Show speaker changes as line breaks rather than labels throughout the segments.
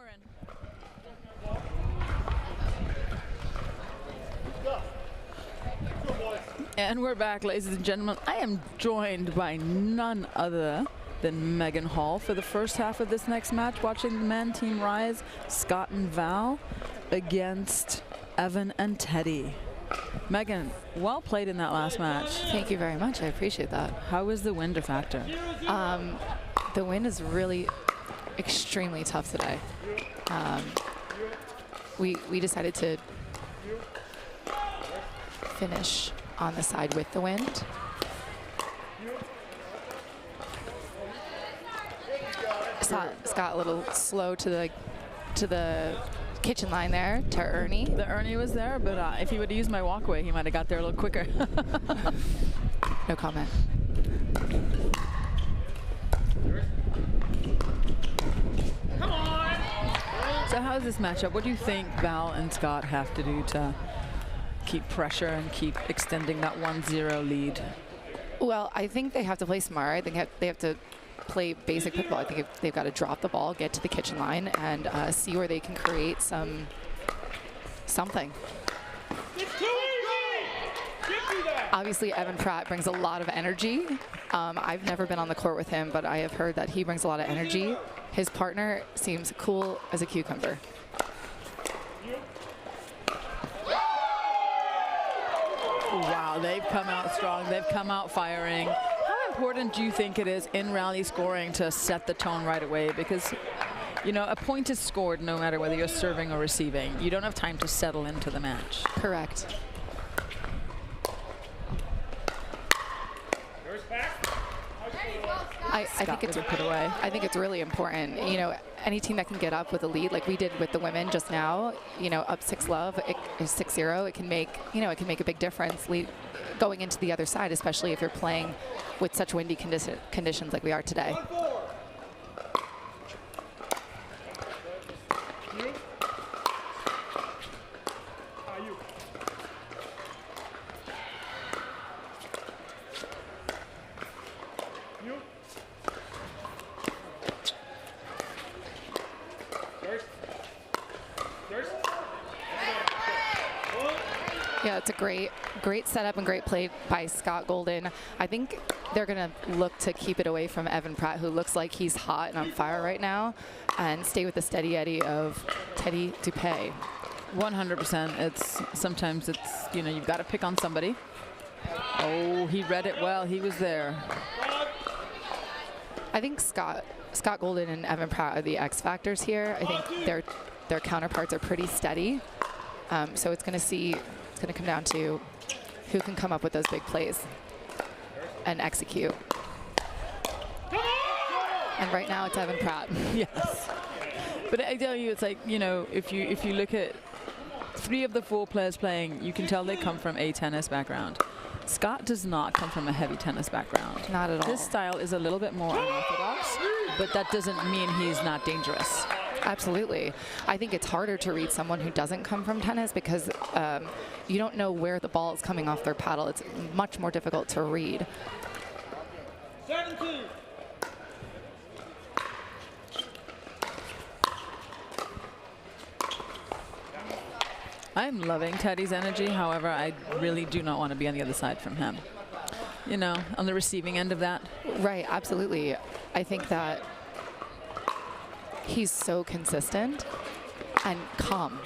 we're in. And we're back, ladies and gentlemen. I am joined by none other than Megan Hall for the first half of this next match, watching the men team rise, Scott and Val against Evan and Teddy. Megan, well played in that last match.
Thank you very much. I appreciate that.
How was the wind a factor?
The wind is really extremely tough today. We decided to finish on the side with the wind. Scott a little slow to the kitchen line there to Ernie.
The Ernie was there, but if he would have used my walkway, he might have got there a little quicker.
No comment.
Come on! So how's this matchup? What do you think Val and Scott have to do to keep pressure and keep extending that 1-0 lead?
Well, I think they have to play smart. I think they have to play basic pickleball. I think they've got to drop the ball, get to the kitchen line, and see where they can create something. Obviously, Evan Pratt brings a lot of energy. I've never been on the court with him, but I have heard that he brings a lot of energy. His partner seems cool as a cucumber.
Wow, they've come out strong. They've come out firing. How important do you think it is in rally scoring to set the tone right away? Because, you know, a point is scored no matter whether you're serving or receiving. You don't have time to settle into the match.
Correct. I think it's really important. You know, any team that can get up with a lead, like we did with the women just now, you know, up 6-0, it can make, you know, it can make a big difference going into the other side, especially if you're playing with such windy conditions like we are today. Yeah, it's a great setup and great play by Scott Golden. I think they're going to look to keep it away from Evan Pratt, who looks like he's hot and on fire right now, and stay with the steady Eddie of Teddy Dupay.
100%. Sometimes it's, you know, you've got to pick on somebody. Oh, he read it well. He was there.
I think Scott Golden and Evan Pratt are the X factors here. I think their counterparts are pretty steady. So it's going to come down to who can come up with those big plays and execute. And right now it's Evan Pratt.
Yes. But I tell you, it's like, you know, if you look at 3 of the 4 players playing, you can tell they come from a tennis background. Scott does not come from a heavy tennis background.
Not at all.
This style is a little bit more unorthodox, but that doesn't mean he's not dangerous.
Absolutely. I think it's harder to read someone who doesn't come from tennis because you don't know where the ball is coming off their paddle. It's much more difficult to read.
17.
I'm loving Teddy's energy. However, I really do not want to be on the other side from him. You know, on the receiving end of that.
Right, absolutely. I think that he's so consistent and calm.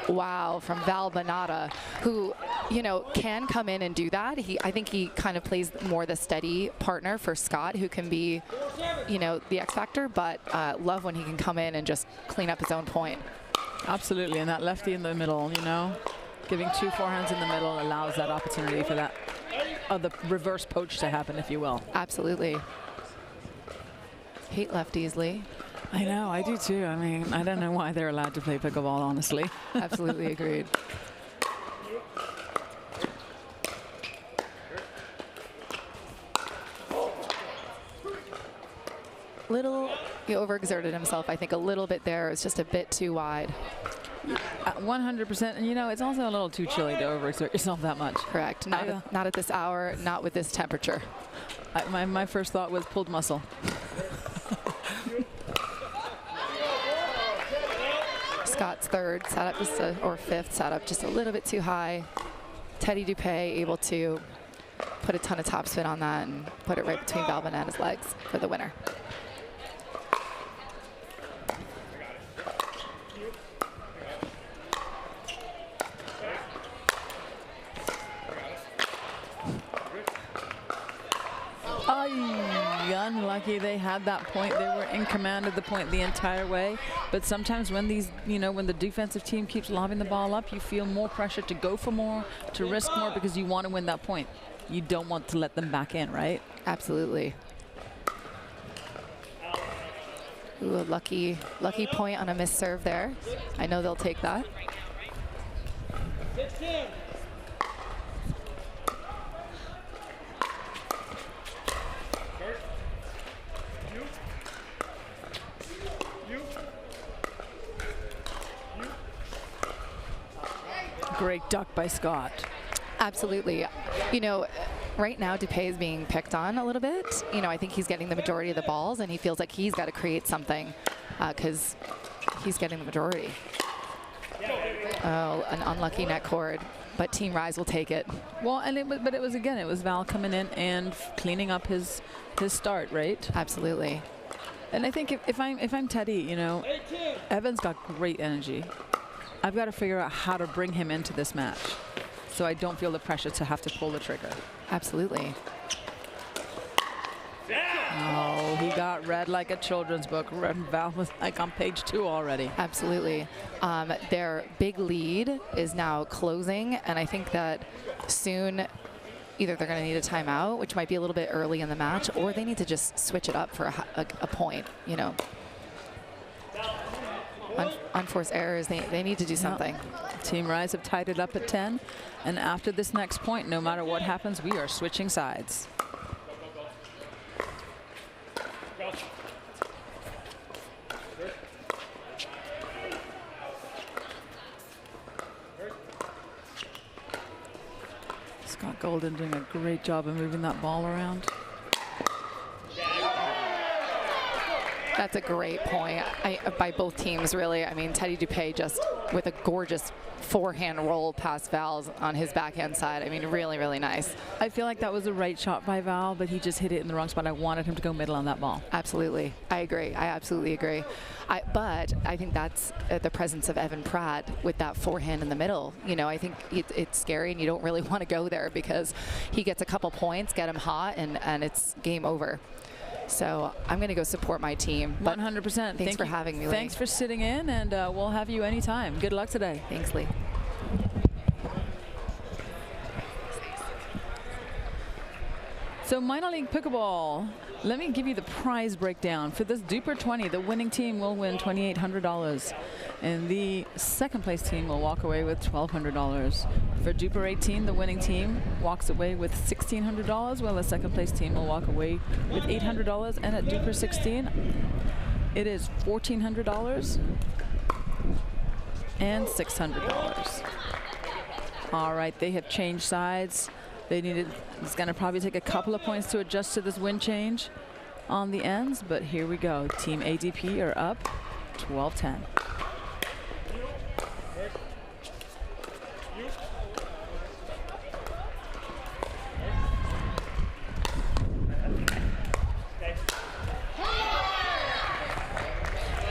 Wow, from Val Bonata, who, you know, can come in and do that. I think he kind of plays more the steady partner for Scott, who can be, you know, the X factor, but love when he can come in and just clean up his own point.
Absolutely, and that lefty in the middle, you know, giving 2 forehands in the middle allows that opportunity for that the reverse poach to happen, if you will.
Absolutely. Hate lefties, Lee.
I know, I do too. I mean, I don't know why they're allowed to play pickleball, honestly.
Absolutely agreed. He overexerted himself, I think, a little bit there. It was just a bit too wide.
100%. And, you know, it's also a little too chilly to overexert yourself that much.
Correct. Not at this hour, not with this temperature.
My first thought was pulled muscle.
Scott's third setup, or fifth setup, just a little bit too high. Teddy Dupay able to put a ton of topspin on that and put it right between Val Banana's legs for the winner.
Unlucky they had that point. They were in command of the point the entire way. But sometimes when these, when the defensive team keeps lobbing the ball up, you feel more pressure to go for more, to risk more, because you want to win that point. You don't want to let them back in, right?
Absolutely. Ooh, a lucky point on a missed serve there. I know they'll take that.
Great duck by Scott.
Absolutely. Right now Dupay is being picked on a little bit. I think he's getting the majority of the balls, and he feels like he's got to create something because he's getting the majority. Oh, an unlucky net cord, but Team Rise will take it.
Well, and it was Val coming in and cleaning up his start, right?
Absolutely.
And I think if I'm Teddy, Evan's got great energy. I've got to figure out how to bring him into this match so I don't feel the pressure to have to pull the trigger.
Absolutely.
Oh, he got read like a children's book. Val was like on page 2 already.
Absolutely. Their big lead is now closing, and I think that soon either they're going to need a timeout, which might be a little bit early in the match, or they need to just switch it up for a point, Unforced errors, they need to do something.
Team Rise have tied it up at 10, and after this next point, no matter what happens, we are switching sides. Scott Golden doing a great job of moving that ball around.
That's a great point by both teams, really. I mean, Teddy Dupay just with a gorgeous forehand roll past Val's on his backhand side. I mean, really, really nice.
I feel like that was a right shot by Val, but he just hit it in the wrong spot. I wanted him to go middle on that ball.
Absolutely. I agree. I absolutely agree. But I think that's the presence of Evan Pratt with that forehand in the middle. I think it's scary, and you don't really want to go there because he gets a couple points, get him hot, and it's game over. So I'm going to go support my team.
100%.
Thanks for having me, Lee.
Thanks for sitting in, and we'll have you anytime. Good luck today.
Thanks, Lee.
So minor league pickleball, let me give you the prize breakdown. For this Duper 20, the winning team will win $2,800. And the second place team will walk away with $1,200. For Duper 18, the winning team walks away with $1,600, while the second place team will walk away with $800. And at Duper 16, it is $1,400 and $600. All right, they have changed sides. It's going to probably take a couple of points to adjust to this wind change on the ends, but here we go. Team ADP are up 12-10.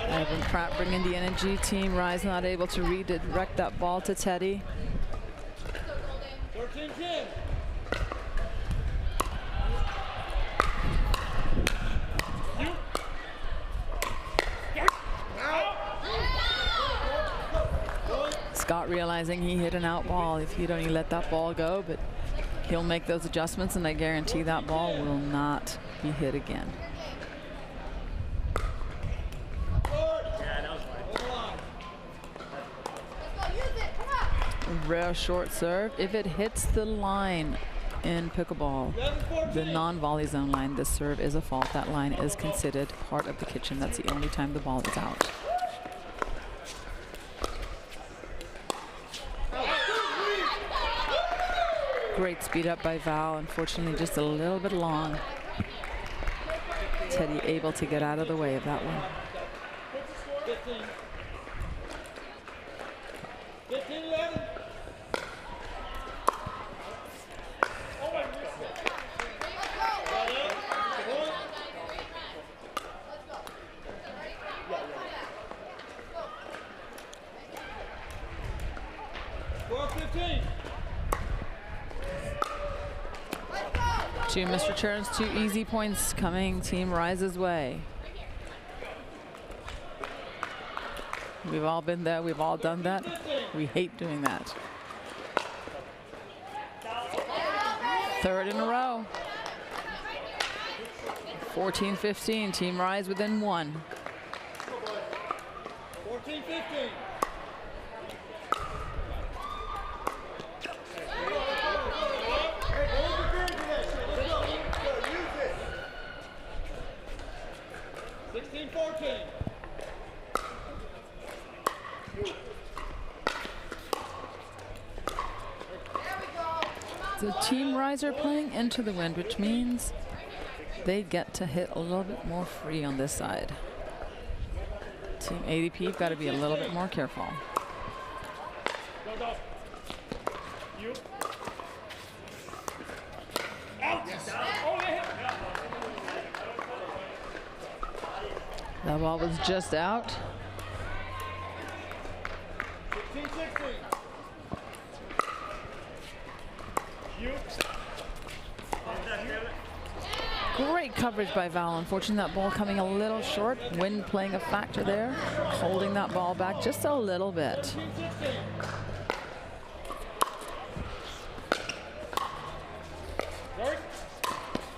Evan Pratt bringing the energy. Team Rise not able to redirect that ball to Teddy. Scott realizing he hit an out ball. If he'd only let that ball go, but he'll make those adjustments, and I guarantee that ball will not be hit again. Rare short serve. If it hits the line in pickleball, the non-volley zone line, the serve is a fault. That line is considered part of the kitchen. That's the only time the ball is out. Great speed up by Val. Unfortunately, just a little bit long. Teddy able to get out of the way of that one.
15-11. Score 15.
2 missed returns, 2 easy points coming Team Rise's way. We've all been there, we've all done that. We hate doing that. 3rd in a row. 14-15, Team Rise within 1.
14-15.
The Team Rise are playing into the wind, which means they get to hit a little bit more free on this side. Team ADP got to be a little bit more careful. That ball was just out.
16-16.
Great coverage by Val. Unfortunately, that ball coming a little short. Wind playing a factor there, holding that ball back just a little bit.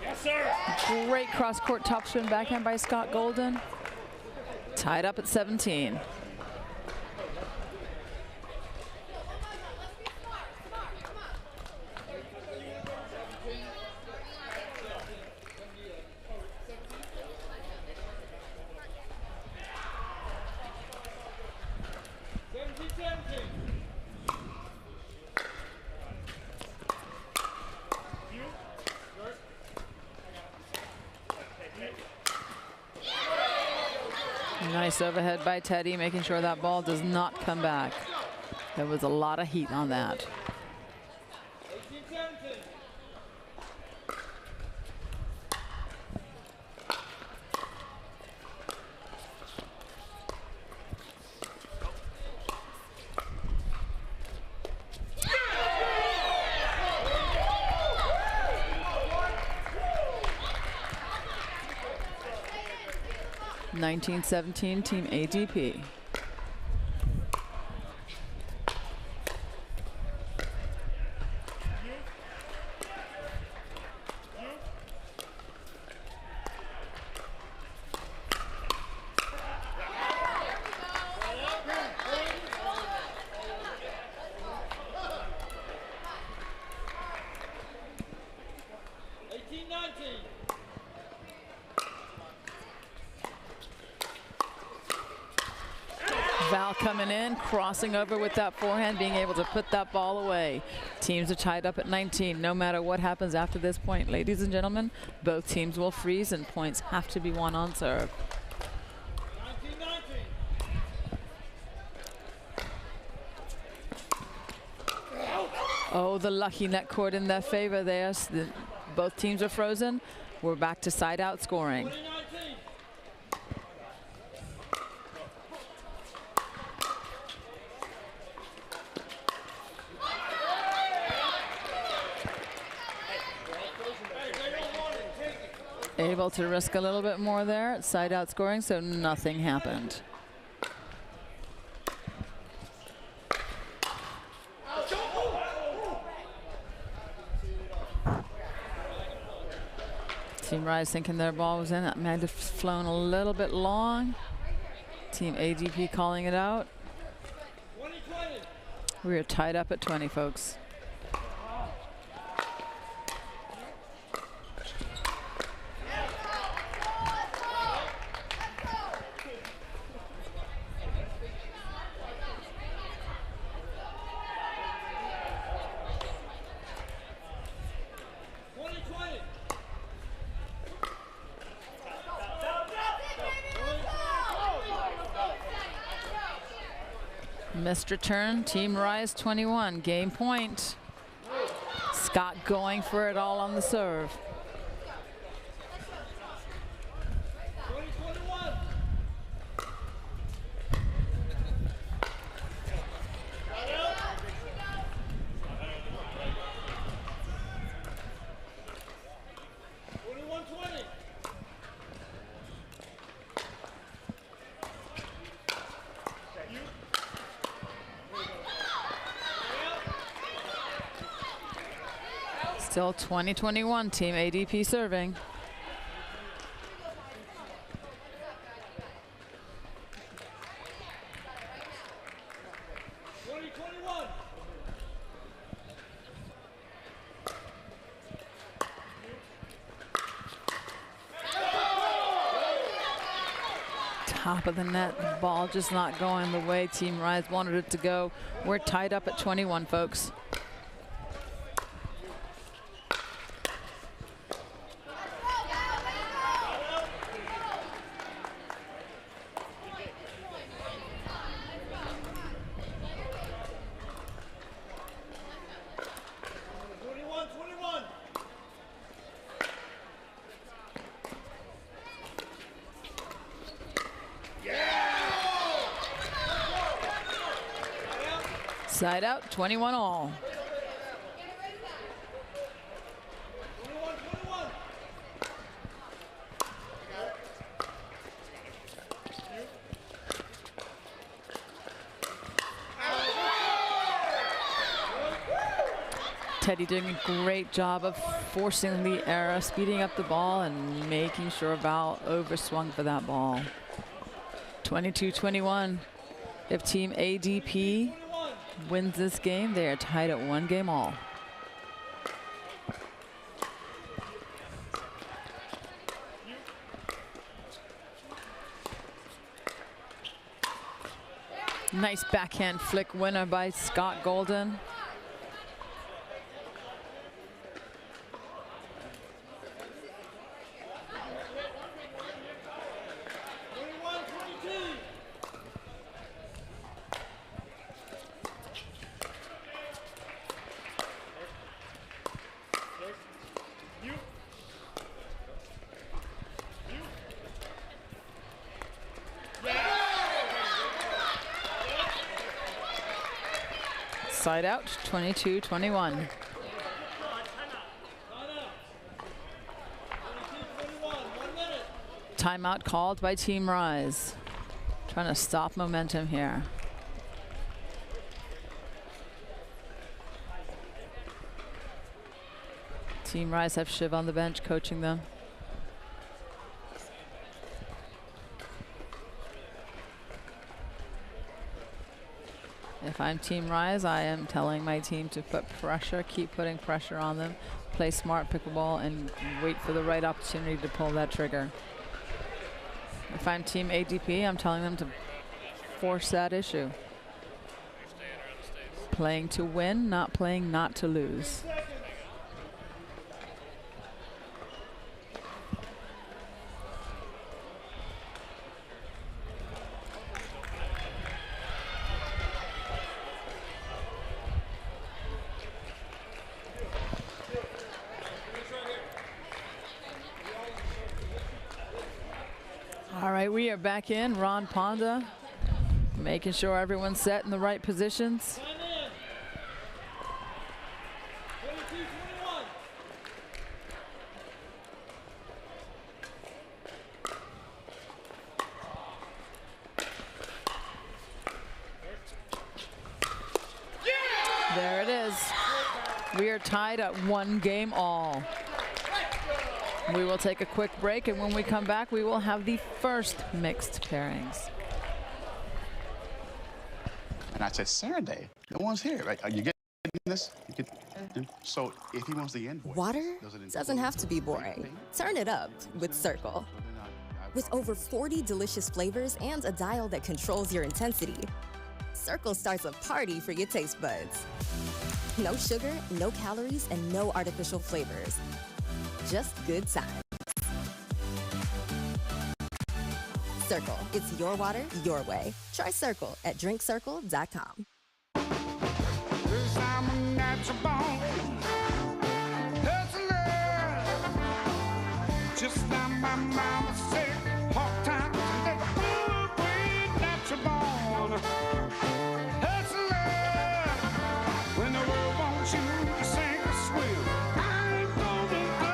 Yes, sir.
Great cross-court topspin backhand by Scott Golden. Tied up at 17. Nice overhead by Teddy, making sure that ball does not come back. There was a lot of heat on that.
18-17.
(19-17) Team ADP. Val coming in, crossing over with that forehand, being able to put that ball away. Teams are tied up at 19. No matter what happens after this point, ladies and gentlemen, both teams will freeze and points have to be won on serve.
19-19.
Oh, the lucky net cord in their favor there. Both teams are frozen. We're back to side out scoring.
20-19.
Able to risk a little bit more there, side out scoring, so nothing happened. Team Rise thinking their ball was in. That might have flown a little bit long. Team ADP calling it out.
20-20.
We are tied up at 20, folks. Missed return, Team Rise 21, game point. Scott going for it all on the serve.
20-21.
Still 20-21, Team ADP serving. Top of the net, the ball just not going the way Team Rise wanted it to go. We're tied up at 21, folks. Side out, 21 all. Teddy doing a great job of forcing the error, speeding up the ball and making sure Val overswung for that ball. 22-21. If Team ADP wins this game, they are tied at 1 game all. Nice backhand flick winner by Scott Golden. Side out, 22-21. Timeout called by Team Rise. Trying to stop momentum here. Team Rise have Shiv on the bench coaching them. If I'm Team Rise, I am telling my team to put pressure, keep putting pressure on them, play smart pickleball, and wait for the right opportunity to pull that trigger. If I'm Team ADP, I'm telling them to force that issue. Playing to win, not playing not to lose. All right, we are back in. Ron Ponda making sure everyone's set in the right positions. There it is. We are tied at 1 game all. We will take a quick break, and when we come back, we will have the first mixed pairings.
And I said, Saturday, no one's here. Right? Are you getting this? So if he wants the invoice.
Water doesn't have to be boring. Turn it up with Circle. With over 40 delicious flavors and a dial that controls your intensity, Circle starts a party for your taste buds. No sugar, no calories, and no artificial flavors. Just good times. Circle, it's your water, your way. Try Circle at drinkcircle.com.
I'm a natural born hustler. Just like my mama said, hard times and that good natural born hustler. When the world wants you to sink or swim, I ain't gonna go.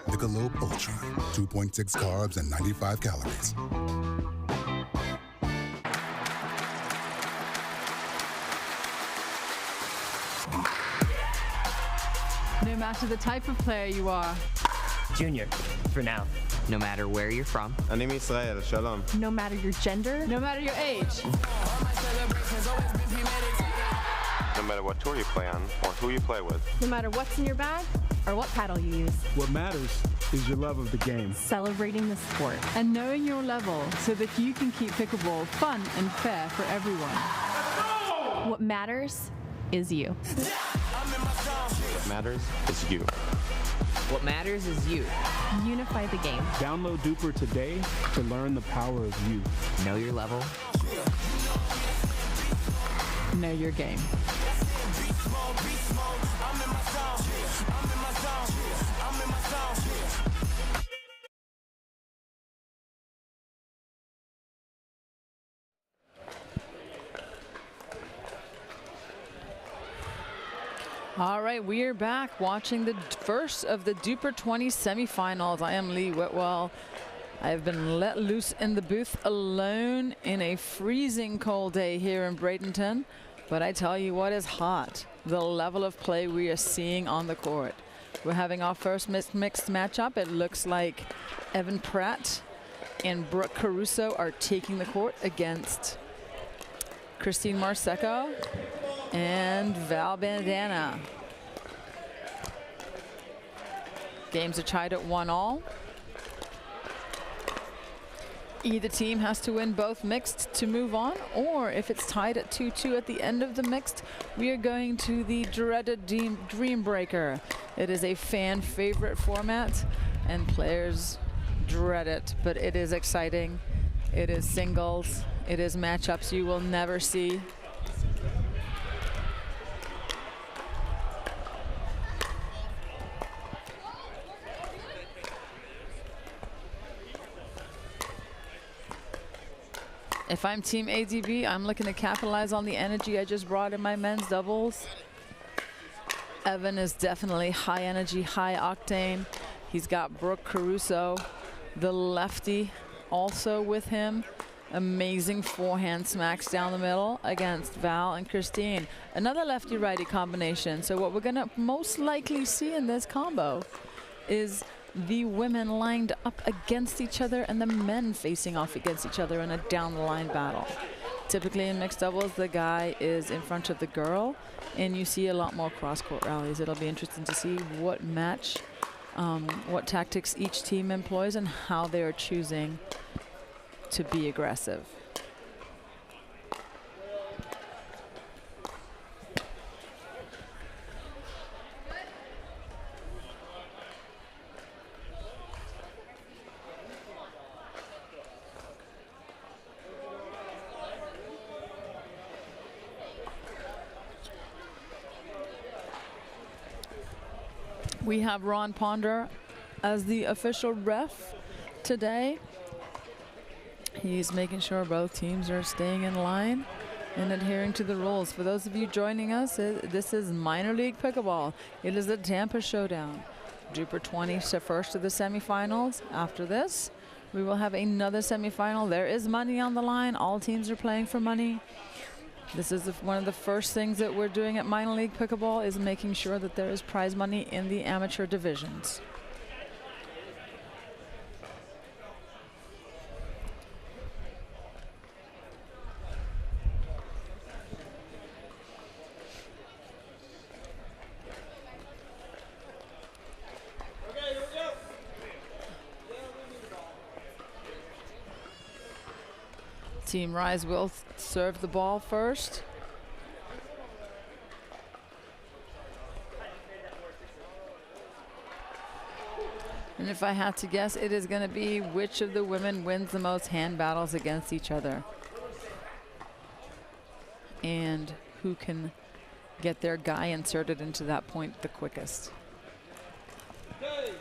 Michelob Ultra, 2.6 carbs and 95 calories.
No matter the type of player you are.
Junior, for now.
No matter where you're from.
אני מישראל, שלום.
No matter your gender.
No matter your age.
No matter what tour you play on or who you play with.
No matter what's in your bag or what paddle you use.
What matters is your love of the game.
Celebrating the sport.
And knowing your level so that you can keep pickleball fun and fair for everyone.
What matters is you.
What matters is you.
What matters is you.
Unify the game.
Download Duper today to learn the power of you.
Know your level.
Know your game. All right, we are back watching the first of the Duper 20 semifinals. I am Lee Whitwell. I have been let loose in the booth alone in a freezing cold day here in Bradenton. But I tell you what is hot, the level of play we are seeing on the court. We're having our first mixed matchup. It looks like Evan Pratt and Brooke Caruso are taking the court against Christine Marseco and Val Bandana. Games are tied at 1-all. Either team has to win both mixed to move on, or if it's tied at 2-2 at the end of the mixed, we are going to the dreaded Dream Breaker. It is a fan favorite format, and players dread it, but it is exciting. It is singles. It is matchups you will never see. If I'm Team ADB, I'm looking to capitalize on the energy I just brought in my men's doubles. Evan is definitely high energy, high octane. He's got Brooke Caruso, the lefty, also with him. Amazing forehand smacks down the middle against Val and Christine. Another lefty-righty combination. So what we're gonna most likely see in this combo is the women lined up against each other and the men facing off against each other in a down-the-line battle. Typically in mixed doubles, the guy is in front of the girl, and you see a lot more cross-court rallies. It'll be interesting to see what match, what tactics each team employs and how they are choosing to be aggressive. We have Ron Ponder as the official ref today. He's making sure both teams are staying in line and adhering to the rules. For those of you joining us, this is minor league pickleball. It is the Tampa Showdown. Duper 20 to first of the semifinals. After this, we will have another semifinal. There is money on the line. All teams are playing for money. This is one of the first things that we're doing at minor league pickleball is making sure that there is prize money in the amateur divisions. Team Rise will serve the ball first. And if I had to guess, it is going to be which of the women wins the most hand battles against each other. And who can get their guy inserted into that point the quickest.
Okay.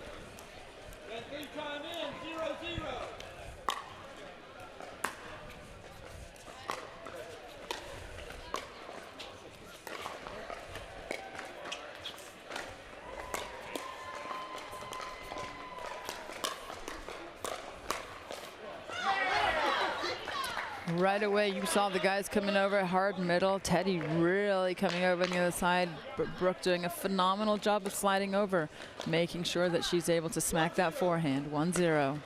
That 3-time in, 0-0.
Right away, you saw the guys coming over hard middle. Teddy really coming over on the other side. Brooke doing a phenomenal job of sliding over, making sure that she's able to smack that forehand. 1-0.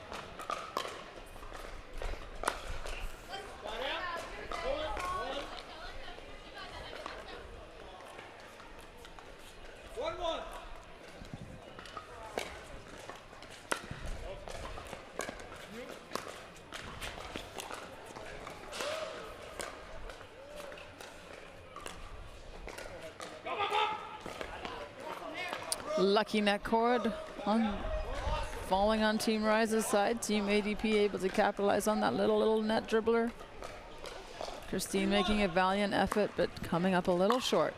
Lucky net cord falling on Team Rise's side. Team ADP able to capitalize on that little net dribbler. Christine making a valiant effort, but coming up a little short.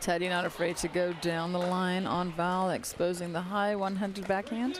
Teddy not afraid to go down the line on Val, exposing the high one-handed backhand.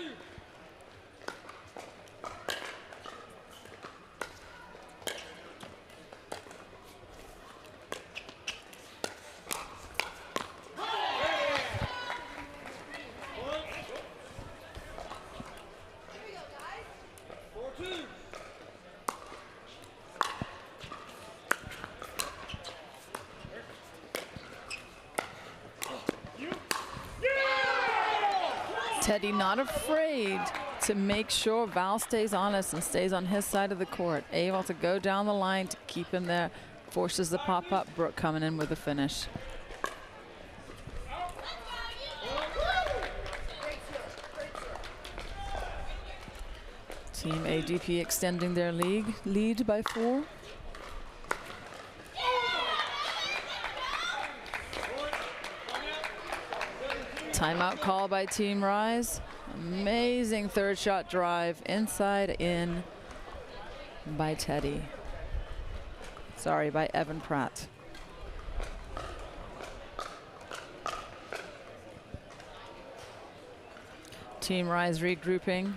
Teddy not afraid to make sure Val stays honest and stays on his side of the court. Able to go down the line to keep him there. Forces the pop-up. Brooke coming in with the finish. Team ADP extending their lead by 4. Timeout call by Team Rise. Amazing third shot drive inside in by Teddy. Sorry, by Evan Pratt. Team Rise regrouping.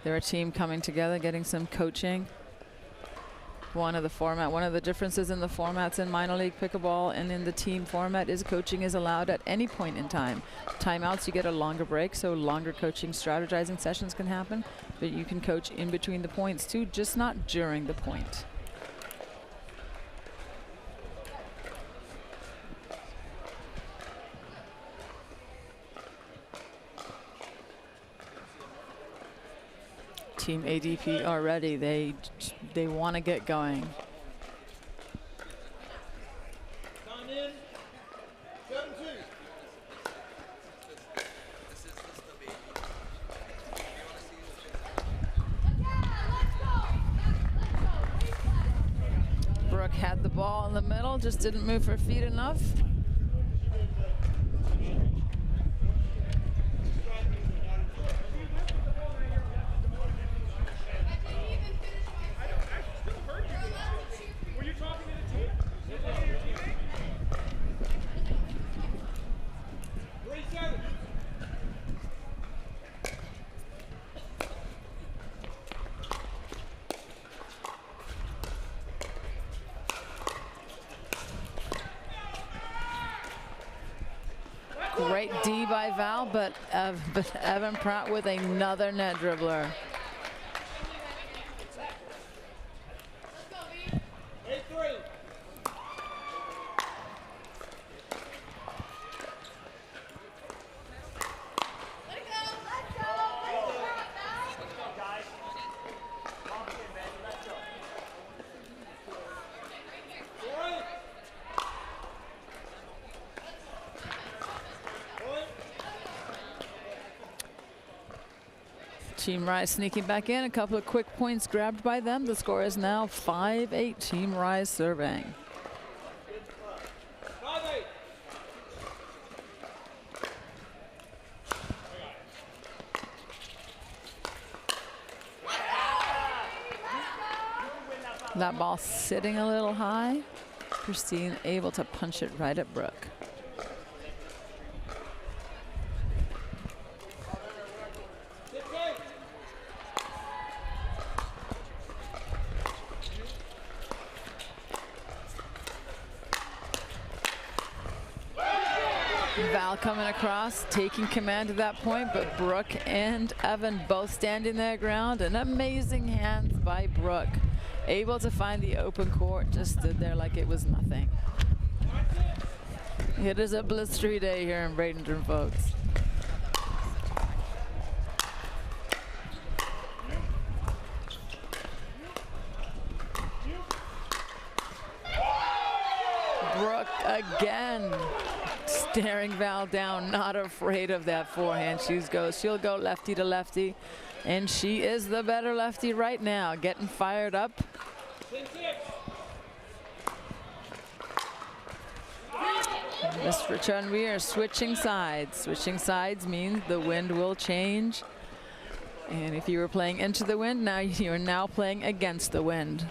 They're a team coming together, getting some coaching. One of the differences in the formats in minor league pickleball and in the team format is coaching is allowed at any point in time. Timeouts, you get a longer break, so longer coaching strategizing sessions can happen, but you can coach in between the points too, just not during the point. Team ADP are ready. They want to get going.
Time in, 7-2.
Brooke had the ball in the middle, just didn't move her feet enough. Great D by Val, but Evan Pratt with another net dribbler. Team Rise sneaking back in. A couple of quick points grabbed by them. The score is now 5-8. Team Rise serving.
5-8.
That ball sitting a little high. Christine able to punch it right at Brooke. Val coming across, taking command at that point, but Brooke and Evan both standing their ground. And amazing hands by Brooke. Able to find the open court, just stood there like it was nothing. It is a blistery day here in Bradenton, folks. Brooke again staring Val down, not afraid of that forehand. She'll go lefty to lefty, and she is the better lefty right now, getting fired up. This return, we are switching sides. Switching sides means the wind will change. And if you were playing into the wind, now you are now playing against the wind.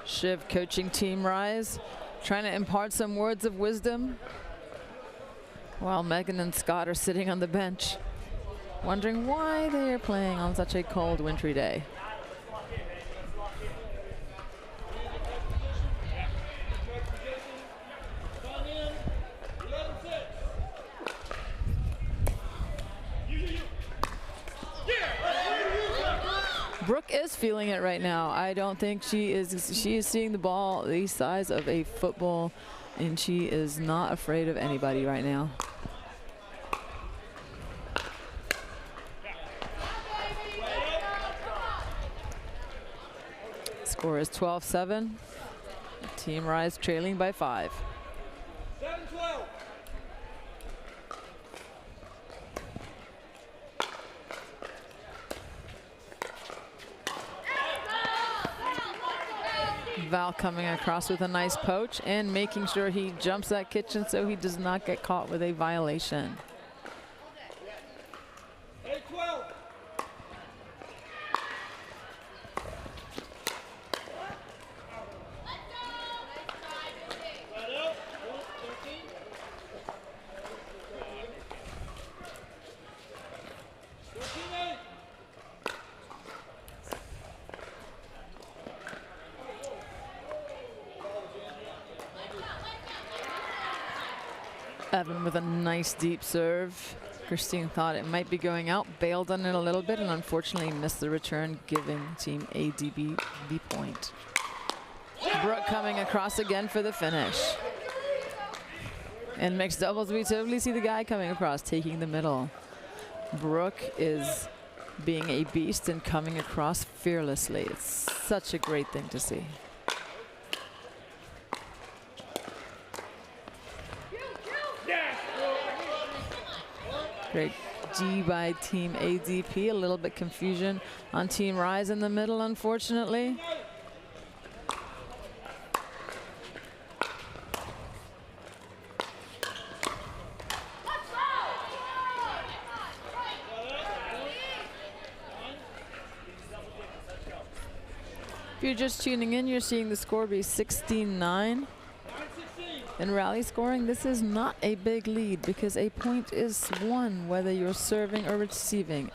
Shiv coaching Team Rise, trying to impart some words of wisdom, while Megan and Scott are sitting on the bench, wondering why they are playing on such a cold, wintry day. Brooke is feeling it right now. I don't think she is seeing the ball the size of a football, and she is not afraid of anybody right now. Score is 12-7. Team Rise trailing by 5.
7-12.
Val coming across with a nice poach and making sure he jumps that kitchen so he does not get caught with a violation.
8-12.
Evan with a nice deep serve. Christine thought it might be going out, bailed on it a little bit, and unfortunately missed the return, giving Team ADB the point. Brooke coming across again for the finish. In mixed doubles, we totally see the guy coming across, taking the middle. Brooke is being a beast and coming across fearlessly. It's such a great thing to see. Great D by Team ADP. A little bit confusion on Team Rise in the middle, unfortunately. If you're just tuning in, you're seeing the score be 16-9. In rally scoring, this is not a big lead because a point is won whether you're serving or receiving.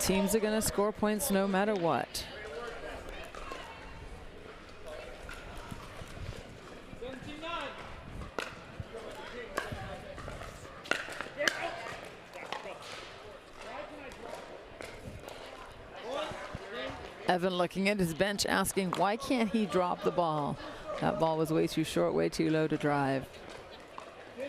Teams are going to score points no matter what. Evan looking at his bench asking, why can't he drop the ball? That ball was way too short, way too low to drive.
10-17.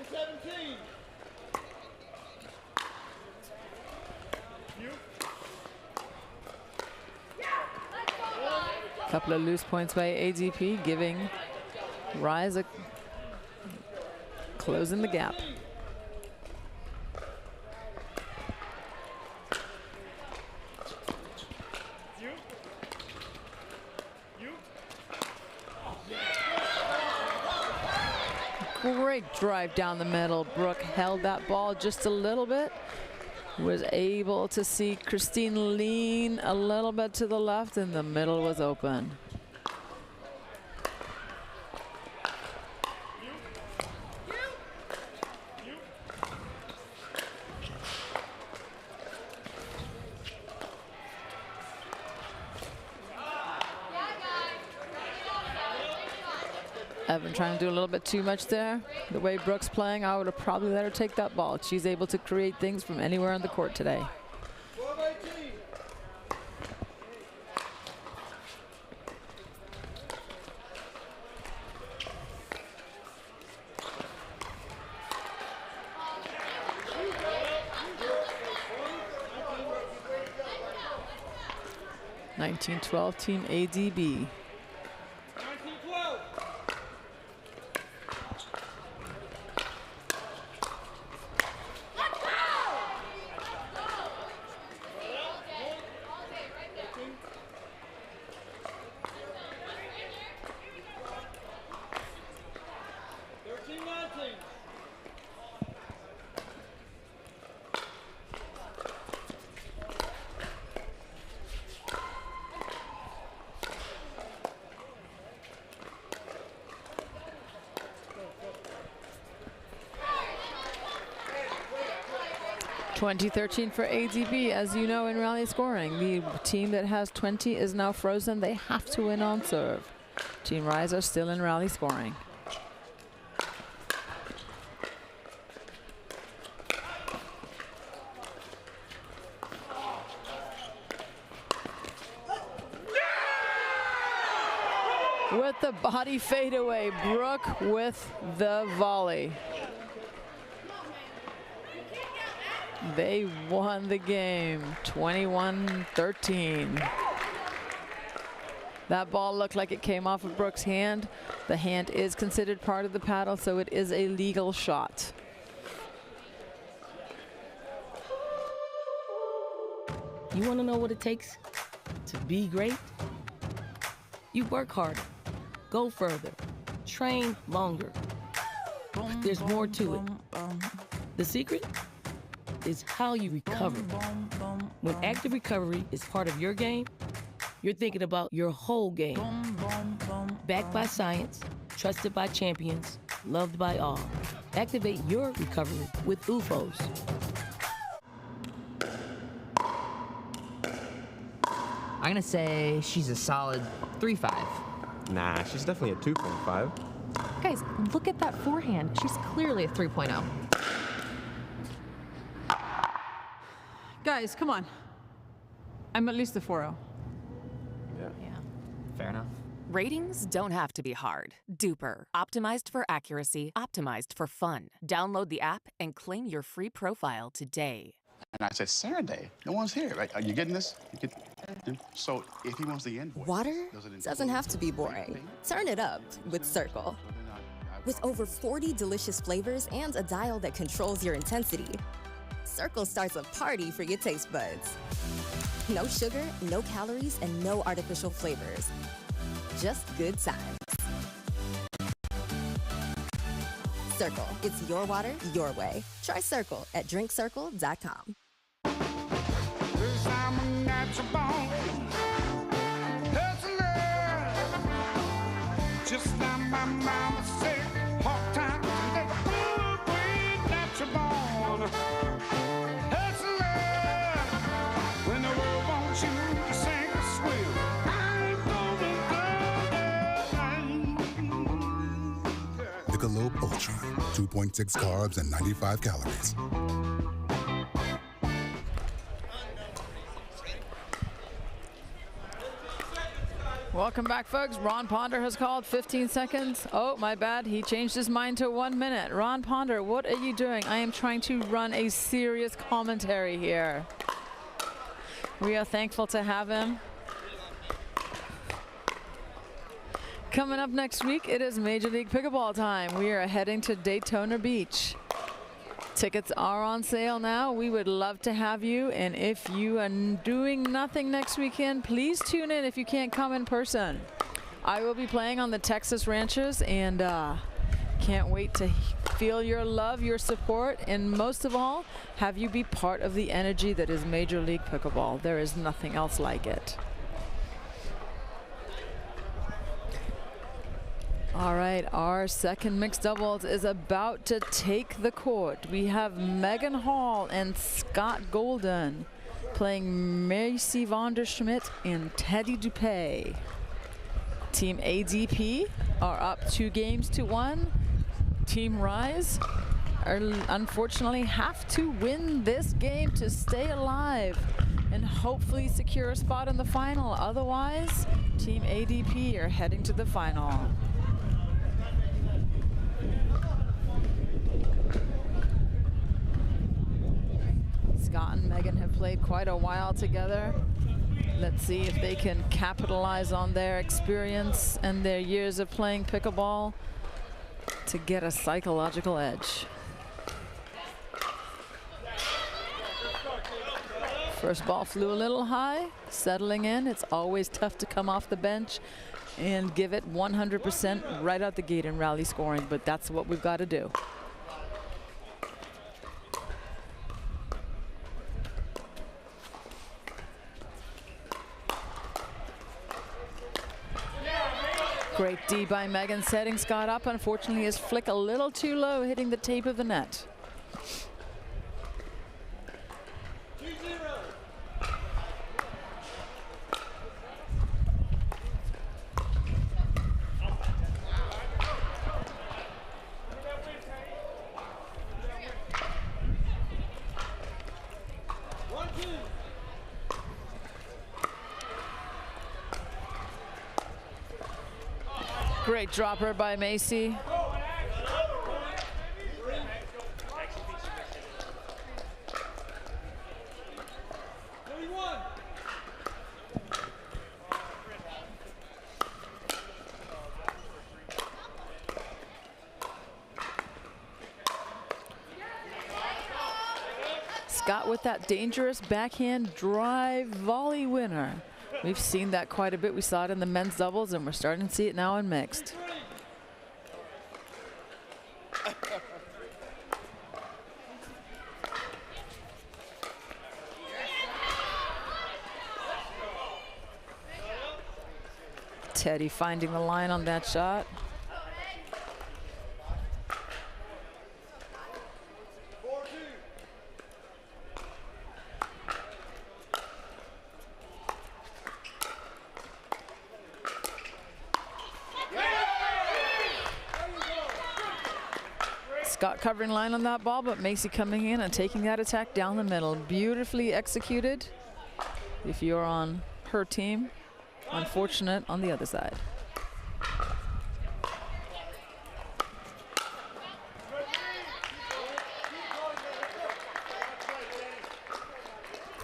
Couple of loose points by ADP, giving Rise a closing the gap. Great drive down the middle. Brooke held that ball just a little bit. Was able to see Christine lean a little bit to the left, and the middle was open. Evan trying to do a little bit too much there. The way Brooke's playing, I would have probably let her take that ball. She's able to create things from anywhere on the court today.
12-18.
19-12 Team ADB.
19-12.
$20-13 for ADB. As you know, in rally scoring, the team that has 20 is now frozen. They have to win on serve. Team Rise are still in rally scoring. With the body fadeaway, Brooke with the volley. They won the game, 21-13. That ball looked like it came off of Brooke's hand. The hand is considered part of the paddle, so it is a legal shot.
You want to know what it takes to be great? You work harder, go further, train longer. But there's more to it. The secret is how you recover. When active recovery is part of your game, you're thinking about your whole game. Backed by science, trusted by champions, loved by all. Activate your recovery with UFOs.
I'm gonna say she's a solid 3.5.
Nah, she's definitely a 2.5.
Guys, look at that forehand. She's clearly a 3.0.
Guys, come on. I'm at least a 4.0.
Yeah.
Fair enough.
Ratings don't have to be hard. Duper. Optimized for accuracy, optimized for fun. Download the app and claim your free profile today.
And I said, Saturday, no one's here. Right? Are you getting this? So if he wants the invoice.
Water doesn't have to be boring. Turn it up with Circle. With over 40 delicious flavors and a dial that controls your intensity, Circle starts a party for your taste buds. No sugar, no calories, and no artificial flavors. Just good times. Circle, it's your water, your way. Try Circle at drinkcircle.com.
Cause I'm a natural born hustler. Just like my mama said, hard times and they good way natural born hustler. When the world wants you to sink or swim, I'm gonna go.
Michelob Ultra, 2.6 carbs and 95 calories.
Welcome back, folks. Ron Ponder has called 15 seconds. Oh, my bad. He changed his mind to 1 minute. Ron Ponder, what are you doing? I am trying to run a serious commentary here. We are thankful to have him. Coming up next week, it is Major League Pickleball time. We are heading to Daytona Beach. Tickets are on sale now. We would love to have you. And if you are doing nothing next weekend, please tune in if you can't come in person. I will be playing on the Texas Ranchers and can't wait to feel your love, your support, and most of all, have you be part of the energy that is Major League Pickleball. There is nothing else like it. All right, our second mixed doubles is about to take the court. We have Megan Hall and Scott Golden playing Macy Vanderschmidt and Teddy Dupay. Team ADP are up 2-1. Team Rise unfortunately have to win this game to stay alive and hopefully secure a spot in the final. Otherwise, Team ADP are heading to the final. Scott and Megan have played quite a while together. Let's see if they can capitalize on their experience and their years of playing pickleball to get a psychological edge. First ball flew a little high, settling in. It's always tough to come off the bench and give it 100% right out the gate in rally scoring, but that's what we've got to do. Great D by Megan, setting Scott up. Unfortunately, his flick a little too low, hitting the tape of the net. Great dropper by Macy. Scott with that dangerous backhand drive volley winner. We've seen that quite a bit. We saw it in the men's doubles, and we're starting to see it now in mixed. Teddy finding the line on that shot. Scott covering line on that ball, but Macy coming in and taking that attack down the middle. Beautifully executed if you're on her team. Unfortunate on the other side.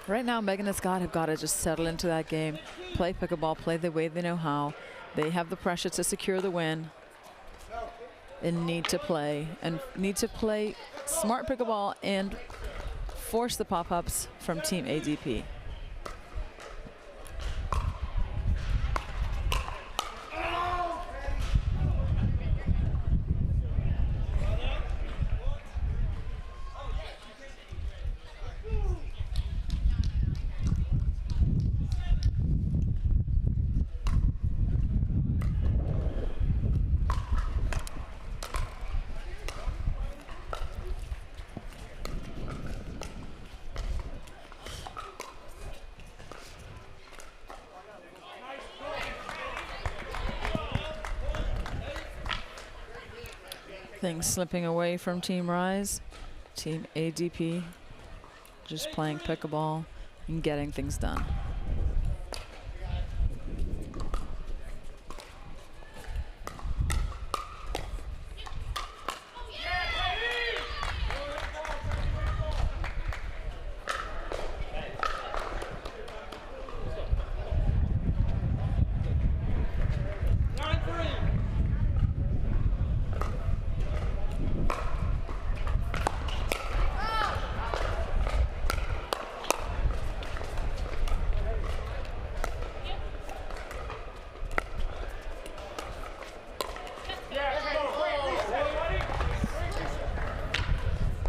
Right now, Megan and Scott have got to just settle into that game, play pickleball, play the way they know how. They have the pressure to secure the win and need to play smart pickleball and force the pop-ups from Team ADP. Things slipping away from Team Rise. Team ADP just playing pickleball and getting things done.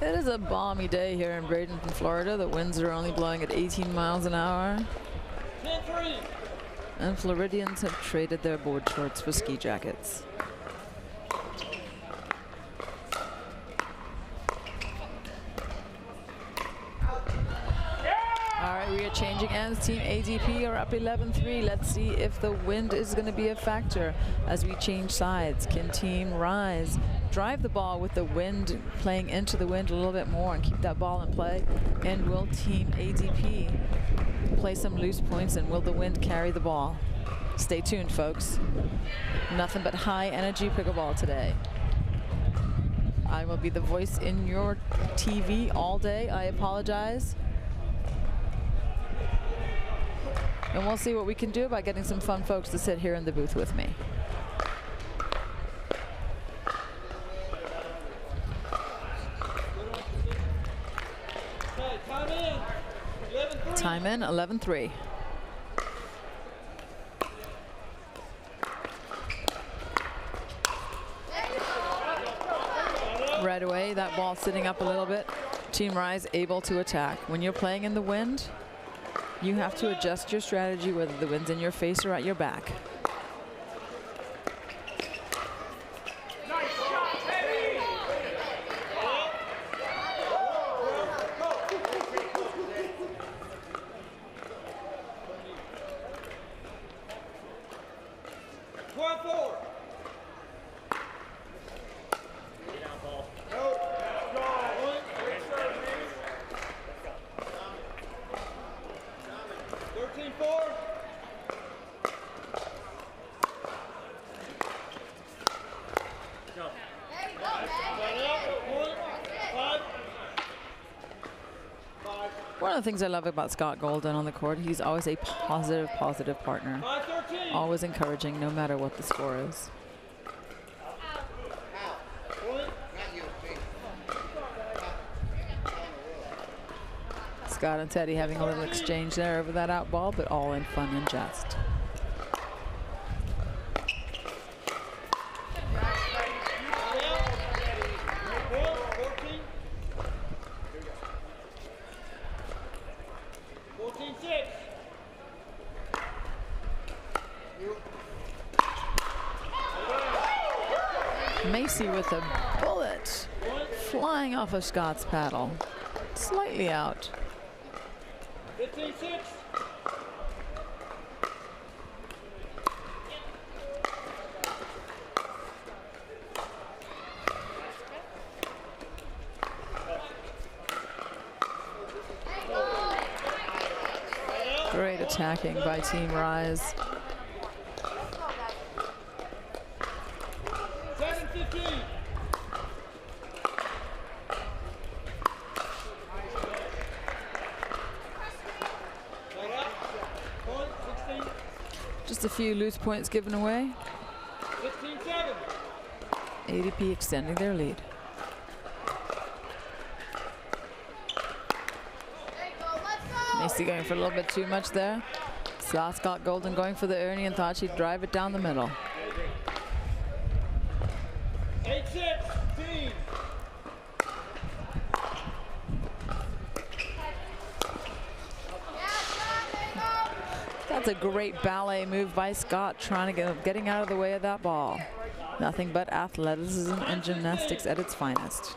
It is a balmy day here in Bradenton, Florida. The winds are only blowing at 18 miles an hour.
10-3.
And Floridians have traded their board shorts for ski jackets. All right, we are changing ends. Team ADP are up 11-3. Let's see if the wind is going to be a factor as we change sides. Can Team Rise drive the ball with the wind, playing into the wind a little bit more and keep that ball in play? And will Team ADP play some loose points, and will the wind carry the ball? Stay tuned, folks. Nothing but high energy pickleball today. I will be the voice in your TV all day. I apologize. And we'll see what we can do about getting some fun folks to sit here in the booth with me.
Okay, time in. 11-3.
Time in, 11-3. Right away, that ball sitting up a little bit. Team Rise able to attack. When you're playing in the wind, you have to adjust your strategy whether the wind's in your face or at your back. One of the things I love about Scott Golden on the court, he's always a positive partner. Always encouraging, no matter what the score is. Scott and Teddy having a little exchange there over that out ball, but all in fun and jest. Macy with a bullet flying off of Scott's paddle. Slightly out.
15-6.
Great attacking by Team Rise.
7-15.
Just a few loose points given away.
16-7.
ADP extending their lead. Macy going for a little bit too much there. Saw Scott Golden going for the Ernie and thought she'd drive it down the middle.
8-6. Team.
That's a great ballet move by Scott, trying to getting out of the way of that ball. Nothing but athleticism and gymnastics at its finest.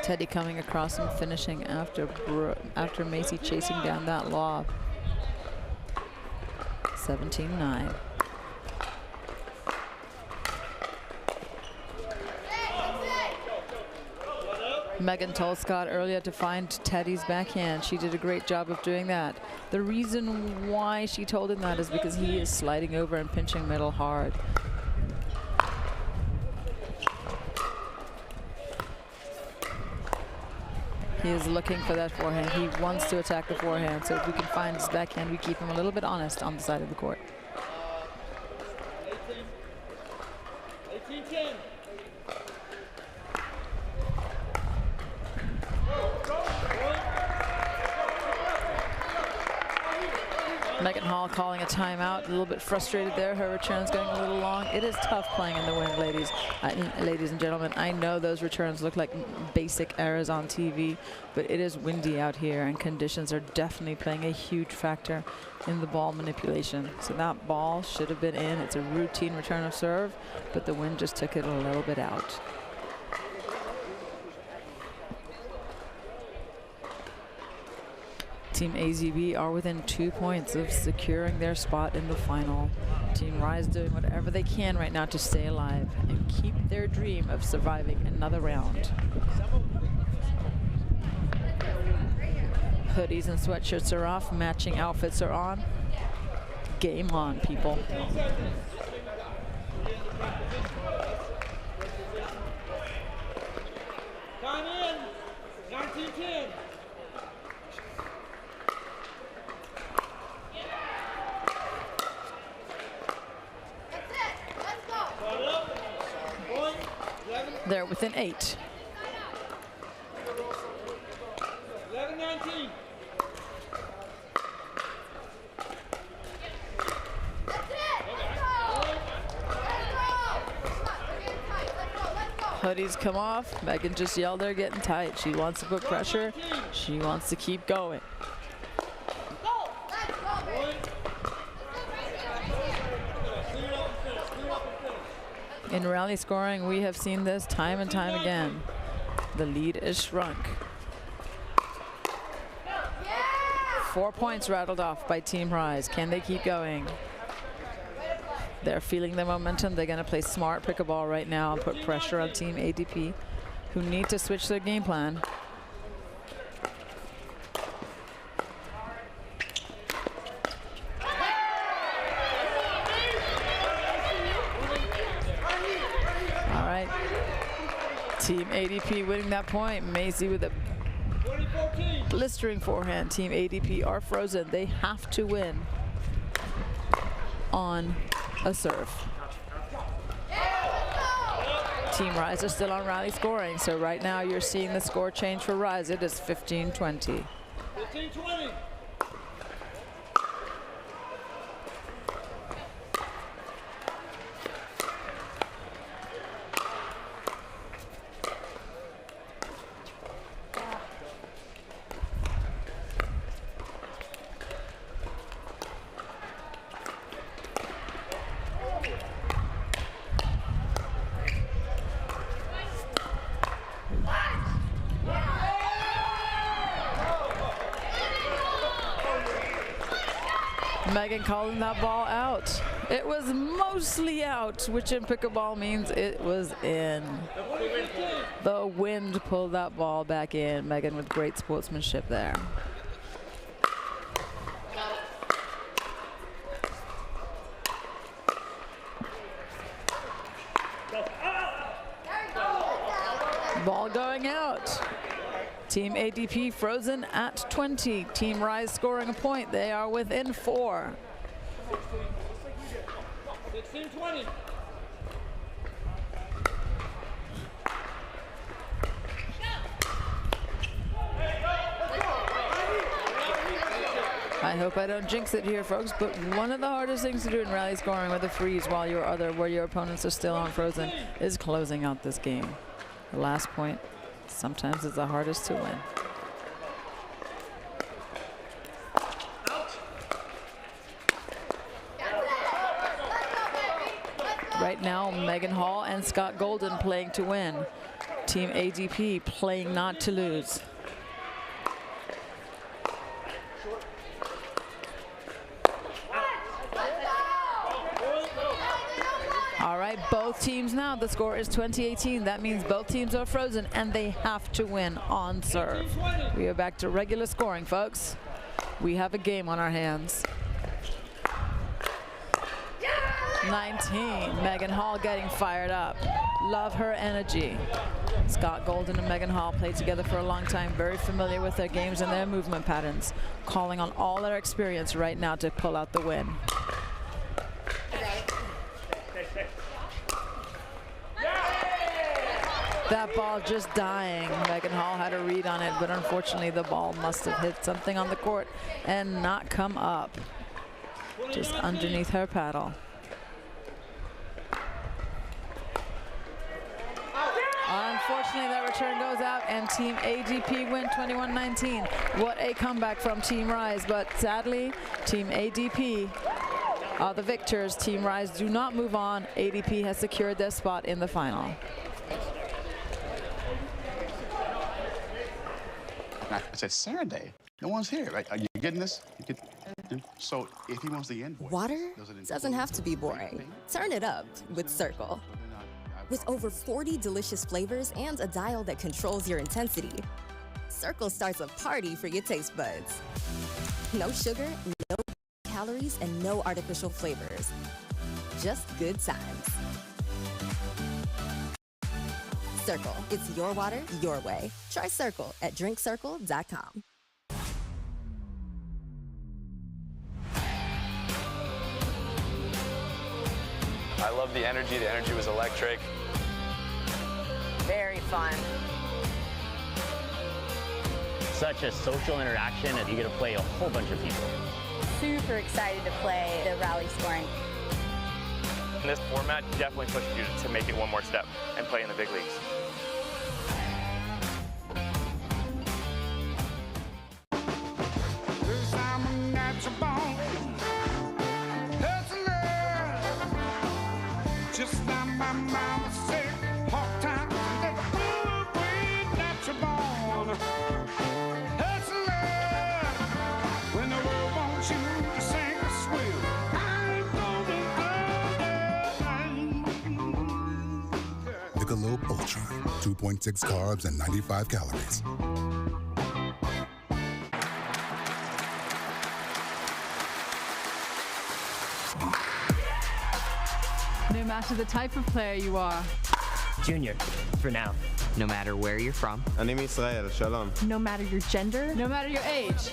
Teddy coming across and finishing after Macy chasing down that lob. 17-9. Megan told Scott earlier to find Teddy's backhand. She did a great job of doing that. The reason why she told him that is because he is sliding over and pinching middle hard. He is looking for that forehand. He wants to attack the forehand. So if we can find his backhand, we keep him a little bit honest on the side of the court.
18-10.
Megan Hall calling a timeout, a little bit frustrated there. Her return's going a little long. It is tough playing in the wind, ladies and gentlemen. I know those returns look like basic errors on TV, but it is windy out here, and conditions are definitely playing a huge factor in the ball manipulation. So that ball should have been in. It's a routine return of serve, but the wind just took it a little bit out. Team AZB are within 2 points of securing their spot in the final. Team Rise doing whatever they can right now to stay alive and keep their dream of surviving another round. Hoodies and sweatshirts are off, matching outfits are on. Game on, people.
Time in. 19-10.
They're within 8.
11-19.
Hoodies come off. Megan just yelled they're getting tight. She wants to put pressure. She wants to keep going. In rally scoring, we have seen this time and time again. The lead is shrunk. 4 points rattled off by Team Rise. Can they keep going? They're feeling the momentum. They're going to play smart pickleball right now and put pressure on Team ADP, who need to switch their game plan. Team ADP winning that point. Macy with a blistering forehand. Team ADP are frozen. They have to win on a serve. Team Rise are still on rally scoring. So right now you're seeing the score change for Rise. It is 15-20.
15-20.
Megan calling that ball out. It was mostly out, which in pickleball means it was in. The wind pulled that ball back in. Megan with great sportsmanship there. Ball going out. Team ADP frozen at 20. Team Rise scoring a point. They are within 4.
16-20.
I hope I don't jinx it here, folks, but one of the hardest things to do in rally scoring with a freeze while where your opponents are still on frozen is closing out this game. The last point sometimes is the hardest to win. Right now, Megan Hall and Scott Golden playing to win. Team ADP playing not to lose. All right, both teams now. The score is 20-18. That means both teams are frozen and they have to win on serve. We are back to regular scoring, folks. We have a game on our hands. 19, Megan Hall getting fired up. Love her energy. Scott Golden and Megan Hall played together for a long time, very familiar with their games and their movement patterns, calling on all their experience right now to pull out the win. That ball just dying. Megan Hall had a read on it, but unfortunately the ball must have hit something on the court and not come up. just underneath her paddle. Unfortunately, that return goes out, and Team ADP win 21-19. What a comeback from Team Rise, but sadly, Team ADP are the victors. Team Rise do not move on. ADP has secured their spot in the final.
It's a Saturday. No one's here, right? Are you getting this? So if he wants the invoice,
Water doesn't have to be boring. Turn it up with Circle. With over 40 delicious flavors and a dial that controls your intensity, Circle starts a party for your taste buds. No sugar, no calories, and no artificial flavors. Just good times. Circle, it's your water, your way. Try Circle at drinkcircle.com.
I love the energy. The energy was electric.
Very fun.
Such a social interaction, and you get to play a whole bunch of people.
Super excited to play the rally scoring.
In this format, definitely pushed you to make it one more step and play in the big leagues.
Just like my mama said, hard times and that way that you're born. Hustler, when the world wants you to sing a squeal, I ain't gonna go.
Pickleball Ultra, 2.6 carbs and 95 calories.
No matter the type of player you are.
Junior, for now.
No matter where you're from.
אני מישראל, שלום.
No matter your gender.
No matter your age.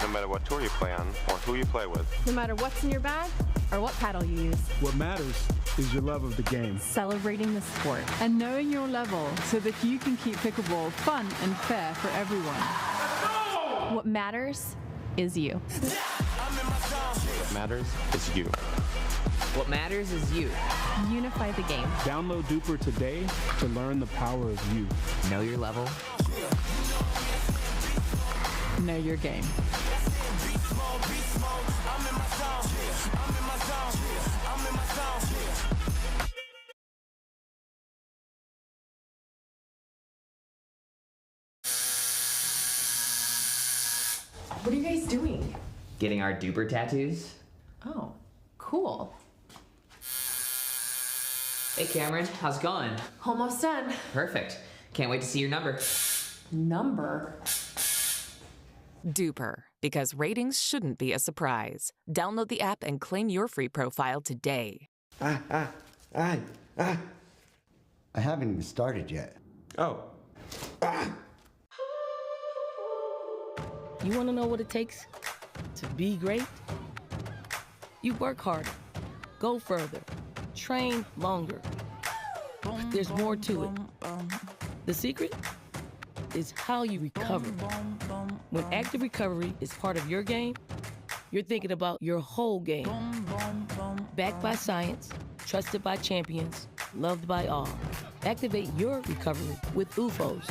No matter what tour you play on or who you play with.
No matter what's in your bag or what paddle you use.
What matters is your love of the game.
Celebrating the sport.
And knowing your level so that you can keep pickleball fun and fair for everyone.
What matters is you.
What matters is you.
What matters is you.
Unify the game.
Download Duper today to learn the power of you.
Know your level.
Know your game.
What are you guys doing?
Getting our duper tattoos.
Oh, cool.
Hey Cameron, how's it going?
Almost done.
Perfect. Can't wait to see your number.
Number?
Duper, because ratings shouldn't be a surprise. Download the app and claim your free profile today.
I haven't even started yet.
Oh.
You want to know what it takes to be great? You work harder, go further, train longer. There's more to it. The secret is how you recover. When active recovery is part of your game, you're thinking about your whole game. Backed by science, trusted by champions, loved by all. Activate your recovery with UFOs.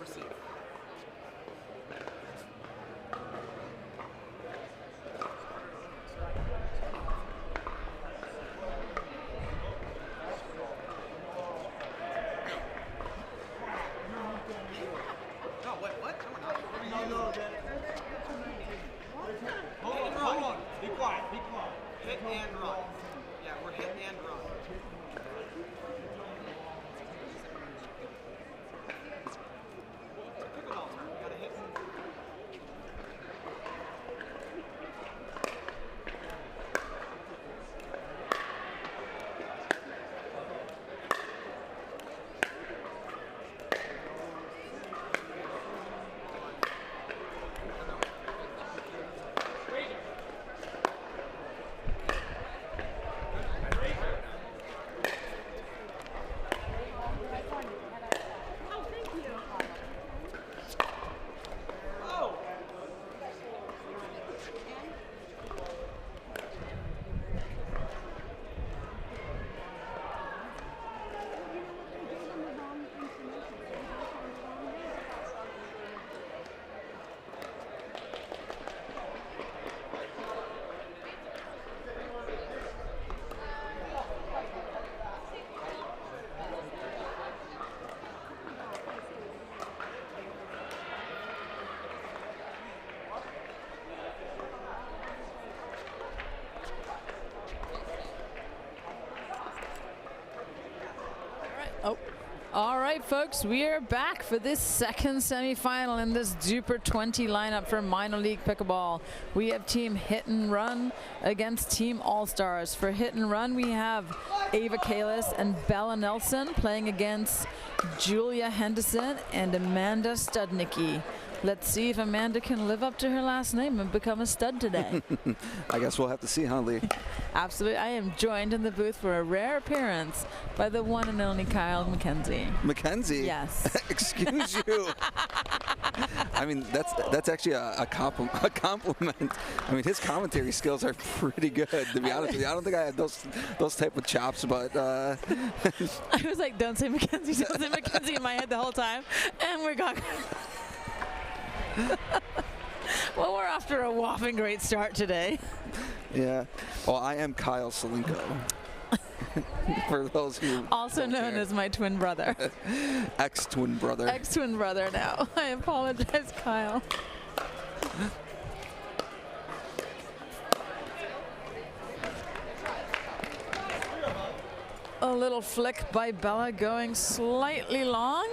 receive. No, wait, what? No, we're not. Hold on. Be quiet. Hit and run. Yeah, we're hit and run. It's a pickleball term. We gotta hit.
All right, folks, we are back for this second semifinal in this Duper 20 lineup for minor league pickleball. We have Team Hit and Run against Team All-Stars. For Hit and Run, we have Ava Kalis and Bella Nelson playing against Julia Henderson and Amanda Studnicki. Let's see if Amanda can live up to her last name and become a stud today.
I guess we'll have to see, huh, Lee?
Absolutely. I am joined in the booth for a rare appearance by the one and only Kyle McKenzie.
McKenzie?
Yes.
Excuse you. I mean, that's actually a compliment. I mean, his commentary skills are pretty good, to be honest with you. I don't think I had those type of chops, but...
I was like, don't say McKenzie, don't say McKenzie in my head the whole time. And we got... Well, we're off to a whopping great start today.
Yeah. Well, I am Kyle Salenko. For those who
also known as my twin brother.
Ex-twin brother.
Ex-twin brother now. I apologize, Kyle. A little flick by Bella going slightly long.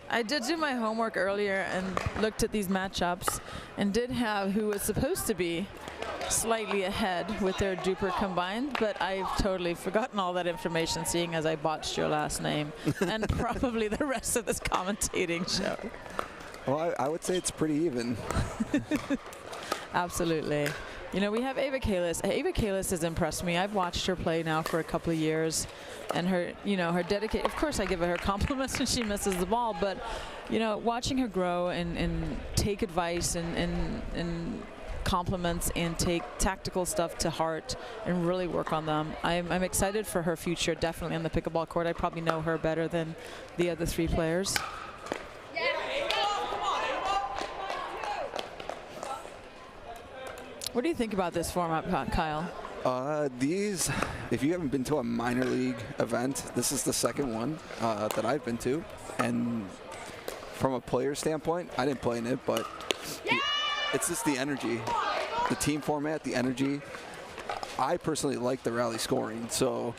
I did do my homework earlier and looked at these matchups and did have who was supposed to be slightly ahead with their duper combined, but I've totally forgotten all that information seeing as I botched your last name and probably the rest of this commentating show.
Well, I would say it's pretty even.
Absolutely. You know, we have Ava Kalis. Ava Kalis has impressed me. I've watched her play now for a couple of years, and her, you know, her dedication. Of course, I give her compliments when she misses the ball, but, you know, watching her grow and take advice and compliments and take tactical stuff to heart and really work on them. I'm excited for her future, definitely on the pickleball court. I probably know her better than the other three players. What do you think about this format, Kyle?
These, if you haven't been to a minor league event, this is the second one that I've been to. And from a player standpoint, I didn't play in it, but it's just the energy, the team format, the energy. I personally like the rally scoring. So,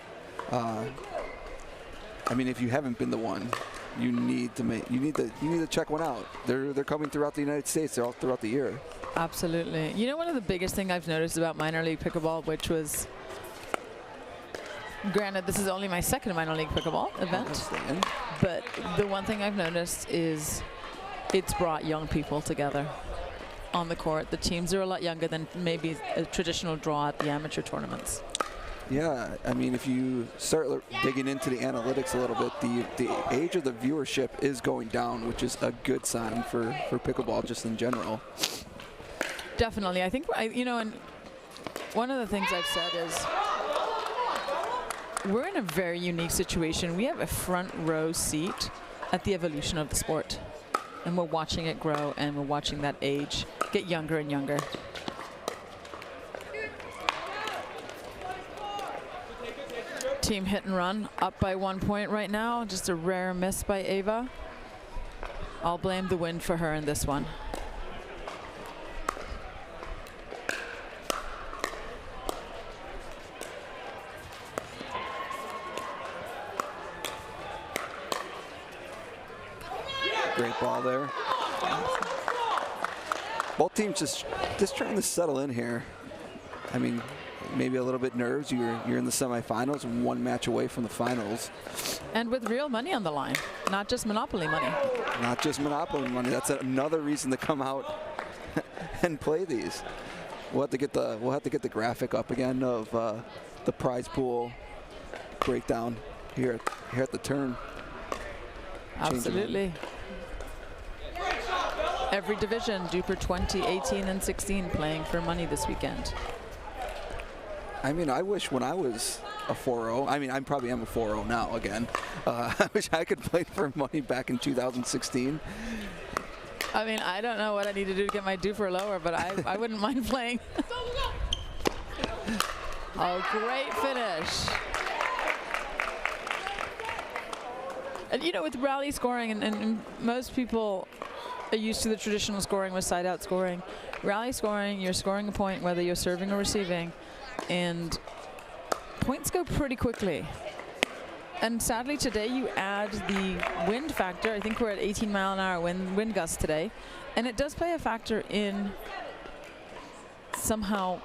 I mean, if you haven't been to one, you need to check one out. They're coming throughout the United States. They're all throughout the year.
Absolutely. You know, one of the biggest things I've noticed about minor league pickleball, which was, granted, this is only my second minor league pickleball event, but the one thing I've noticed is it's brought young people together on the court. The teams are a lot younger than maybe a traditional draw at the amateur tournaments.
Yeah, I mean, if you start digging into the analytics a little bit, the age of the viewership is going down, which is a good sign for pickleball just in general.
Definitely. I think, you know, and one of the things I've said is We're in a very unique situation. We have a front row seat at the evolution of the sport. And we're watching it grow, and we're watching that age get younger and younger. Team hit and run up by 1 point right now. Just a rare miss by Ava. I'll blame the wind for her in this one.
Great ball there. Both teams just trying to settle in here. I mean, maybe a little bit nerves. You're in the semifinals, one match away from the finals.
And with real money on the line, not just Monopoly money.
Not just Monopoly money. That's another reason to come out and play these. We'll have to get the graphic up again of the prize pool breakdown here at the turn.
Absolutely. Every division, Duper 20, 18, and 16 playing for money this weekend.
I mean, I wish when I was a 4-0, I mean, I probably am a 4-0 now again. I wish I could play for money back in 2016.
I mean, I don't know what I need to do to get my Duper lower, but I wouldn't mind playing. Oh, great finish. And you know, with rally scoring, and most people are used to the traditional scoring with side-out scoring. Rally scoring, you're scoring a point whether you're serving or receiving, and points go pretty quickly. And sadly today you add the wind factor. I think we're at 18-mile-an-hour wind gusts today, and it does play a factor in somehow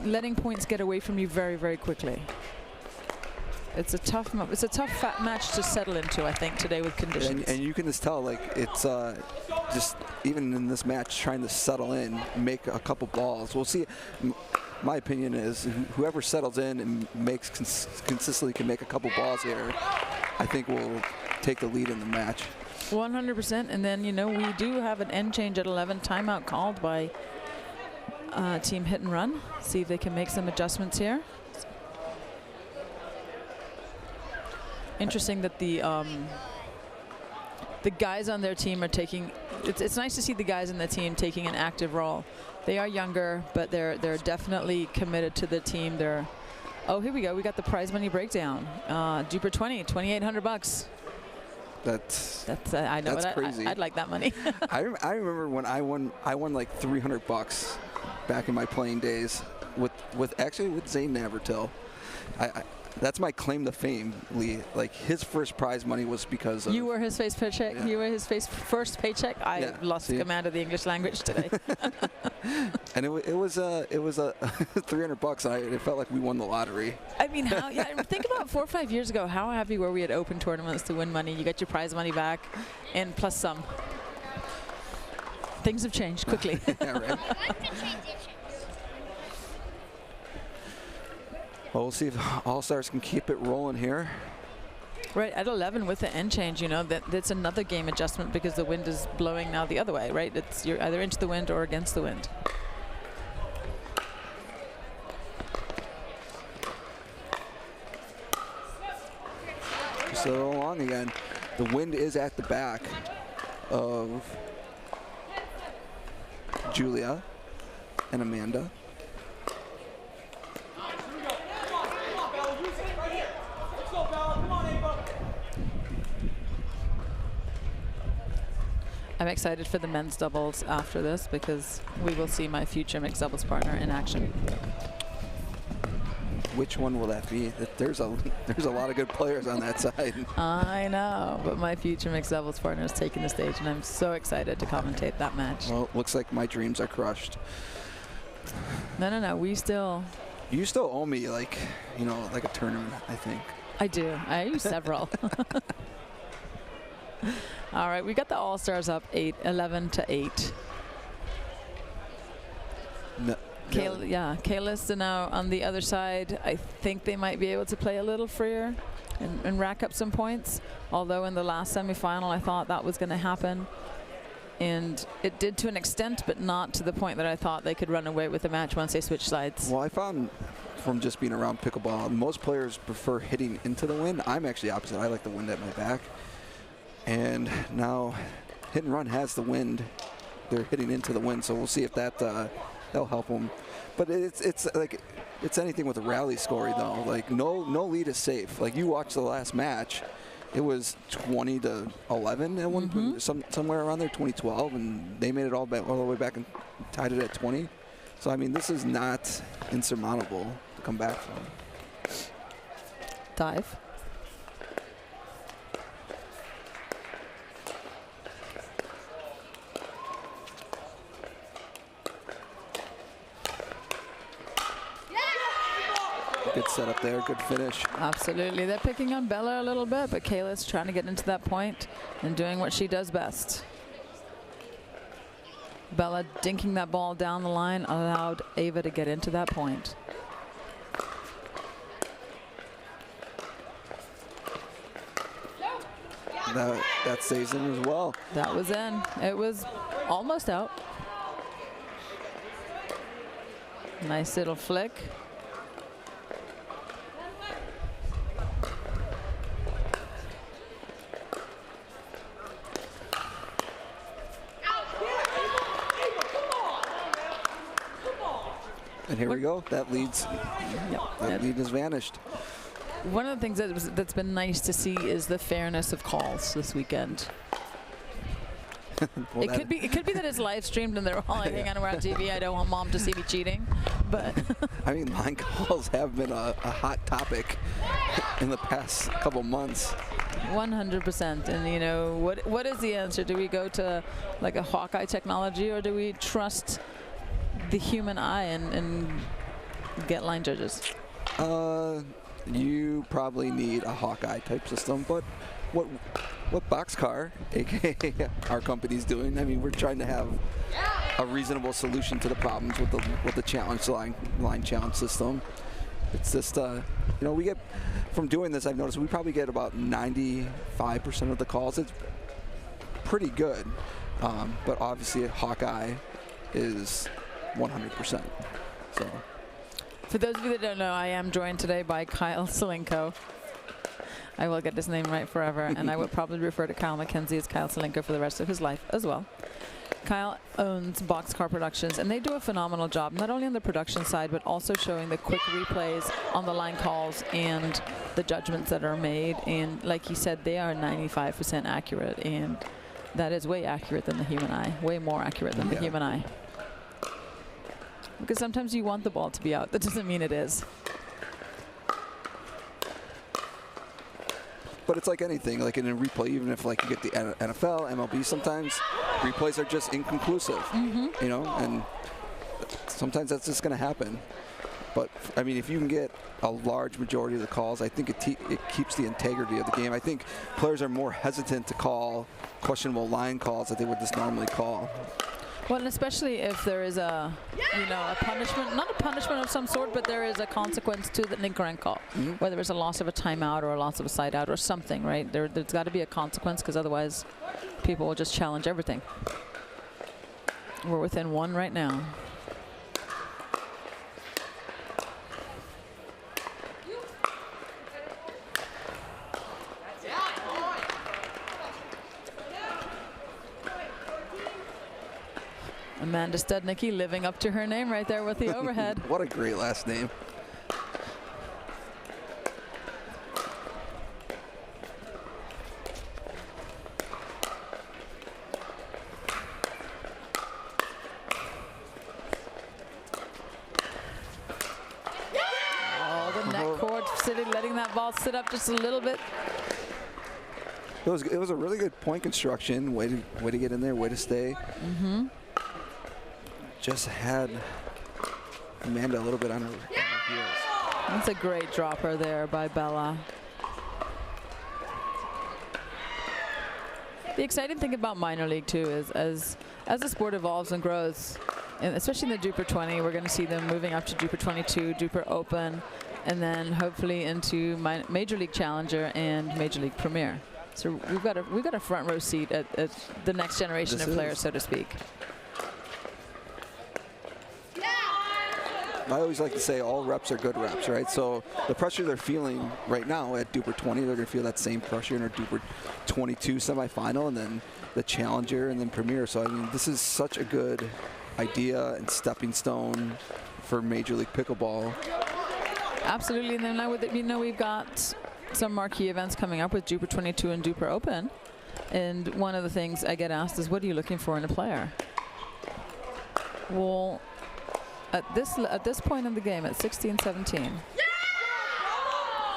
letting points get away from you very, very quickly. It's a tough match to settle into, I think, today with conditions.
And you can just tell, like, it's just even in this match trying to settle in, make a couple balls. We'll see. My opinion is whoever settles in and makes consistently can make a couple balls here, I think will take the lead in the match.
100%. And then, you know, we do have an end change at 11, timeout called by Team Hit and Run. See if they can make some adjustments here. Interesting that the guys on their team are taking. It's nice to see the guys in the team taking an active role. They are younger, but they're definitely committed to the team. Oh, here we go. We got the prize money breakdown. Duper 20, $2,800.
That's
I know.
That's crazy.
I'd like that money.
I remember when I won like $300 back in my playing days with Zane Navertil. That's my claim to fame, Lee. Like, his first prize money was because of...
You were his first paycheck? Yeah. You were his first paycheck? I lost command of the English language today.
And it was $300, and it felt like we won the lottery.
I mean, think about 4 or 5 years ago, how happy were we at open tournaments to win money? You get your prize money back, and plus some. Things have changed quickly.
Yeah, right. Well, we'll see if All-Stars can keep it rolling here.
Right, at 11 with the end change, you know, that's another game adjustment because the wind is blowing now the other way, right? You're either into the wind or against the wind.
So along again. The wind is at the back of Julia and Amanda.
I'm excited for the men's doubles after this because we will see my future mixed doubles partner in action.
Which one will that be? There's a lot of good players on that side.
I know, but my future mixed doubles partner is taking the stage, and I'm so excited to commentate that match.
Well, it looks like my dreams are crushed.
No. You still
owe me, like, you know, like a tournament, I think.
I do. I owe several. All right, we got the All-Stars up 11 to 8.
No.
Kayla's now on the other side. I think they might be able to play a little freer and rack up some points. Although in the last semifinal, I thought that was going to happen. And it did to an extent, but not to the point that I thought they could run away with the match once they switched sides.
Well, I found from just being around pickleball. Most players prefer hitting into the wind. I'm actually opposite. I like the wind at my back. And now hit and run has the wind. They're hitting into the wind, so we'll see if that'll help them. But it's like it's anything with a rally scoring though. Like no lead is safe. Like you watch the last match, it was 20-11 at one point, somewhere around there, 2012, and they made it all the way back and tied it at 20. So I mean, this is not insurmountable to come back from.
Dive.
Good setup there, good finish.
Absolutely. They're picking on Bella a little bit, but Kayla's trying to get into that point and doing what she does best. Bella dinking that ball down the line allowed Ava to get into that point.
That stays in as well.
That was in. It was almost out. Nice little flick.
And here we go. That lead has vanished.
One of the things that's been nice to see is the fairness of calls this weekend.
Well,
it could be that it's live streamed and they're all like, hang on, we're on TV. I don't want mom to see me cheating. But
I mean, line calls have been a hot topic in the past couple months.
100%. And you know, what is the answer? Do we go to like a Hawkeye technology, or do we trust the human eye and get line judges?
You probably need a Hawkeye type system, but what Boxcar, aka our company's doing, I mean, we're trying to have a reasonable solution to the problems with the challenge line challenge system. It's just you know, we get from doing this, I've noticed we probably get about 95% of the calls. It's pretty good, but obviously Hawkeye is 100%. So.
For those of you that don't know, I am joined today by Kyle Salenko. I will get his name right forever, and I will probably refer to Kyle McKenzie as Kyle Salenko for the rest of his life as well. Kyle owns Boxcar Productions, and they do a phenomenal job, not only on the production side, but also showing the quick replays on the line calls and the judgments that are made. And like he said, they are 95% accurate, and that is way accurate than the human eye, way more accurate than the human eye. Because sometimes you want the ball to be out. That doesn't mean it is.
But it's like anything, like in a replay, even if like you get the NFL, MLB, sometimes replays are just inconclusive, you know, and sometimes that's just going to happen. But I mean, if you can get a large majority of the calls, I think it keeps the integrity of the game. I think players are more hesitant to call questionable line calls that they would just normally call.
Well, and especially if there is a punishment, not a punishment of some sort, but there is a consequence to the incorrect call, whether it's a loss of a timeout or a loss of a side out or something, right? There's got to be a consequence, because otherwise people will just challenge everything. We're within one right now. Amanda Studnicki living up to her name right there with the overhead.
What a great last name.
Oh, the net cord city letting that ball sit up just a little bit.
It was a really good point construction. Way to get in there. Way to stay. Just had Amanda a little bit on her heels.
That's a great dropper there by Bella. The exciting thing about minor league too is as the sport evolves and grows, and especially in the Duper 20, we're going to see them moving up to Duper 22, Duper Open, and then hopefully into Major League Challenger and Major League Premier. So we've got a front row seat at the next generation of players, so to speak.
I always like to say all reps are good reps, right? So the pressure they're feeling right now at Duper 20, they're going to feel that same pressure in our Duper 22 semifinal, and then the Challenger, and then Premier. So I mean, this is such a good idea and stepping stone for Major League Pickleball.
Absolutely, and then now we've got some marquee events coming up with Duper 22 and Duper Open. And one of the things I get asked is, what are you looking for in a player? Well, at this point in the game, at 16-17,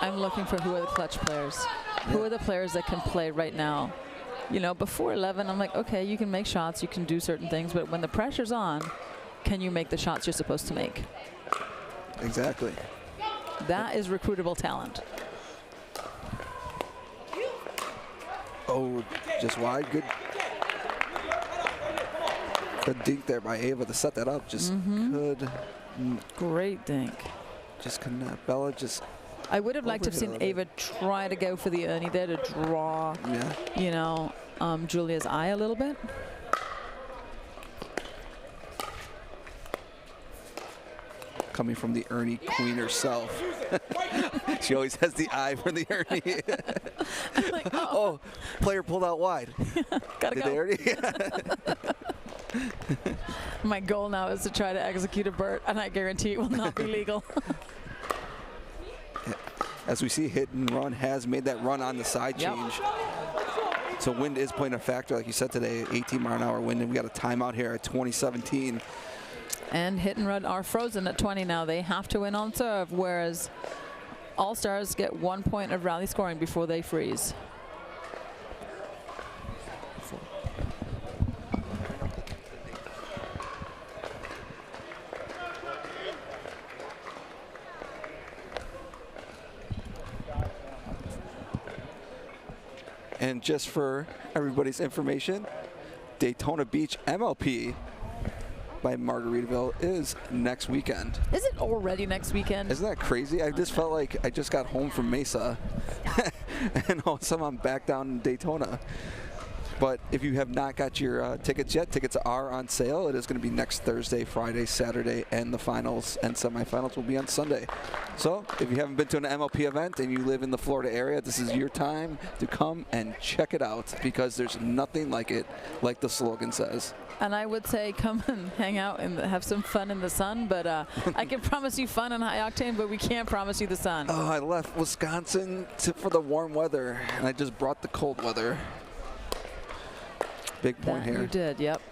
I'm looking for who are the clutch players. Who are the players that can play right now? You know, before 11, I'm like, okay, you can make shots, you can do certain things, but when the pressure's on, can you make the shots you're supposed to make?
Exactly.
That is recruitable talent.
Oh, just wide. Good dink there by Ava to set that up. Just good.
Great dink.
Just could not. Bella just.
I would have liked to have seen Ava try to go for the Ernie there to draw, you know, Julia's eye a little bit.
Coming from the Ernie queen herself. She always has the eye for the Ernie.
Like,
oh, player pulled out wide.
Gotta
Did
go.
they already?
My goal now is to try to execute a Burt, and I guarantee it will not be legal.
As we see, Hit and Run has made that run on the side change. So wind is playing a factor, like you said today, 18 mile an hour wind, and we got a timeout here at 2017.
And Hit and Run are frozen at 20 now. They have to win on serve, whereas All-Stars get 1 point of rally scoring before they freeze.
And just for everybody's information, Daytona Beach MLP by Margaritaville is next weekend.
Is it already next weekend?
Isn't that crazy? I just felt like I just got home from Mesa and all of a sudden I'm back down in Daytona. But if you have not got your tickets yet, tickets are on sale. It is going to be next Thursday, Friday, Saturday, and the finals and semifinals will be on Sunday. So if you haven't been to an MLP event and you live in the Florida area, this is your time to come and check it out, because there's nothing like it, like the slogan says.
And I would say come and hang out and have some fun in the sun, but I can promise you fun and high octane, but we can't promise you the sun.
Oh, I left Wisconsin for the warm weather, and I just brought the cold weather. Big point here.
You did, yep.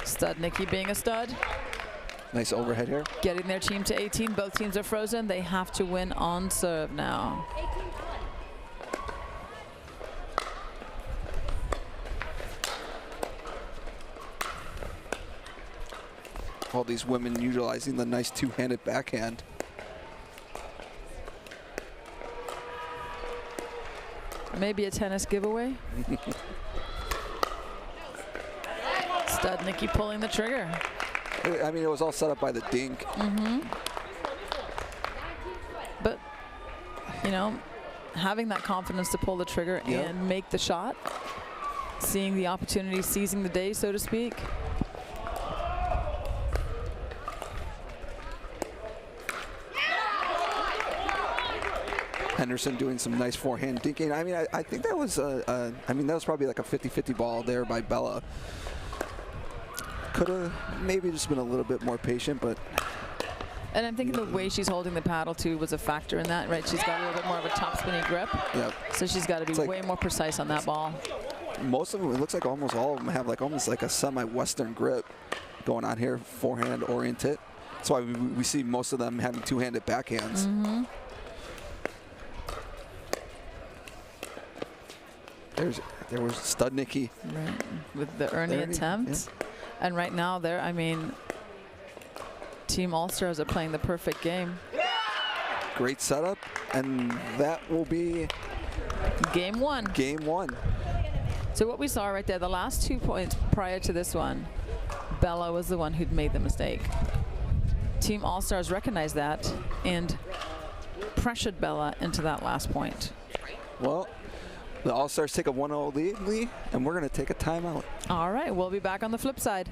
Stud Nikki being a stud.
Nice overhead here.
Getting their team to 18. Both teams are frozen. They have to win on serve now.
All these women utilizing the nice two-handed backhand.
Maybe a tennis giveaway. Stud Nikki pulling the trigger.
I mean, it was all set up by the dink.
But, you know, having that confidence to pull the trigger and make the shot, seeing the opportunity, seizing the day, so to speak.
Henderson doing some nice forehand dinking. I mean, I think that was that was probably like a 50-50 ball there by Bella. Could have maybe just been a little bit more patient, but.
And I'm thinking the way she's holding the paddle too was a factor in that, right? She's got a little bit more of a top spinny grip.
Yep.
So she's got to be way more precise on that ball.
Most of them, it looks like almost all of them have like almost like a semi-Western grip going on here, forehand oriented. That's why we see most of them having two-handed backhands. There was Stud Nikki.
Right, with the Ernie attempt. Yeah. And right now there, I mean, Team All-Stars are playing the perfect game.
Great setup, and that will be
game one.
Game one.
So what we saw right there, the last 2 points prior to this one, Bella was the one who'd made the mistake. Team All-Stars recognized that and pressured Bella into that last point.
Well, the All-Stars take a 1-0 lead, and we're going to take a timeout.
All right, we'll be back on the flip side.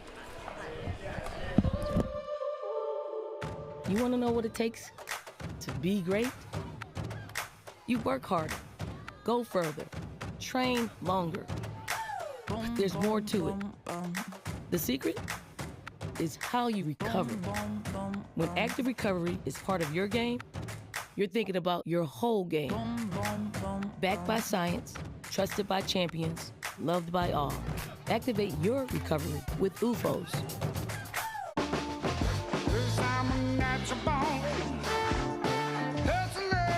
You want to know what it takes to be great? You work harder, go further, train longer. There's more to it. The secret is how you recover. When active recovery is part of your game, you're thinking about your whole game. Backed by science, trusted by champions, loved by all. Activate your recovery with UFOs.
I'm a natural born hustler.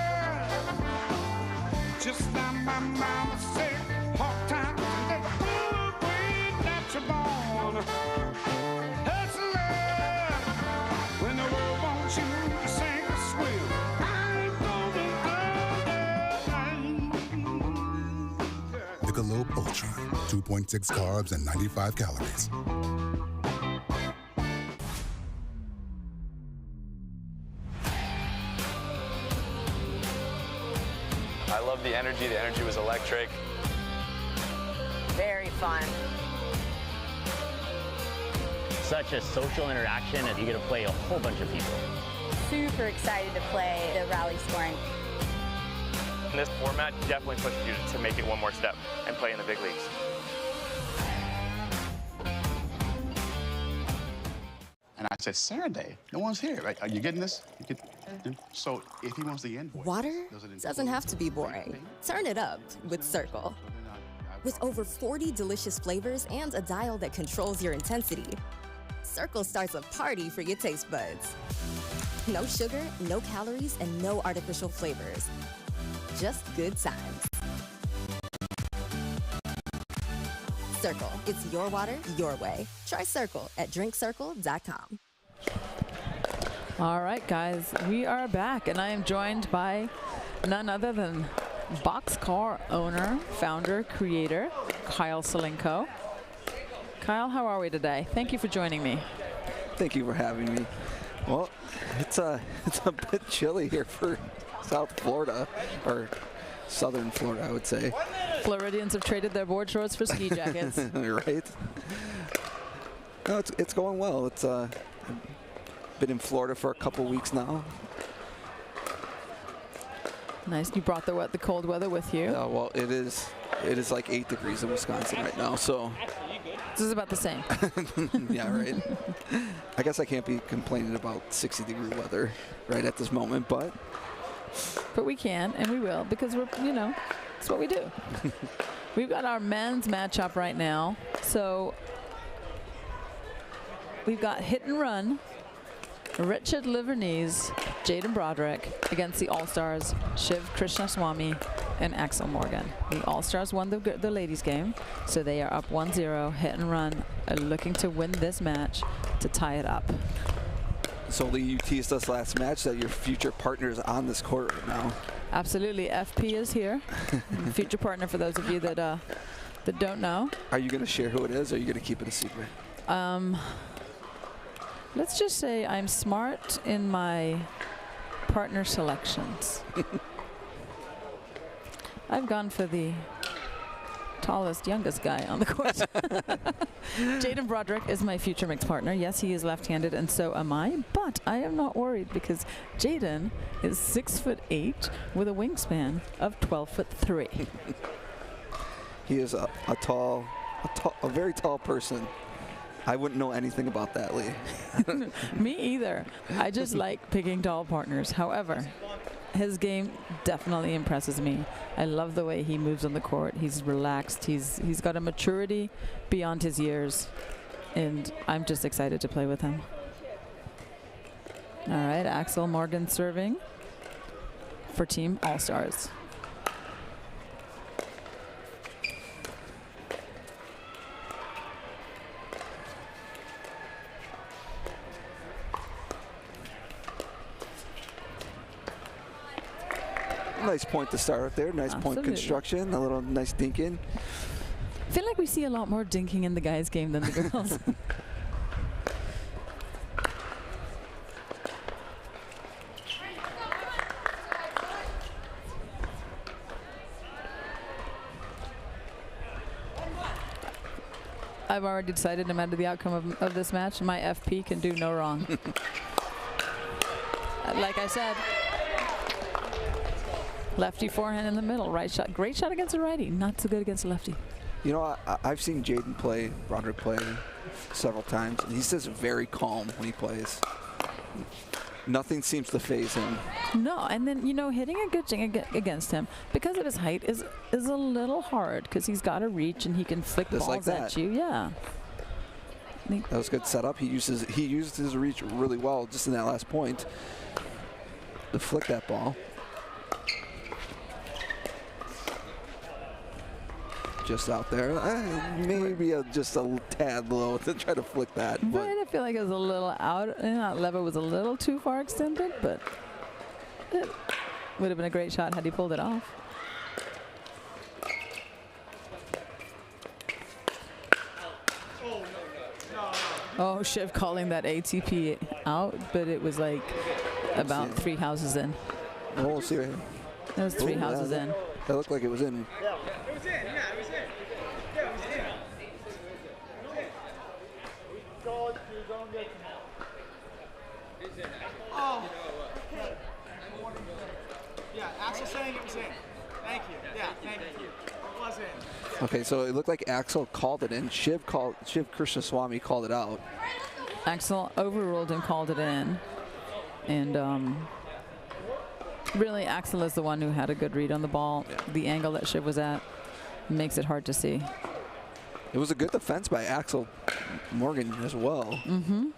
Just like my mama said, hard times and that good way, natural born hustler. When the world wants you to sing or swim, I ain't gonna go.
Michelob Ultra, 2.6 carbs and 95 calories.
I love the energy. The energy was electric.
Very fun.
Such a social interaction, and you get to play a whole bunch of people.
Super excited to play the rally scoring.
And this format definitely pushes you to make it one more step and play in the big leagues.
And I said, Saturday, no one's here, right? Are you getting this? So if he wants the invoice,
Water doesn't have to be boring. Turn it up with Circle. With over 40 delicious flavors and a dial that controls your intensity, Circle starts a party for your taste buds. No sugar, no calories, and no artificial flavors. Just good times. Circle, it's your water, your way. Try Circle at drinkcircle.com.
All right, guys, we are back, and I am joined by none other than Boxcar owner, founder, creator, Kyle Salenko. Kyle, how are we today? Thank you for joining me.
Thank you for having me. Well, it's a bit chilly here for South Florida, or Southern Florida, I would say.
Floridians have traded their board shorts for ski jackets.
Right. No, it's going well. It's been in Florida for a couple weeks now.
Nice. You brought the cold weather with you.
Yeah, well, it is like 8 degrees in Wisconsin right now, so.
This is about the same.
Yeah, right. I guess I can't be complaining about 60-degree weather right at this moment, but
we can, and we will, because we're, it's what we do. We've got our men's matchup right now. So we've got hit and run, Richard Liverneys, Jaden Broderick against the All-Stars, Shiv Krishnaswamy and Axel Morgan. The All-Stars won the ladies game, so they are up 1-0, hit and run, looking to win this match to tie it up.
So Lee, you teased us last match that your future partner is on this court right now.
Absolutely, FP is here. Future partner for those of you that don't know.
Are you going to share who it is, or are you going to keep it a secret?
Let's just say I'm smart in my partner selections. I've gone for the tallest, youngest guy on the court. Jaden Broderick is my future mixed partner. Yes, he is left-handed, and so am I, but I am not worried because Jaden is 6'8" with a wingspan of 12'3".
He is a very tall person. I wouldn't know anything about that, Lee.
Me either. I just like picking tall partners. However, his game definitely impresses me. I love the way he moves on the court. He's relaxed. He's got a maturity beyond his years, and I'm just excited to play with him. All right, Axel Morgan serving for Team All-Stars.
Nice point to start with there. Nice point construction. A little nice dinking.
I feel like we see a lot more dinking in the guys' game than the girls. I've already decided no matter the outcome of this match, my FP can do no wrong. like I said, lefty forehand in the middle, right shot. Great shot against a righty, not so good against a lefty.
You know, I've seen Jaden play, Roderick play several times, and he says very calm when he plays. Nothing seems to faze him.
No, and then, you know, hitting a good thing against him, because of his height, is a little hard, because he's got to reach and he can flick
Just
balls
like
at you. Yeah.
That was good setup. He used his reach really well just in that last point to flick that ball. Just out there, maybe just a tad low to try to flick that. But
Right, I feel like it was a little out. That lever was a little too far extended, but it would have been a great shot had he pulled it off. Oh, Shiv calling that ATP out, but it was like about 3 houses in.
Oh, we'll see right here.
It was 3 houses in.
That looked like it was in.
Yeah, it was in. Yeah, it was in. Yeah, it was in. Oh. Yeah, Axel saying it was in. Thank you. Yeah, thank you. It was in.
Okay, so it looked like Axel called it in. Shiv Krishnaswamy called it out.
Axel overruled and called it in. And really, Axel is the one who had a good read on the ball.
Yeah.
The angle that Shiv was at makes it hard to see.
It was a good defense by Axel Morgan as well.
Mm-hmm.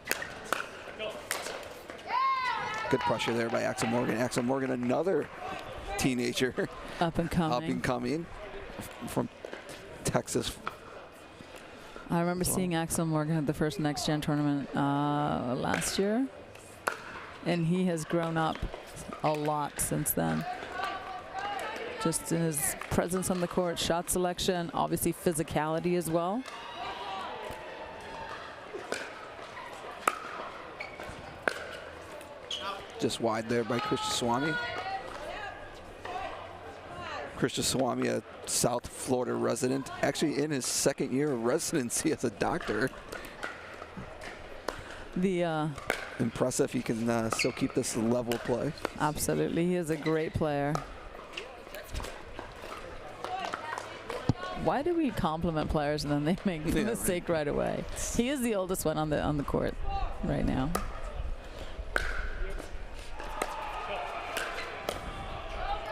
Good pressure there by Axel Morgan. Axel Morgan, another teenager.
Up and coming.
Up and coming from Texas.
I remember seeing Axel Morgan at the first Next Gen tournament last year. And he has grown up a lot since then. Just in his presence on the court, shot selection, obviously physicality as well.
Just wide there by Krishnaswamy. Krishnaswamy, a South Florida resident, actually in his 2nd year of residency as a doctor.
The
impressive. He can still keep this level play.
Absolutely, he is a great player. Why do we compliment players and then they make the mistake right away? He is the oldest one on the court right now.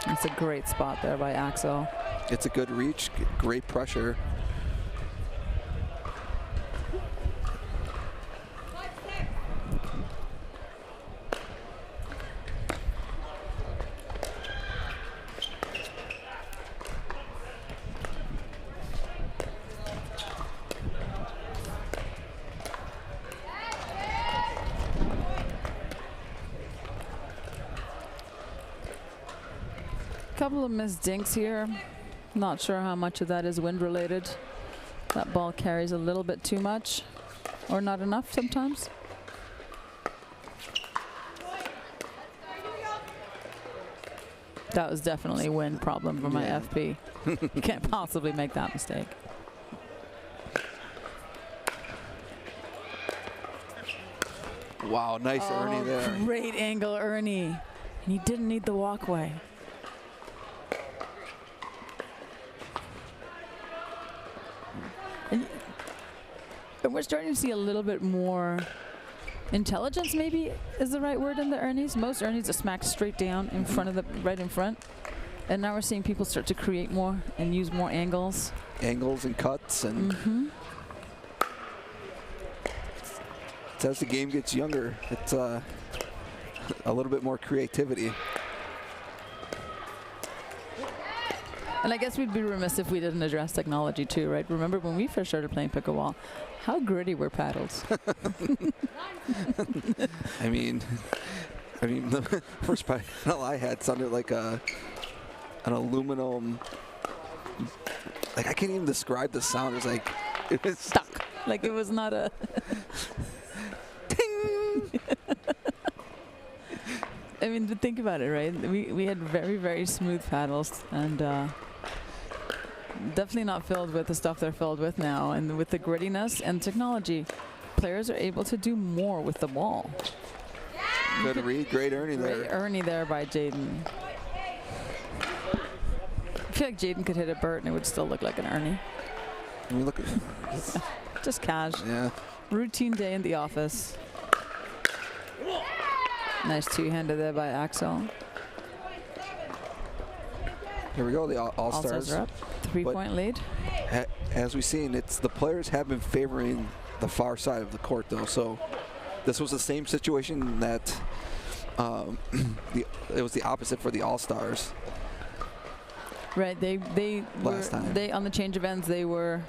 It's a great spot there by Axel.
It's a good reach, great pressure.
Couple of missed dinks here. Not sure how much of that is wind related. That ball carries a little bit too much or not enough sometimes. That was definitely a wind problem for my FP. You can't possibly make that mistake.
Wow, nice Ernie there.
Great angle, Ernie. And he didn't need the walkway. And we're starting to see a little bit more intelligence, maybe is the right word, in the Ernies. Most Ernies are smacked straight down in front of the, right in front. And now we're seeing people start to create more and use more angles.
Angles and cuts and as the game gets younger, it's a little bit more creativity.
And I guess we'd be remiss if we didn't address technology too, right? Remember when we first started playing pickleball, how gritty were paddles?
I mean, the first paddle I had sounded like an aluminum. Like, I can't even describe the sound. It was like it was
stuck. Like it was not a. Ting. I mean, think about it, right? We had very, very smooth paddles, and definitely not filled with the stuff they're filled with now. And with the grittiness and technology, players are able to do more with the ball.
Good read, great Ernie there.
Great Ernie there by Jaden. I feel like Jaden could hit a Burt and it would still look like an Ernie.
I mean, look at
just cash.
Yeah.
Routine day in the office. Nice two-hander there by Axel.
Here we go, the All-Stars.
Are up. 3-point lead.
As we've seen, it's the players have been favoring the far side of the court, though. So this was the same situation that it was the opposite for the All-Stars.
Right. They
last time.
They on the change of ends they were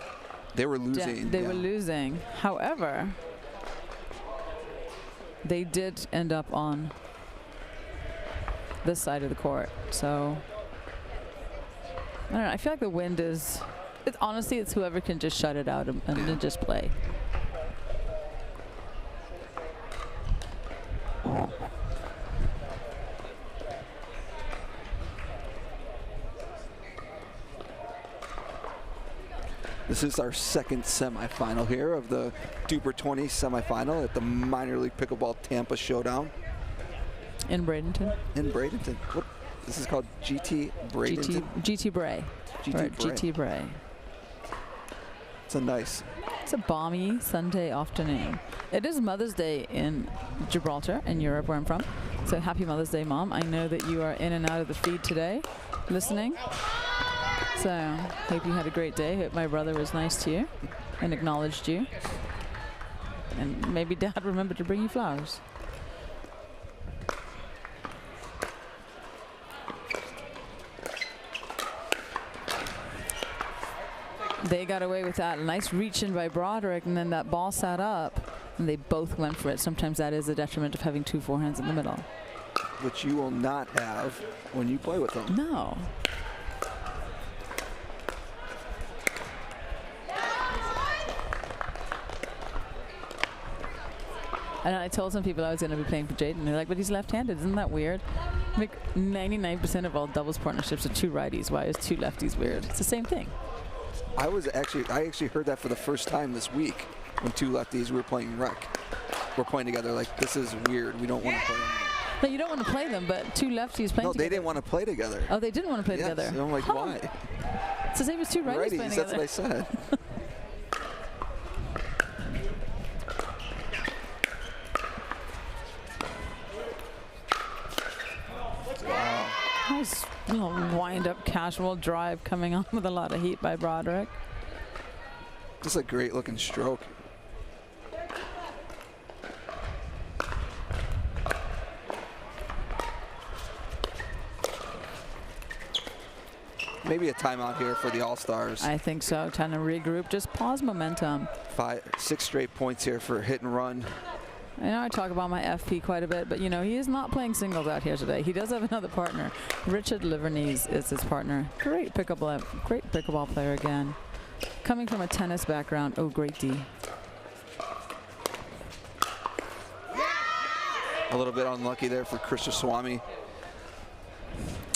losing.
They were losing. However, they did end up on this side of the court. So I don't know. I feel like the wind is. Honestly, it's whoever can just shut it out and just play.
This is our second semifinal here of the Duper 20 semifinal at the minor league pickleball Tampa Showdown.
In Bradenton.
In Bradenton. What? This is called GT Bradenton?
GT Bray. GT Bray. It's a balmy Sunday afternoon. It is Mother's Day in Gibraltar, in Europe, where I'm from. So happy Mother's Day, Mom. I know that you are in and out of the feed today, listening. So hope you had a great day. Hope my brother was nice to you and acknowledged you. And maybe Dad remembered to bring you flowers. They got away with that. Nice reach in by Broderick, and then that ball sat up, and they both went for it. Sometimes that is a detriment of having two forehands in the middle.
Which you will not have when you play with them.
No. And I told some people I was going to be playing for Jaden. They're like, but he's left-handed. Isn't that weird? Like 99% of all doubles partnerships are two righties. Why is two lefties weird? It's the same thing.
I actually heard that for the first time this week when two lefties were playing rec. We're playing together. Like, this is weird. We don't want to play them.
No, you don't want to play them, but two lefties playing together.
No, they didn't want to play together.
Oh, they didn't want to play together.
And I'm like, why?
It's the same as two righties playing together.
That's what I said.
Nice little wind-up casual drive coming on with a lot of heat by Broderick.
Just a great-looking stroke. Maybe a timeout here for the All-Stars.
I think so. Time to regroup. Just pause momentum.
6 straight points here for hit and run.
I know I talk about my FP quite a bit, but you know, he is not playing singles out here today. He does have another partner. Richard Liverneys is his partner. Great pickleball player again. Coming from a tennis background. Oh, great D.
A little bit unlucky there for Krishnaswamy.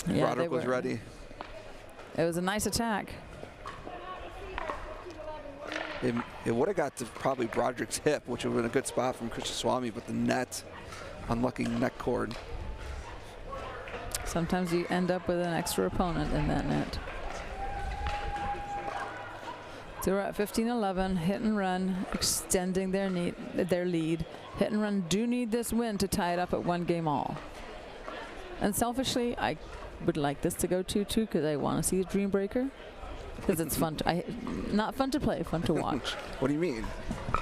Yeah,
Broderick was ready.
It was a nice attack.
It would have got to probably Broderick's hip, which would have been a good spot from Krishnaswamy, but the net, unlucky neck cord.
Sometimes you end up with an extra opponent in that net. So we're at 15-11, hit and run, extending their lead. Hit and run do need this win to tie it up at 1 game all. And selfishly, I would like this to go 2-2 because I want to see a dream breaker. Because it's fun. Not fun to play, fun to watch.
What do you mean?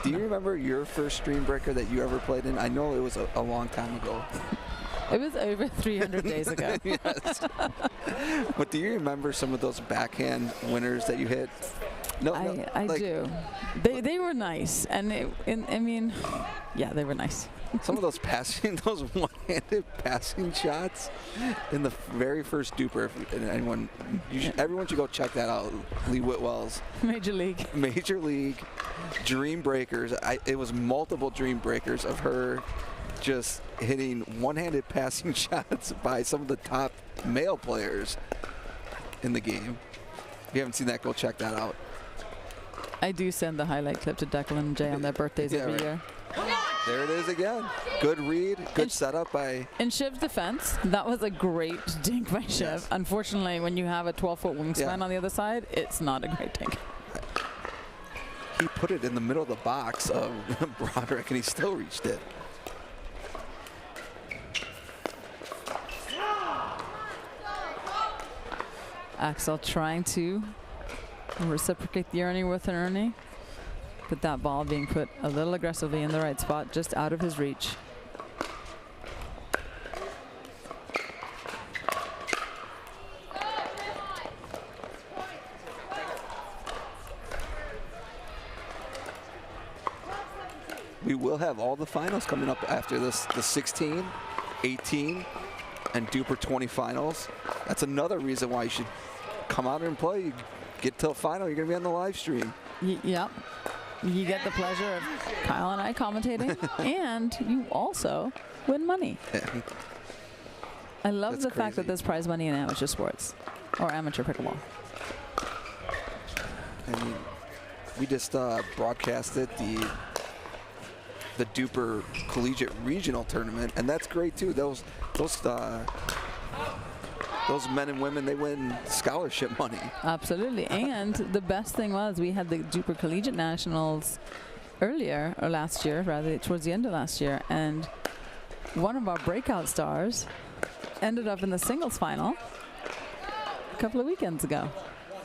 Do you remember your first stream breaker that you ever played in? I know it was a long time ago.
It was over 300 days ago.
Yes. But do you remember some of those backhand winners that you hit? No,
I do. They were nice, and I mean, yeah, they were nice.
Some of those those one-handed passing shots in the very first duper. Everyone should go check that out. Lee Whitwell's
Major League
Dream Breakers. It was multiple Dream Breakers of her just hitting one-handed passing shots by some of the top male players in the game. If you haven't seen that, go check that out.
I do send the highlight clip to Declan and Jay on their birthdays every year.
There it is again. Good read, good setup by...
In Shiv's defense, that was a great dink by Shiv.
Yes.
Unfortunately, when you have a 12-foot wingspan on the other side, it's not a great dink.
He put it in the middle of the box of Broderick, and he still reached it.
Axel trying to reciprocate the Ernie with an Ernie, but that ball being put a little aggressively in the right spot, just out of his reach.
We will have all the finals coming up after this, the 16, 18, and Duper 20 finals. That's another reason why you should come out and play. You get to the final, you're going to be on the live stream.
Yep. You get the pleasure of Kyle and I commentating, and you also win money. I love the fact that there's prize money in amateur sports, or amateur pickleball.
I mean, we just broadcasted the Duper Collegiate Regional Tournament, and that's great too. Those men and women, they win scholarship money.
Absolutely. And the best thing was we had the Duper Collegiate Nationals earlier, or last year, rather, towards the end of last year, and one of our breakout stars ended up in the singles final a couple of weekends ago,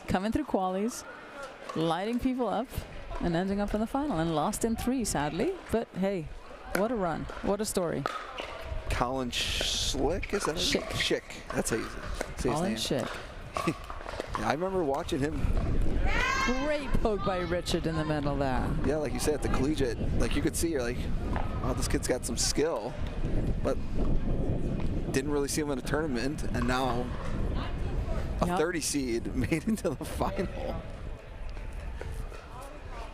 coming through qualies, lighting people up, and ending up in the final, and lost in 3, sadly. But hey, what a run. What a story.
Colin Schlick, is that his name? Schick. That's how you say his
Colin
name.
Schick.
Yeah, I remember watching him.
Great poke by Richard in the middle there.
Yeah, like you said, at the collegiate, like you could see, you're like, oh, this kid's got some skill, but didn't really see him in a tournament, and now a 30 seed made it to the final.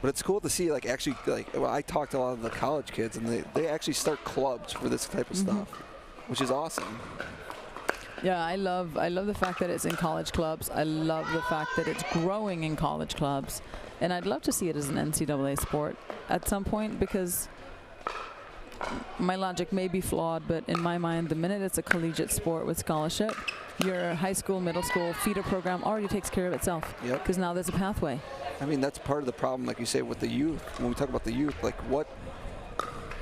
But it's cool to see, like, actually, like, well, I talked to a lot of the college kids, and they actually start clubs for this type of stuff, which is awesome.
Yeah, I love the fact that it's in college clubs. I love the fact that it's growing in college clubs, and I'd love to see it as an NCAA sport at some point, because my logic may be flawed, but in my mind, the minute it's a collegiate sport with scholarship, your high school, middle school feeder program already takes care of itself. Yep. Because now there's a pathway.
I mean, that's part of the problem, like you say, with the youth. When we talk about the youth, like what,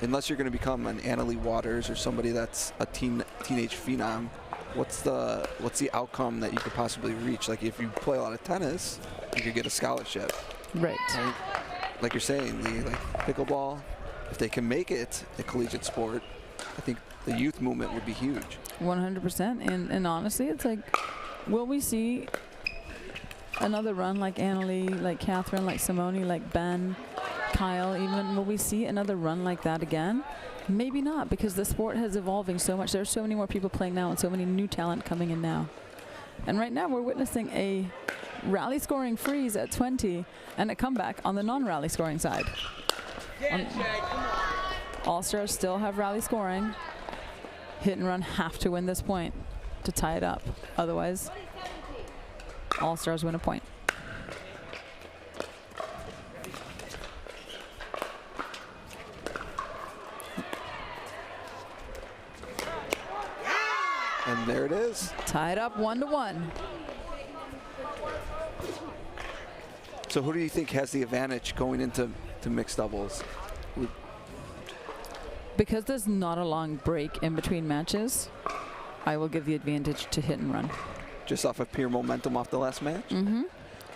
unless you're going to become an Annalie Waters or somebody that's a teenage phenom, what's the outcome that you could possibly reach? Like if you play a lot of tennis, you could get a scholarship.
Right.
Like you're saying, the pickleball, if they can make it a collegiate sport, I think the youth movement would be huge.
100%. And honestly, it's like, will we see another run like Annalie, like Catherine, like Simone, like Ben, Kyle, even? Will we see another run like that again? Maybe not, because the sport has evolving so much. There's so many more people playing now and so many new talent coming in now. And right now we're witnessing a rally scoring freeze at 20 and a comeback on the non-rally scoring side. All-Stars still have rally scoring. Hit and Run have to win this point to tie it up. Otherwise, All-Stars win a point.
And there it is.
Tied up 1-1.
So who do you think has the advantage going into mixed doubles?
Because there's not a long break in between matches, I will give the advantage to Hit and Run.
Just off of pure momentum off the last match?
Mm-hmm.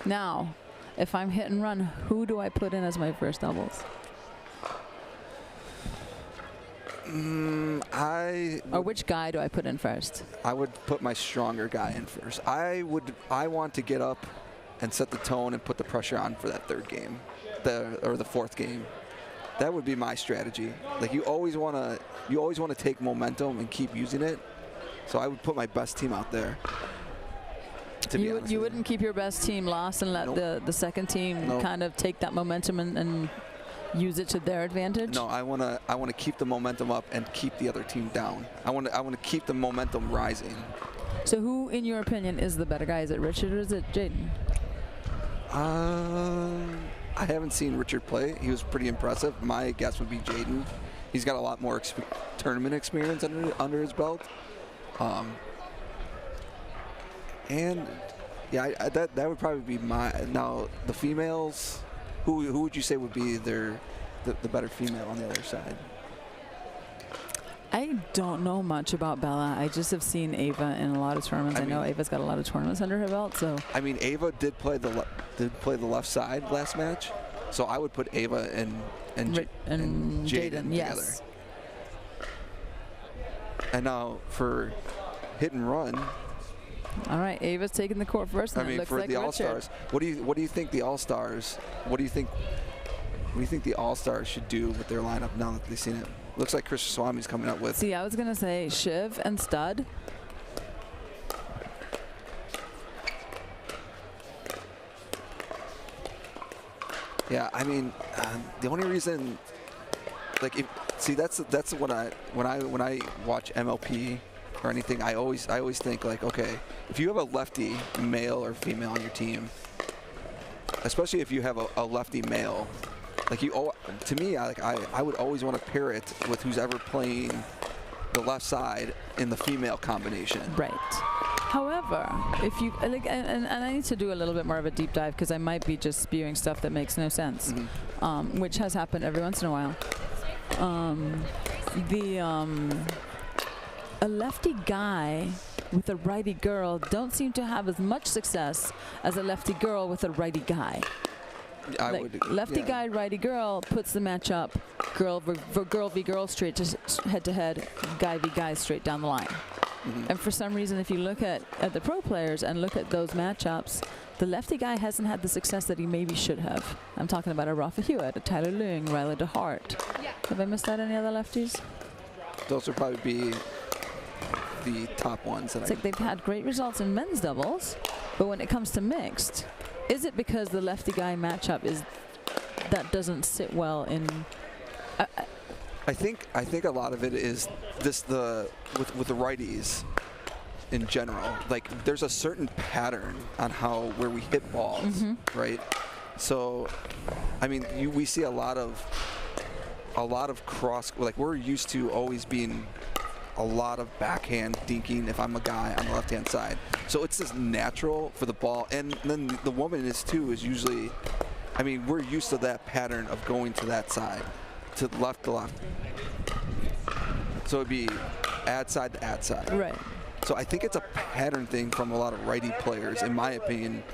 Now, if I'm Hit and Run, who do I put in as my first doubles? Or which guy do I put in first?
I would put my stronger guy in first. I want to get up and set the tone and put the pressure on for that third game, or the fourth game. That would be my strategy. Like you always want to take momentum and keep using it. So I would put my best team out there.
You wouldn't keep your best team last and let the second team kind of take that momentum and use it to their advantage?
No, I want to keep the momentum up and keep the other team down. I want to keep the momentum rising.
So who, in your opinion, is the better guy? Is it Richard or is it Jaden?
I haven't seen Richard play. He was pretty impressive. My guess would be Jaden. he's got a lot more tournament experience under his belt. And yeah, that would probably be my. Now the females, who would you say would be the better female on the other side?
I don't know much about Bella. I just have seen Ava in a lot of tournaments. I know Ava's got a lot of tournaments under her belt. So
I mean, Ava did play the left side last match, so I would put Ava and Jaden
yes.
together. And now for hit and run.
All right, Ava's taking the court first. And
I mean,
it looks
for
like
the All-Stars, what do you think the All-Stars? What do you think the All-Stars should do with their lineup now that they've seen it? Looks like Chris Swami's coming up with.
See, I was gonna say Shiv and Stud.
Yeah, I mean, the only reason, like, that's when I watch MLP or anything, I always think like, okay, if you have a lefty male or female on your team, especially if you have a lefty male, like to me, I would always want to pair it with who's ever playing the left side in the female combination.
Right. However, if you like, and I need to do a little bit more of a deep dive because I might be just spewing stuff that makes no sense, which has happened every once in a while. A lefty guy with a righty girl don't seem to have as much success as a lefty girl with a righty guy. Lefty guy, righty girl puts the match up, girl v girl straight to head to head, guy v guy straight down the line. And for some reason, if you look at the pro players and look at those matchups, the lefty guy hasn't had the success that he maybe should have. I'm talking about a Rafa Hewitt, a Tyler Leung, Riley DeHart. Have I missed out any other lefties?
Those would probably be the top ones.
It's like they've had great results in men's doubles, but when it comes to mixed, is it because the lefty guy matchup that doesn't sit well in?
I think a lot of it is with the righties in general. Like there's a certain pattern on where we hit balls, right? So, I mean, we see a lot of cross. Like we're used to always being a lot of backhand dinking if I'm a guy on the left-hand side. So it's just natural for the ball. And then the woman is usually, I mean, we're used to that pattern of going to that side, to left to left. So it'd be ad side to ad side.
Right.
So I think it's a pattern thing from a lot of righty players, in my opinion.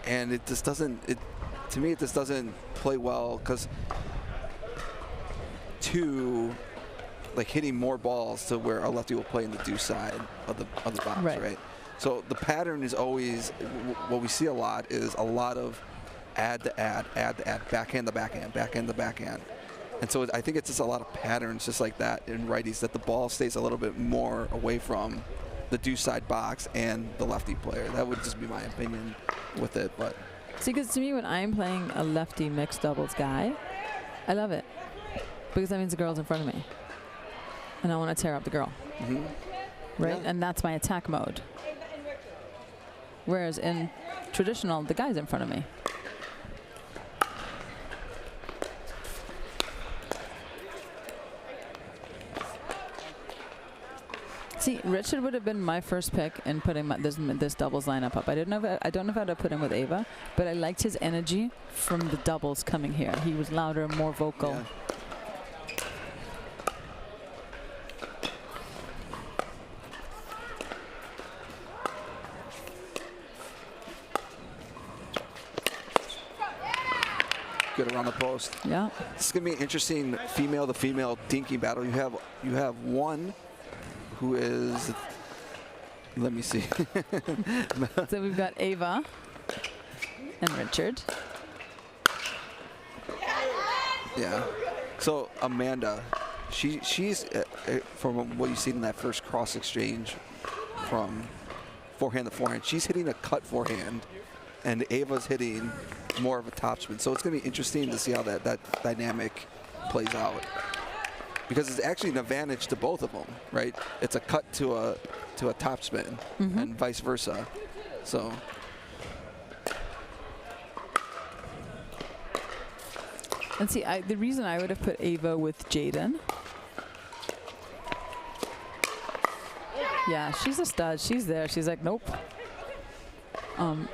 And it just doesn't, to me, it just doesn't play well because like hitting more balls to where a lefty will play in the deuce side of the box, right? So the pattern is always, what we see a lot is a lot of ad to ad, backhand to backhand, backhand to backhand. And so I think it's just a lot of patterns just like that in righties, that the ball stays a little bit more away from the deuce side box and the lefty player. That would just be my opinion with it. But
see, because to me, when I'm playing a lefty mixed doubles guy, I love it because that means the girl's in front of me. And I want to tear up the girl, right? Yeah. And that's my attack mode. Whereas in traditional, the guy's in front of me. See, Richard would have been my first pick in putting this doubles lineup up. I don't know if I'd have put him with Ava, but I liked his energy from the doubles coming here. He was louder, more vocal.
Yeah. Good around the post.
Yeah.
This is gonna be an interesting female to female dinking battle. You have one who is, let me see.
So we've got Ava and Richard.
Yeah. So Amanda, she's from what you see in that first cross exchange from forehand to forehand, she's hitting a cut forehand, and Ava's hitting more of a topspin. So it's going to be interesting to see how that dynamic plays out, because it's actually an advantage to both of them, right? It's a cut to a topspin and vice versa. So
And see, the reason I would have put Ava with Jaden. Yeah, she's a stud. She's there. She's like, nope.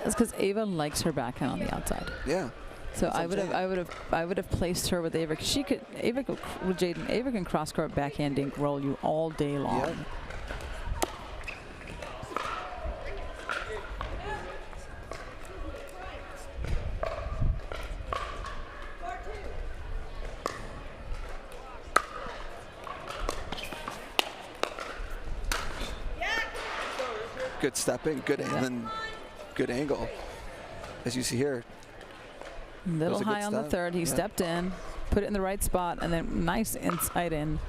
It's because Ava likes her backhand on the outside.
Yeah.
So I would have placed her with Ava. She could with Jaden. Ava can cross court backhand dink roll you all day long.
Yep. Good stepping, good aim, and good angle. As you see here.
Little high on the third. He stepped in, put it in the right spot, and then nice inside in.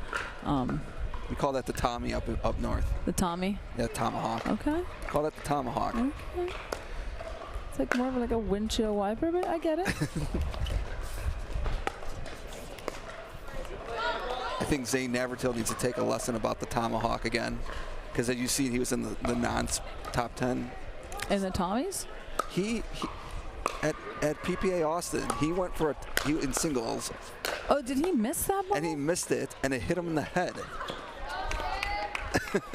We call that the Tommy up north.
The Tommy?
Yeah, tomahawk.
Okay.
Call that the tomahawk.
Okay. It's like more of like a windshield wiper, but I get it.
I think Zane Navratil needs to take a lesson about the tomahawk again. Because as you see, he was in the non-top 10.
In the Tommies?
He at PPA Austin, he went for in singles.
Oh, did he miss that ball?
And he missed it, and it hit him in the head.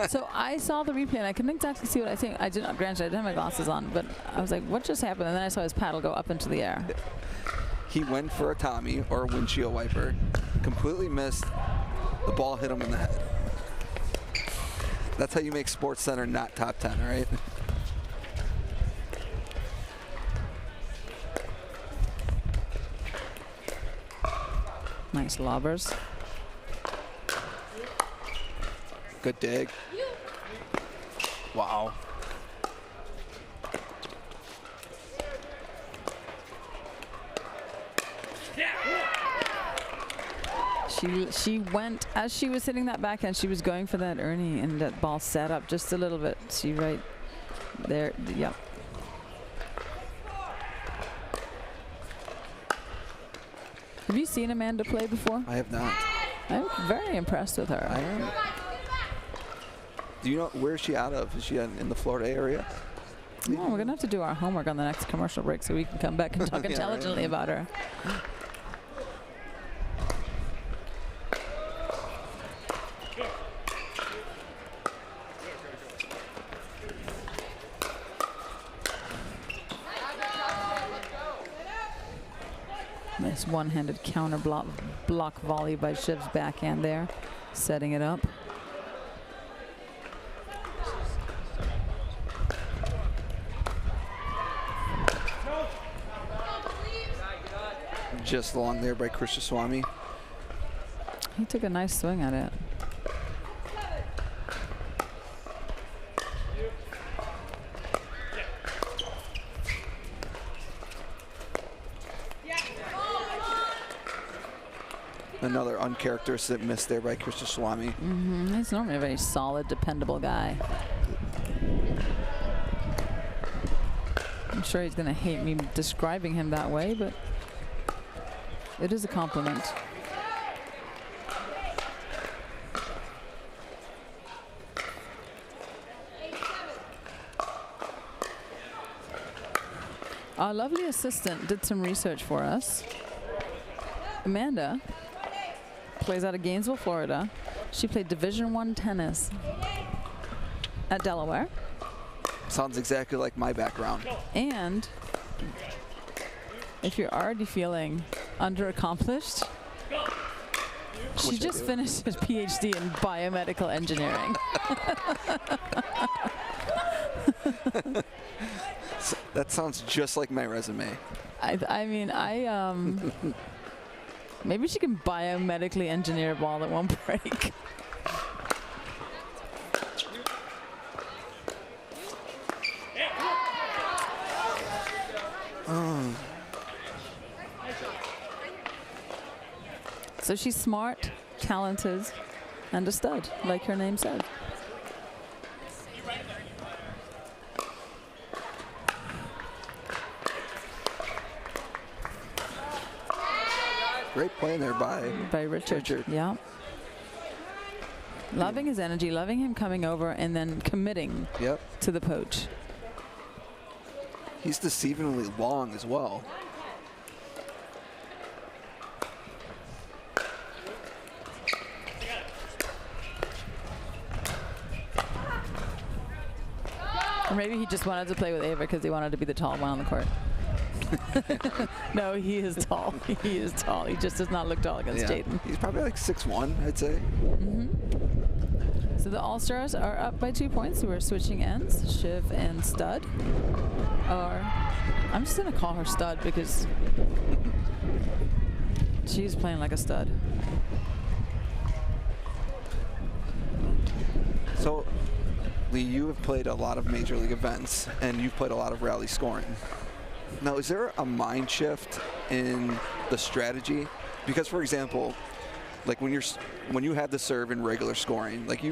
So I saw the replay, and I couldn't exactly see what I think. I didn't, granted, I didn't have my glasses on, but I was like, what just happened? And then I saw his paddle go up into the air.
He went for a Tommy or a windshield wiper, completely missed. The ball hit him in the head. That's how you make Sports Center not top 10, right?
Nice lobbers.
Good dig. Wow.
She went, as she was hitting that backhand, she was going for that Ernie, and that ball set up just a little bit. She right there, yep. Have you seen Amanda play before?
I have not.
I'm very impressed with her.
I am. Do you know, where is she out of? Is she in the Florida area?
No, we're going to have to do our homework on the next commercial break so we can come back and talk
Yeah,
intelligently
right.
about her. Nice one-handed counter block volley by Shiv's backhand there, setting it up.
Just long there by Krishnaswamy.
He took a nice swing at it.
Another uncharacteristic miss there by Krishnaswamy.
He's normally a very solid, dependable guy. I'm sure he's going to hate me describing him that way, but it is a compliment. Our lovely assistant did some research for us. Amanda plays out of Gainesville, Florida. She played Division I tennis at Delaware.
Sounds exactly like my background.
And if you're already feeling underaccomplished, she just finished her PhD in biomedical engineering.
That sounds just like my resume.
I mean, maybe she can biomedically engineer a ball that won't break. So she's smart, talented, and a stud, like her name said.
Great play there by
Richard. Yeah. Loving his energy, loving him coming over and then committing to the poach.
He's deceivingly long as well.
Or maybe he just wanted to play with Ava because he wanted to be the tall one on the court. No, he is tall. He is tall. He just does not look tall against Jaden.
He's probably like 6'1", I'd say.
So the All-Stars are up by 2 points. We're switching ends. Shiv and Stud. Or I'm just going to call her Stud because she's playing like a stud.
So, Lee, you have played a lot of Major League events, and you've played a lot of rally scoring. Now, is there a mind shift in the strategy? Because, for example, like when you have the serve in regular scoring, like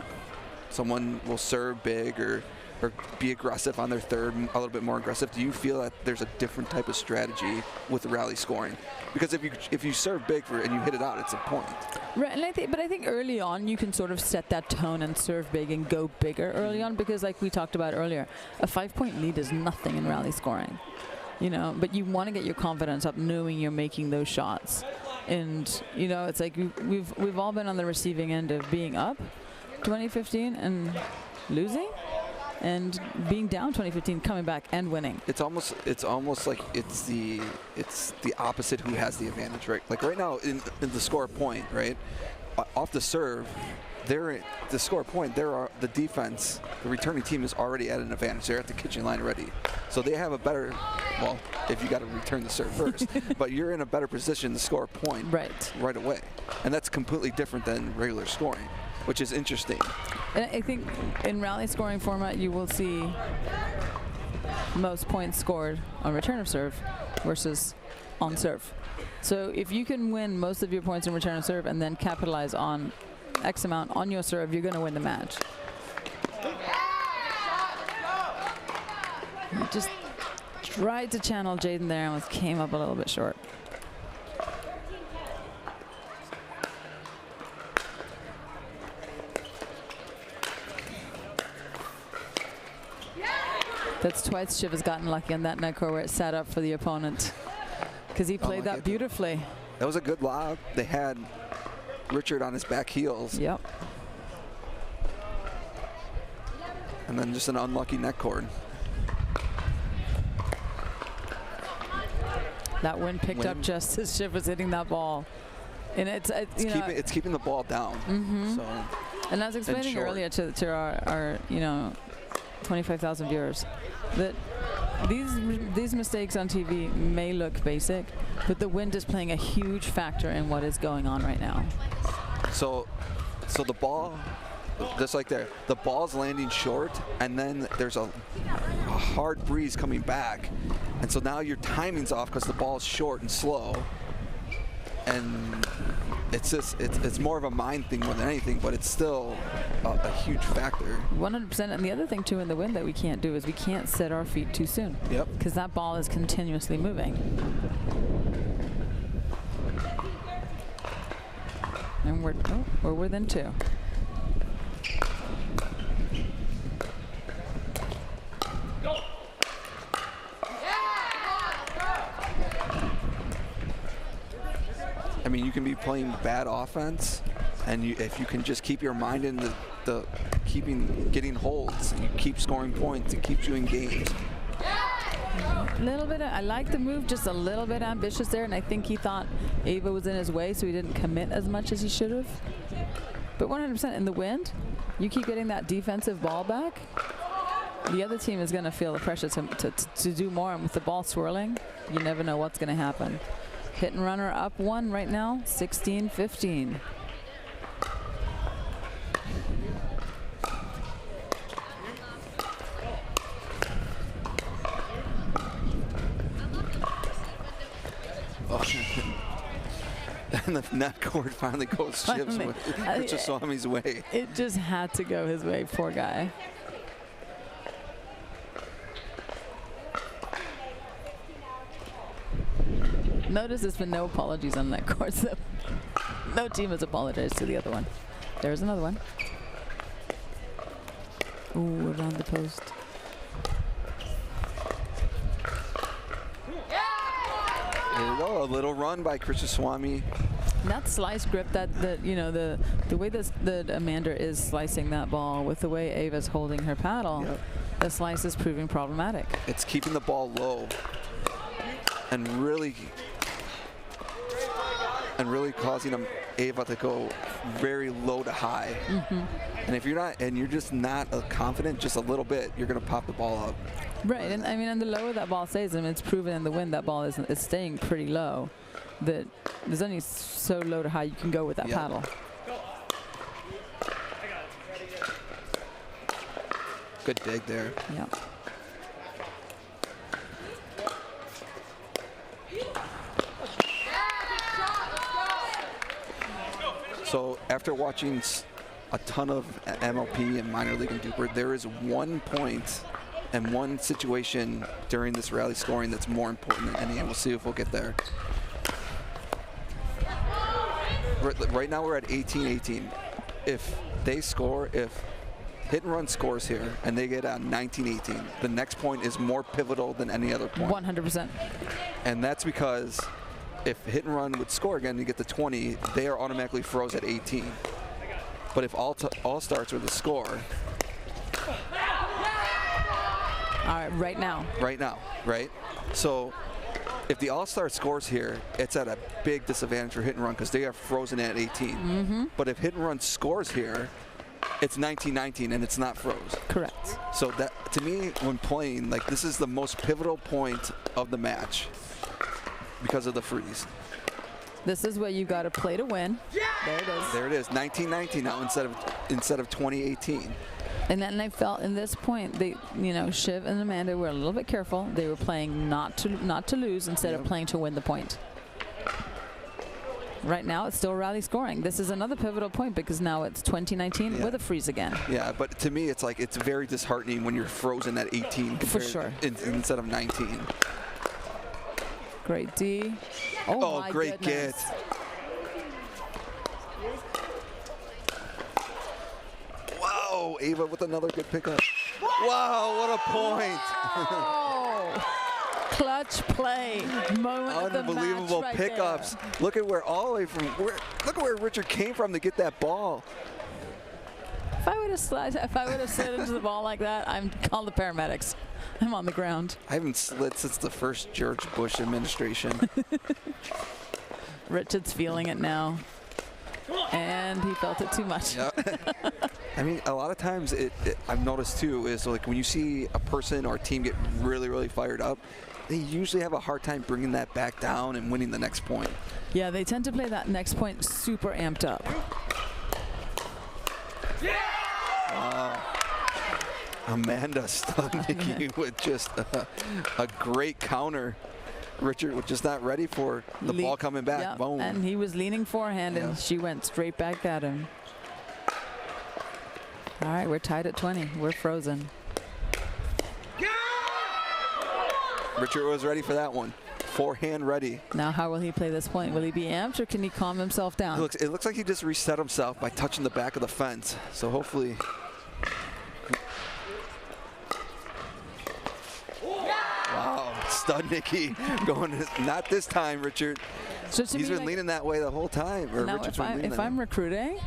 someone will serve big or be aggressive on their third, a little bit more aggressive. Do you feel that there's a different type of strategy with rally scoring? Because if you serve big and you hit it out, it's a point.
Right, and I think early on you can sort of set that tone and serve big and go bigger early on, because like we talked about earlier, a 5-point lead is nothing in rally scoring. You know, but you want to get your confidence up knowing you're making those shots. And you know, it's like we've all been on the receiving end of being up 2015 and losing, and being down 2015, coming back and winning.
It's almost like it's the opposite who has the advantage, right? Like right now in the score point, right? Off the serve, the score point, the defense, the returning team is already at an advantage. They're at the kitchen line already. So they have a better, well, if you got to return the serve first, but you're in a better position to score a point right away. And that's completely different than regular scoring, which is interesting.
And I think in rally scoring format, you will see most points scored on return of serve versus on serve. So if you can win most of your points in return of serve and then capitalize on X amount on your serve, you're going to win the match. You just tried to channel Jaden there and came up a little bit short. That's twice Shiv has gotten lucky on that net core where it sat up for the opponent, because he played that beautifully.
That was a good lob. They had Richard on his back heels.
Yep.
And then just an unlucky net cord.
That wind picked up just as Shiv was hitting that ball. And it's
keeping the ball down. So,
and I was explaining earlier to our 25,000 viewers that these mistakes on TV may look basic, but the wind is playing a huge factor in what is going on right now.
So the ball, just like there, the ball's landing short, and then there's a hard breeze coming back, and so now your timing's off because the ball's short and slow, and it's more of a mind thing more than anything, but it's still a huge factor.
100%. And the other thing too in the wind that we can't do is we can't set our feet too soon.
Yep.
Because that ball is continuously moving. And we're within 2.
I mean, you can be playing bad offense, and if you can just keep your mind in the getting holds, and you keep scoring points, it keeps you in games.
A little bit. I like the move, just a little bit ambitious there, and I think he thought Ava was in his way, so he didn't commit as much as he should have. But 100% in the wind, you keep getting that defensive ball back, the other team is going to feel the pressure to do more, and with the ball swirling, you never know what's going to happen. Hit and runner up 1 right now, 16-15.
And the net cord finally goes Shiv's way, Swami's way.
It just had to go his way, poor guy. Notice there's been no apologies on that court, so no team has apologized to the other one. There's another one. Ooh, around the post.
There you go, a little run by Krishnaswamy.
That slice grip, the way that Amanda is slicing that ball with the way Ava's holding her paddle, The slice is proving problematic.
It's keeping the ball low and really causing Ava to go very low to high. And if you're not, and you're just not confident just a little bit, you're going to pop the ball up.
Right, and I mean, and the lower that ball stays, and it's proven in the wind that ball is staying pretty low. That there's only so low to high you can go with that paddle.
Good dig there.
Yeah.
So after watching a ton of MLP and minor league and Duper, there is one point and one situation during this rally scoring that's more important than any, and we'll see if we'll get there. Right now we're at 18-18. If they score, if Hit and Run scores here and they get a 19-18, the next point is more pivotal than any other point.
100%.
And that's because if Hit and Run would score again and get to 20, they are automatically froze at 18. But if all starts with a score.
All right, right now.
Right now, right? So if the All-Star scores here, it's at a big disadvantage for Hit and Run because they are frozen at 18. But if Hit and Run scores here, it's 19-19 and it's not froze.
Correct.
So that, to me, when playing, like, this is the most pivotal point of the match because of the freeze.
This is where you got to play to win. There it is.
There it is. 19-19 now instead of 2018.
And then I felt in this point, they, Shiv and Amanda were a little bit careful. They were playing not to lose instead of playing to win the point. Right now, it's still rally scoring. This is another pivotal point because now it's 2019 with a freeze again.
Yeah, but to me, it's like it's very disheartening when you're frozen at 18
for sure
instead of 19.
Great D. Oh my
great
goodness.
get. Wow, Ava with another good pickup. Wow, what a point.
Oh, clutch play. Moment of the match
Unbelievable
right
pickups.
there.
Look at where look at where Richard came from to get that ball.
If I would have slid into the ball like that, I'm call the paramedics. I'm on the ground.
I haven't slid since the first George Bush administration.
Richard's feeling it now. And he felt it too much.
Yeah. I mean, a lot of times I've noticed too is like when you see a person or a team get really, really fired up, they usually have a hard time bringing that back down and winning the next point.
Yeah, they tend to play that next point super amped up.
Wow. Amanda Studnicki with just a great counter. Richard was just not ready for the ball coming back.
Yep.
Boom.
And he was leaning forehand, and she went straight back at him. All right, we're tied at 20. We're frozen.
Richard was ready for that one. Forehand ready.
Now, how will he play this point? Will he be amped, or can he calm himself down?
It looks like he just reset himself by touching the back of the fence. So hopefully. Wow, Studnicki going, not this time, Richard.
So to
He's
me,
been leaning that way the whole time. Or
now,
Richard's
if I'm recruiting,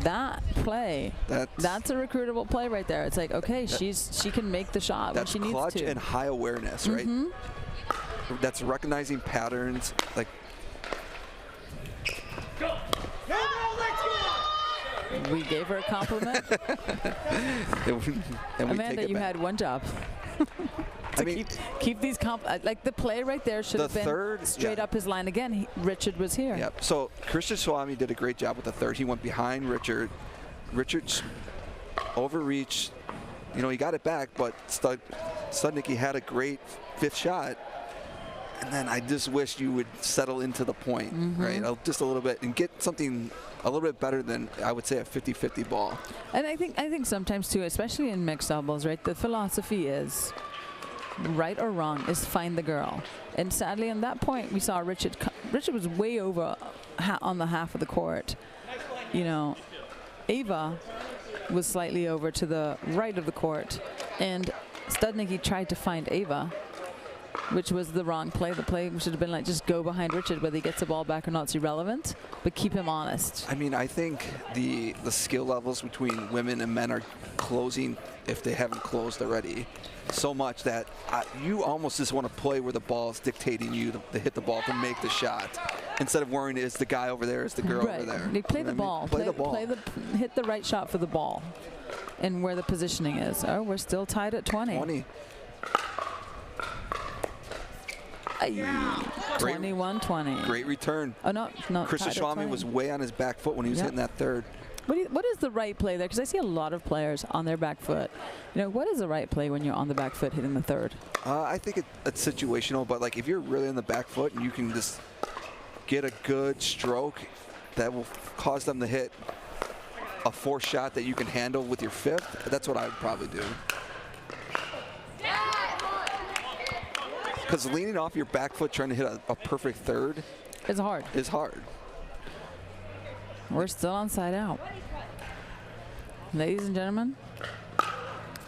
that play, that's a recruitable play right there. It's like, okay, she can make the shot when she needs to.
That's clutch and high awareness, right? That's recognizing patterns. Like,
we gave her a compliment.
and
Amanda, you had one job. Keep these like the play right there should have been straight up his line again. Richard was here.
Yep. So Christian Swami did a great job with the third. He went behind Richard. Richard overreached. He got it back, but Studnicki had a great fifth shot. And then I just wish you would settle into the point, right? Just a little bit and get something a little bit better than, I would say, a 50-50 ball.
And I think sometimes too, especially in mixed doubles, right? The philosophy is, right or wrong, is find the girl. And sadly, on that point, we saw Richard. Richard was way over on the half of the court. Ava was slightly over to the right of the court, and Studnicki tried to find Ava. which was the wrong play. The play should have been like, just go behind Richard, whether he gets the ball back or not is irrelevant, but keep him honest.
I mean, I think the skill levels between women and men are closing, if they haven't closed already, so much that you almost just want to play where the ball is dictating you to hit the ball to make the shot, instead of worrying is the guy over there, is the girl over there.
They play the ball.
Play the ball.
Hit the right shot for the ball, and where the positioning is. Oh, we're still tied at 20. 21-20.
Great return.
Oh, no.
Krista Swami was way on his back foot when he was hitting that third.
What is the right play there? Because I see a lot of players on their back foot. You know, what is the right play when you're on the back foot hitting the third?
I think it's situational, but like if you're really on the back foot and you can just get a good stroke, that will cause them to hit a fourth shot that you can handle with your fifth. That's what I would probably do. Because leaning off your back foot trying to hit a perfect third
is hard. We're still on side out. Ladies and gentlemen,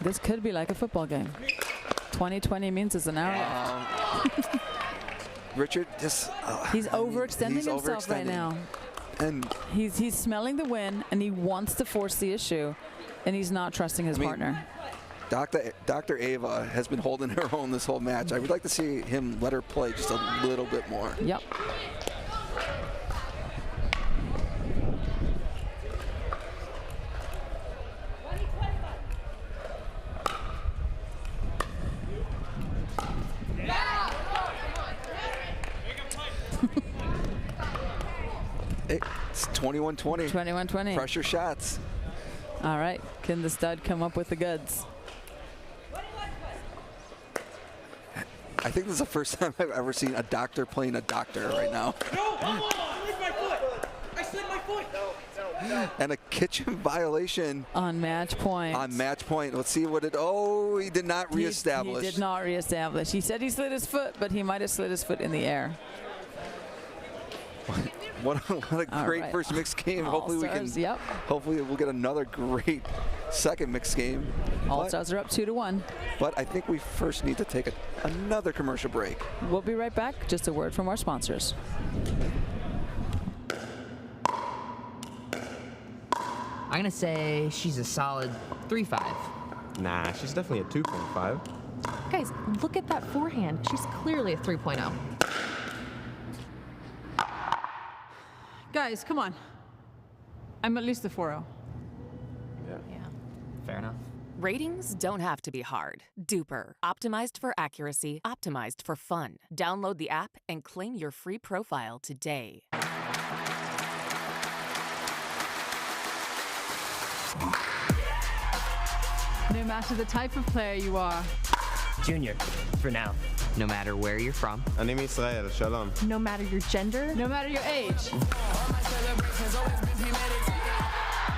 this could be like a football game. 20-20 means it's an hour left.
Richard just...
he's overextending himself right now.
And
he's smelling the win, and he wants to force the issue, and he's not trusting his partner.
Dr. Ava has been holding her own this whole match. I would like to see him let her play just a little bit more.
Yep.
It's 21-20.
21-20.
Pressure shots.
All right. Can the stud come up with the goods?
I think this is the first time I've ever seen a doctor playing a doctor right now.
No, come on! Where's my foot? I slid my foot! No.
And a kitchen violation.
On match point.
On match point. Let's see what it... Oh, he did not reestablish.
He did not reestablish. He said he slid his foot, but he might have slid his foot in the air.
What a great first mixed game. Hopefully we can.
Yep.
Hopefully we'll get another great second mixed game.
All Stars are up 2-1.
But I think we first need to take another commercial break.
We'll be right back. Just a word from our sponsors.
I'm gonna say she's a solid 3.5.
Nah, she's definitely a 2.5.
Guys, look at that forehand. She's clearly a 3.0.
Guys, come on. I'm at least a 4.0.
Yeah.
Fair enough.
Ratings don't have to be hard. Duper. Optimized for accuracy, optimized for fun. Download the app and claim your free profile today.
No matter the type of player you are.
Junior, for now. No matter where you're from.
אני מישראל, שלום.
No matter your gender.
No matter your age.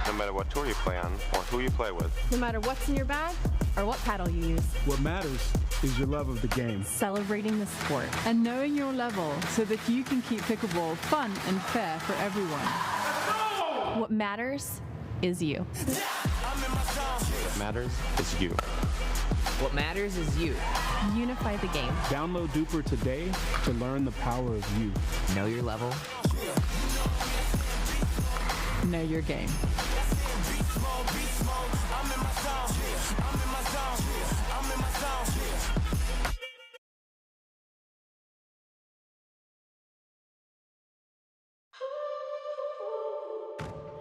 No matter what tour you play on or who you play with.
No matter what's in your bag or what paddle you use.
What matters is your love of the game.
Celebrating the sport.
And knowing your level so that you can keep pickleball fun and fair for everyone.
What matters is you.
What matters is you.
What matters is you.
Unify the game.
Download Duper today to learn the power of you.
Know your level.
Know your game.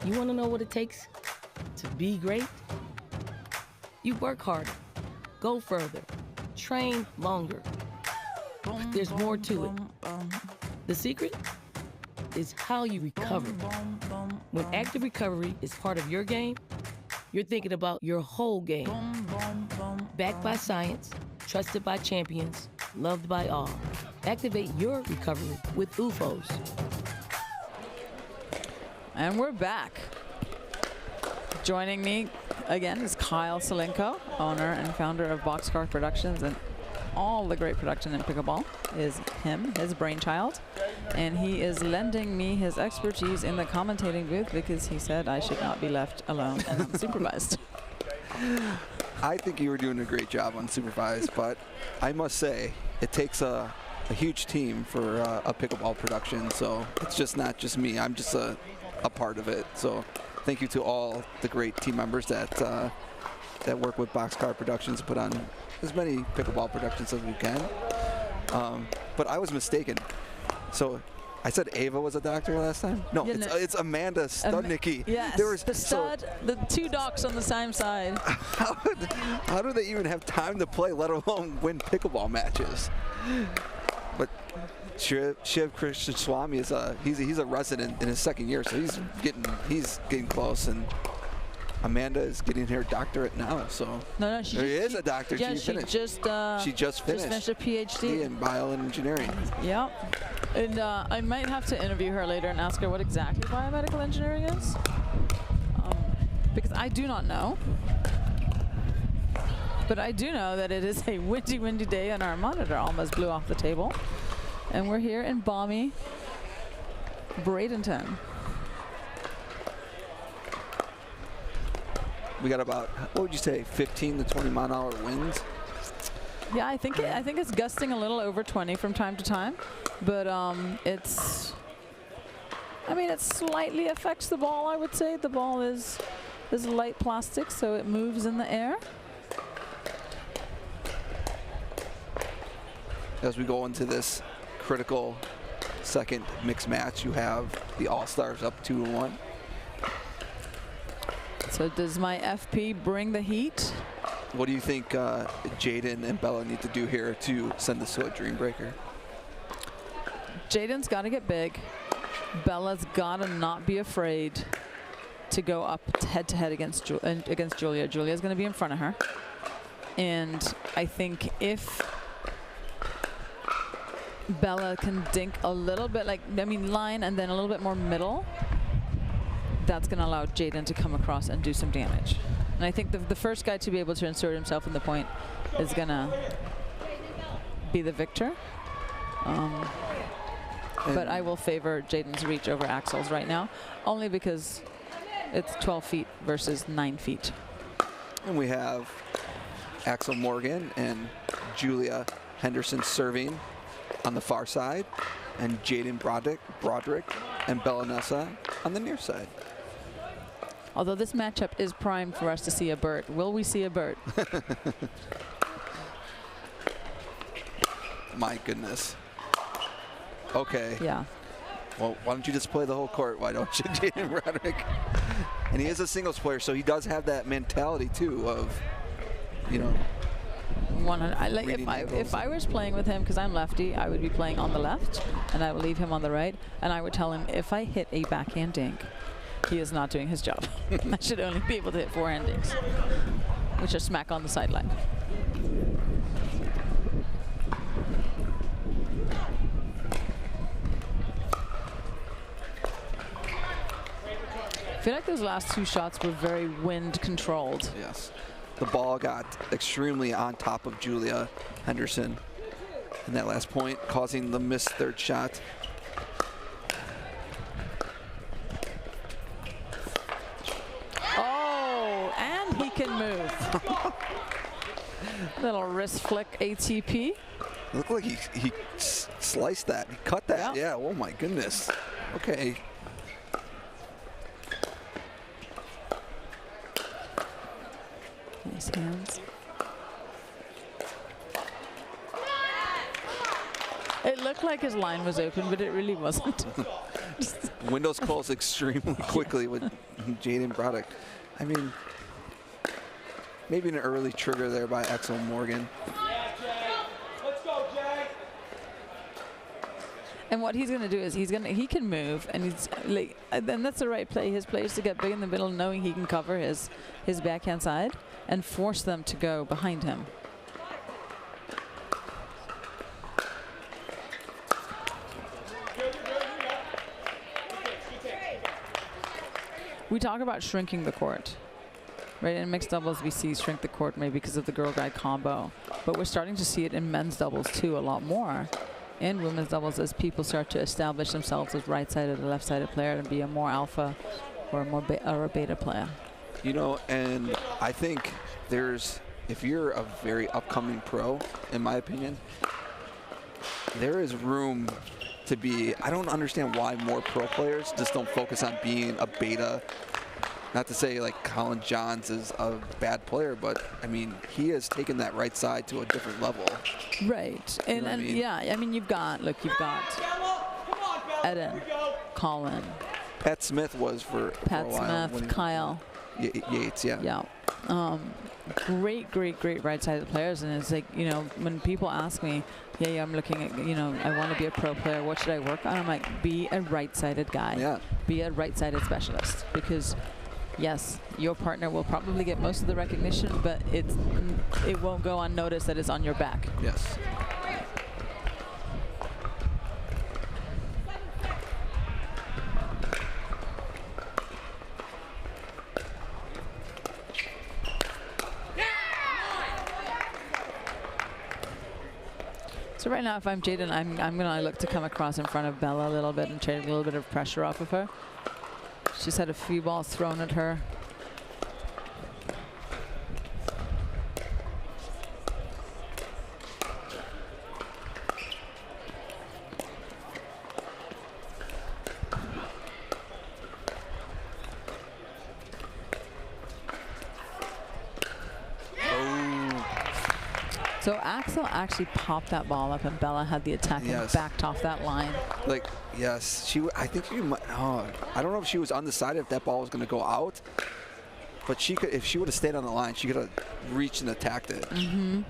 You want to know what it takes to be great? You work harder, go further, train longer. There's more to it. The secret is how you recover. When active recovery is part of your game, you're thinking about your whole game. Backed by science, trusted by champions, loved by all. Activate your recovery with UFOs.
And we're back. Joining me again is Kyle Salenko, owner and founder of Boxcar Productions, and all the great production in pickleball is him, his brainchild. And he is lending me his expertise in the commentating booth because he said I should not be left alone and unsupervised.
I think you were doing a great job unsupervised, but I must say it takes a huge team for a pickleball production, so it's just not just me. I'm just a part of it. So thank you to all the great team members that work with Boxcar Productions to put on as many pickleball productions as we can. But I was mistaken. So I said Ava was a doctor last time? No,
Yeah,
it's Amanda Studnicki.
Yes,
There was,
the stud, the two docs on the same side.
How do they even have time to play, let alone win pickleball matches? But Shiv Krishnaswamy is he's a resident in his second year, so he's getting close, and Amanda is getting her doctorate now. So
no, she
is a doctor.
Yeah,
she finished.
She just finished a PhD
in bioengineering.
Yep. And I might have to interview her later and ask her what exactly biomedical engineering is, because I do not know. But I do know that it is a windy, windy day, and our monitor almost blew off the table. And we're here in balmy Bradenton.
We got about, what would you say, 15 to 20 mile-an-hour winds?
Yeah, I think it's gusting a little over 20 from time to time, but it slightly affects the ball. I would say the ball is light plastic, so it moves in the air.
As we go into this critical second mixed match, you have the All-Stars up 2-1.
So does my FP bring the heat?
What do you think Jaden and Bella need to do here to send this to a dream breaker?
Jaden's got to get big. Bella's got to not be afraid to go up head-to-head against Julia. Julia's going to be in front of her. And I think if Bella can dink a little bit, line and then a little bit more middle, that's going to allow Jaden to come across and do some damage. And I think the first guy to be able to insert himself in the point is going to be the victor. But I will favor Jaden's reach over Axel's right now, only because it's 12 feet versus 9 feet.
And we have Axel Morgan and Julia Henderson serving on the far side, and Jaden Broderick and Bella Nessa on the near side.
Although this matchup is primed for us to see a Bert. Will we see a Bert?
My goodness. Okay.
Yeah.
Well, why don't you just play the whole court? Why don't you, Jaden Broderick? And he is a singles player, so he does have that mentality too of, you know.
If I was playing with him, because I'm lefty, I would be playing on the left, and I would leave him on the right, and I would tell him if I hit a backhand dink, he is not doing his job. I should only be able to hit forehand dinks, which are smack on the sideline. I feel like those last two shots were very wind controlled.
Yes. The ball got extremely on top of Julia Henderson in that last point, causing the missed third shot.
Oh, and he can move. Little wrist flick ATP.
Looked like he sliced that. He cut that. Yeah. Oh my goodness. Okay.
Nice hands. It looked like his line was open, but it really wasn't.
Windows closed extremely quickly with Jaden Broderick. I mean, maybe an early trigger there by Axel Morgan.
Let's go, Jay.
And what he's going to do is he can move, and he's like, and that's the right play. His play is to get big in the middle, knowing he can cover his backhand side and force them to go behind him. We talk about shrinking the court, right? In mixed doubles, we see shrink the court maybe because of the girl-guy combo, but we're starting to see it in men's doubles too a lot more. In women's doubles, as people start to establish themselves as right-sided or left-sided player and be a more alpha or a more or a beta player.
You know, and I think there's if you're a very upcoming pro, in my opinion, there is room to be. I don't understand why more pro players just don't focus on being a beta. Not to say like Colin Johns is a bad player, but I mean, he has taken that right side to a different level.
Right. And,
I mean?
yeah, I mean, you've got Eden, Colin.
Pat Smith was for
Pat
a while.
Smith, Kyle.
Yates, yeah.
Yeah. Great right-sided players. And it's like, you know, when people ask me, yeah, I'm looking at, you know, I want to be a pro player, what should I work on? I'm like, be a right-sided guy.
Yeah.
Be a right-sided specialist. Because yes, your partner will probably get most of the recognition, but it won't go unnoticed that it's on your back.
Yes.
So right now, if I'm Jaden, I'm gonna look to come across in front of Bella a little bit and take a little bit of pressure off of her. She's had a few balls thrown at her. So Axel actually popped that ball up, and Bella had the attack and backed off that line.
Like, yes, she. I think she might. Oh, I don't know if she was undecided if that ball was going to go out, but she could. If she would have stayed on the line, she could have reached and attacked it.
Mm-hmm.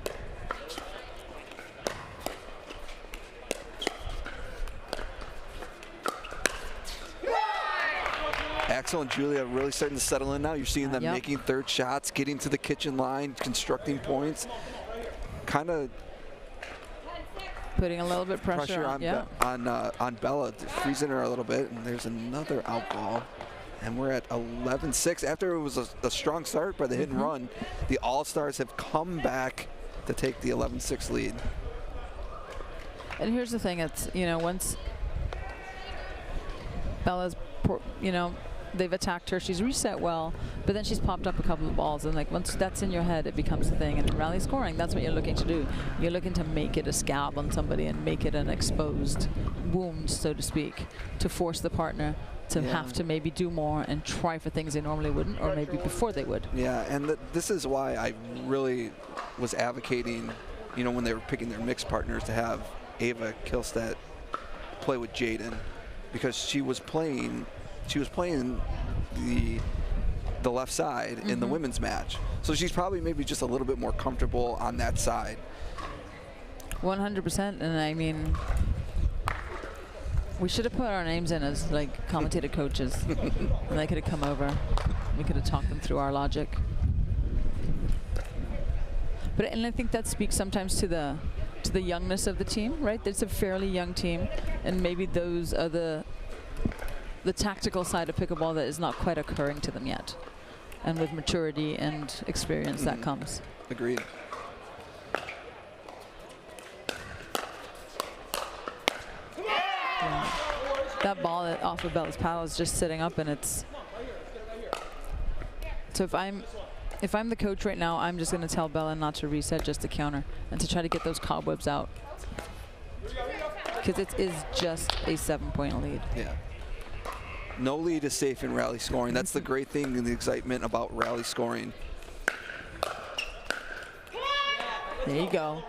Axel and Julia are really starting to settle in now. You're seeing them making third shots, getting to the kitchen line, constructing points. Kind of
putting a little bit pressure
on Bella, freezing her a little bit. And there's another out ball, and we're at 11-6. After it was a strong start by the hit and run, the All-Stars have come back to take the 11-6 lead.
And here's the thing: it's, you know, once Bella's, you know, they've attacked her, she's reset well, but then she's popped up a couple of balls, and like once that's in your head, it becomes a thing. And in rally scoring, that's what you're looking to do. You're looking to make it a scab on somebody and make it an exposed wound, so to speak, to force the partner to have to maybe do more and try for things they normally wouldn't, or maybe before they would.
Yeah, and this is why I really was advocating, you know, when they were picking their mixed partners, to have Ava Kilstedt play with Jaden, because she was playing the left side in the women's match. So she's probably maybe just a little bit more comfortable on that side.
100%. And I mean, we should have put our names in as like commentator coaches, and they could have come over. We could have talked them through our logic. And I think that speaks sometimes to the youngness of the team, right? It's a fairly young team, and maybe those are the tactical side of pickleball that is not quite occurring to them yet. And with maturity and experience, that comes.
Agreed.
Yeah. That ball off of Bella's paddle is just sitting up, and it's. So if I'm the coach right now, I'm just going to tell Bella not to reset, just to counter, and to try to get those cobwebs out. Because it is just a 7-point lead.
Yeah. No lead is safe in rally scoring. That's the great thing and the excitement about rally scoring.
There you go.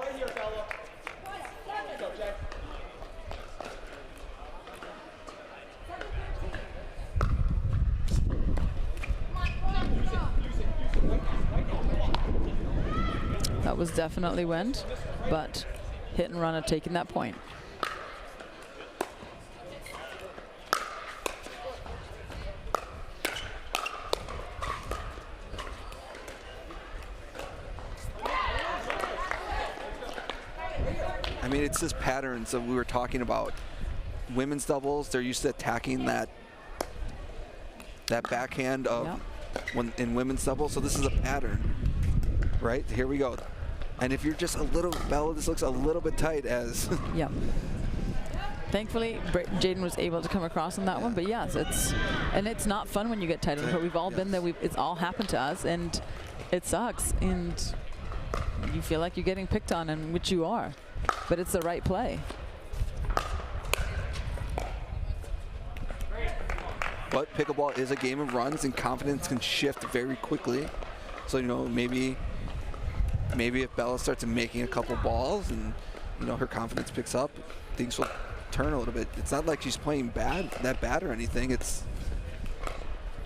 That was definitely wind, but hit and run have taken that point.
I mean, it's just patterns that we were talking about. Women's doubles, they're used to attacking that backhand of when in women's doubles. So this is a pattern, right? Here we go. And if you're just a little, Bella, this looks a little bit tight as.
Yeah. Thankfully, Jaden was able to come across on that one. But yes, it's not fun when you get tight on the court. We've all been there. It's all happened to us, and it sucks. And you feel like you're getting picked on, and which you are, but it's the right play.
But pickleball is a game of runs, and confidence can shift very quickly. So, you know, maybe if Bella starts making a couple balls and, you know, her confidence picks up, things will turn a little bit. It's not like she's playing that bad or anything. It's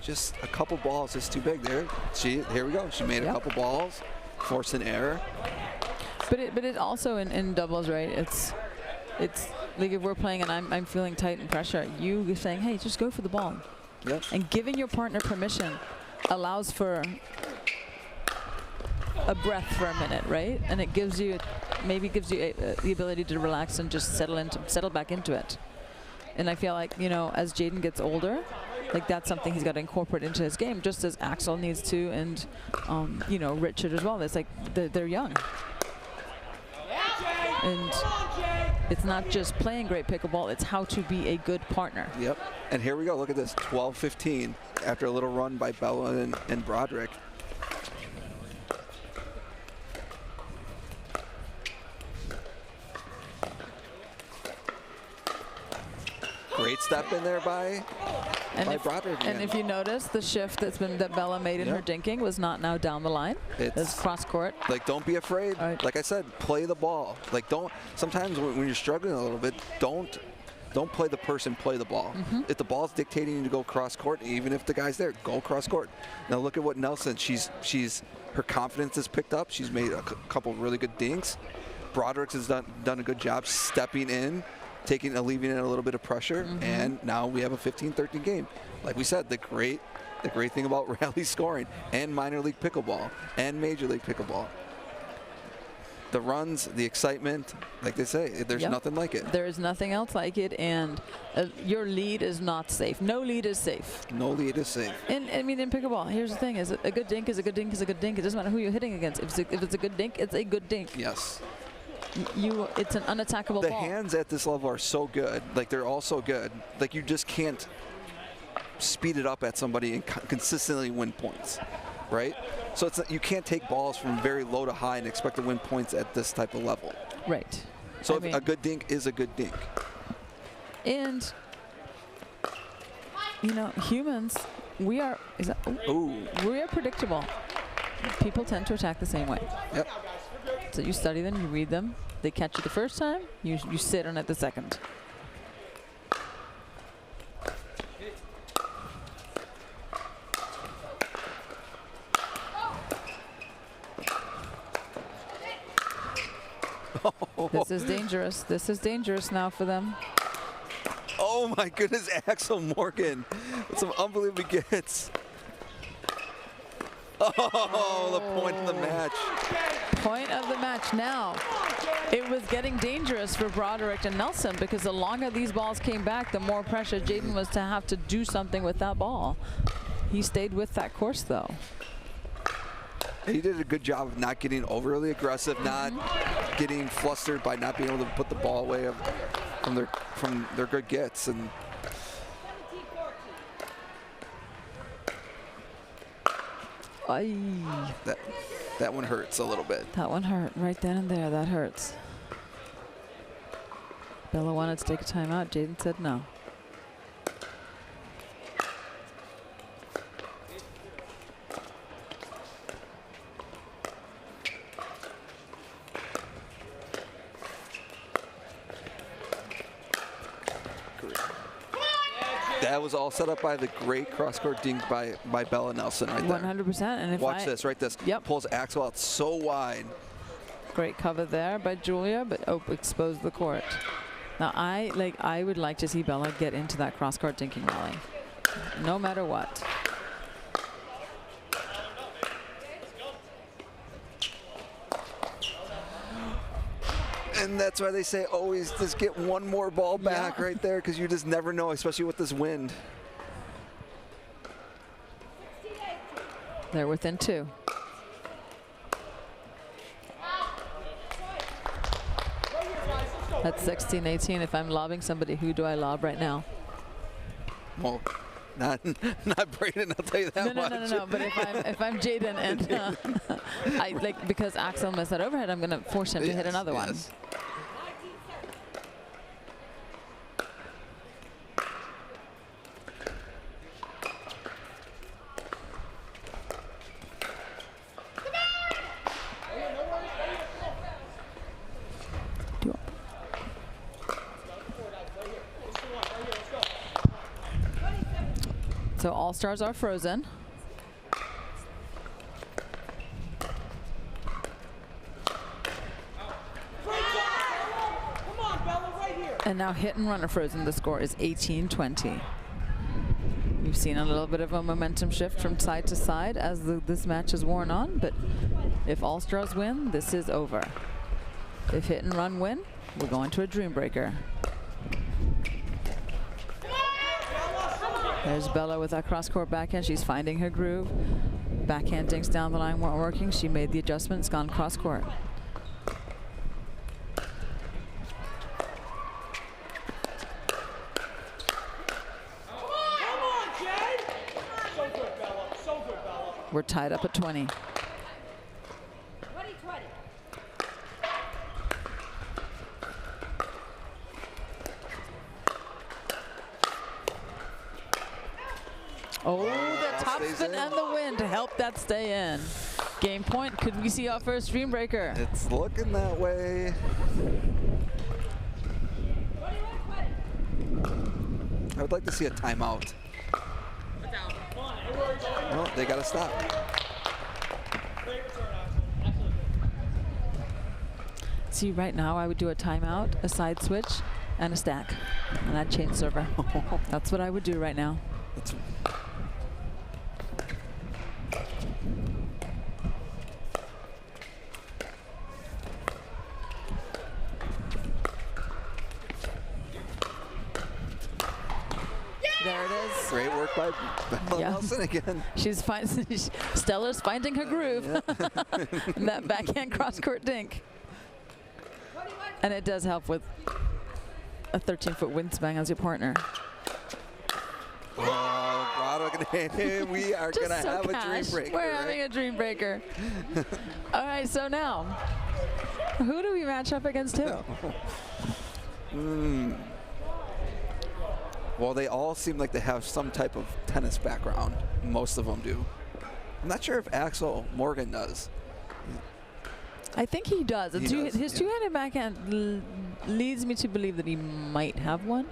just a couple balls is too big. Here we go. She made a couple balls, forced an error.
But it also in doubles, right? It's like if we're playing and I'm feeling tight and pressure, you saying, hey, just go for the ball.
Yep.
And giving your partner permission allows for a breath for a minute, right? And it gives you, maybe gives you the ability to relax and just settle back into it. And I feel like, you know, as Jaden gets older, like that's something he's got to incorporate into his game, just as Axel needs to, and you know, Richard as well. It's like they're young. And it's not just playing great pickleball, it's how to be a good partner.
Yep. And here we go. Look at this. 12-15 after a little run by Bella and Broderick. Great step in there by Broderick.
And if you notice, the shift that Bella made in her dinking was not now down the line. It's cross court.
Like, don't be afraid. Right. Like I said, play the ball. Like, don't. Sometimes when you're struggling a little bit, don't play the person, play the ball. If the ball's dictating you to go cross court, even if the guy's there, go cross court. Now look at what Nelson. Her confidence has picked up. She's made a couple really good dinks. Broderick has done a good job stepping in, alleviating a little bit of pressure, and now we have a 15-13 game. Like we said, the great thing about rally scoring and minor league pickleball and major league pickleball. The runs, the excitement, like they say, there's nothing like it.
There is nothing else like it, and your lead is not safe. No lead is safe.
No lead is safe.
And I mean, in pickleball, here's the thing: is a good dink is a good dink is a good dink. It doesn't matter who you're hitting against. If it's a good dink, it's a good dink.
Yes.
It's an unattackable ball.
The hands at this level are so good. Like, they're all so good. Like, you just can't speed it up at somebody and consistently win points, right? So you can't take balls from very low to high and expect to win points at this type of level.
Right.
So a good dink is a good dink.
And, you know, humans, we are predictable. People tend to attack the same way.
Yep.
So you study them, you read them. They catch you the first time, you sit on it the second. This is dangerous. This is dangerous now for them.
Oh my goodness, Axel Morgan with some unbelievable gets. Oh, the point of the match.
Point of the match now. It was getting dangerous for Broderick and Nelson because the longer these balls came back, the more pressure Jaden was to have to do something with that ball. He stayed with that course, though.
He did a good job of not getting overly aggressive, not getting flustered by not being able to put the ball away from their good gets. And that one hurts a little bit.
That one hurt right then and there. That hurts. Bella wanted to take a timeout. Jaden said no.
That was all set up by the great cross-court dink by Bella Nelson right there.
100%. And if
watch this, right this.
Yep.
Pulls Axel out so wide.
Great cover there by Julia, but exposed the court. Now I would like to see Bella get into that cross-court dinking rally, no matter what.
And that's why they say always just get one more ball back right there, because you just never know, especially with this wind.
They're within 2. That's 16-18. If I'm lobbing somebody, who do I lob right now?
Well, Not Braden, I'll tell you that much.
No. But if I'm Jaden and because Axel missed that overhead, I'm going to force him to hit another one. So all stars are frozen. And now hit and run are frozen. The score is 18-20. We've seen a little bit of a momentum shift from side to side as this match is worn on, but if all stars win, this is over. If hit and run win, we're going to a dream breaker. There's Bella with that cross-court backhand. She's finding her groove. Backhand dinks down the line weren't working. She made the adjustments, gone cross-court. We're tied up at 20. Oh, the topspin and the wind to help that stay in. Game point. Could we see our first dream breaker?
It's looking that way. I would like to see a timeout. Well, they got to stop.
See, right now I would do a timeout, a side switch, and a stack. And I'd change server. That's what I would do right now. There it is.
Great work by Bella Nelson again.
Stella's finding her groove. And that backhand cross-court dink. And it does help with a 13-foot wingspan as your partner.
We are going to have a dream breaker.
We're having a dream breaker. All right, so now, who do we match up against who?
Well, they all seem like they have some type of tennis background. Most of them do. I'm not sure if Axel Morgan does.
I think he does. His two-handed backhand leads me to believe that he might have one.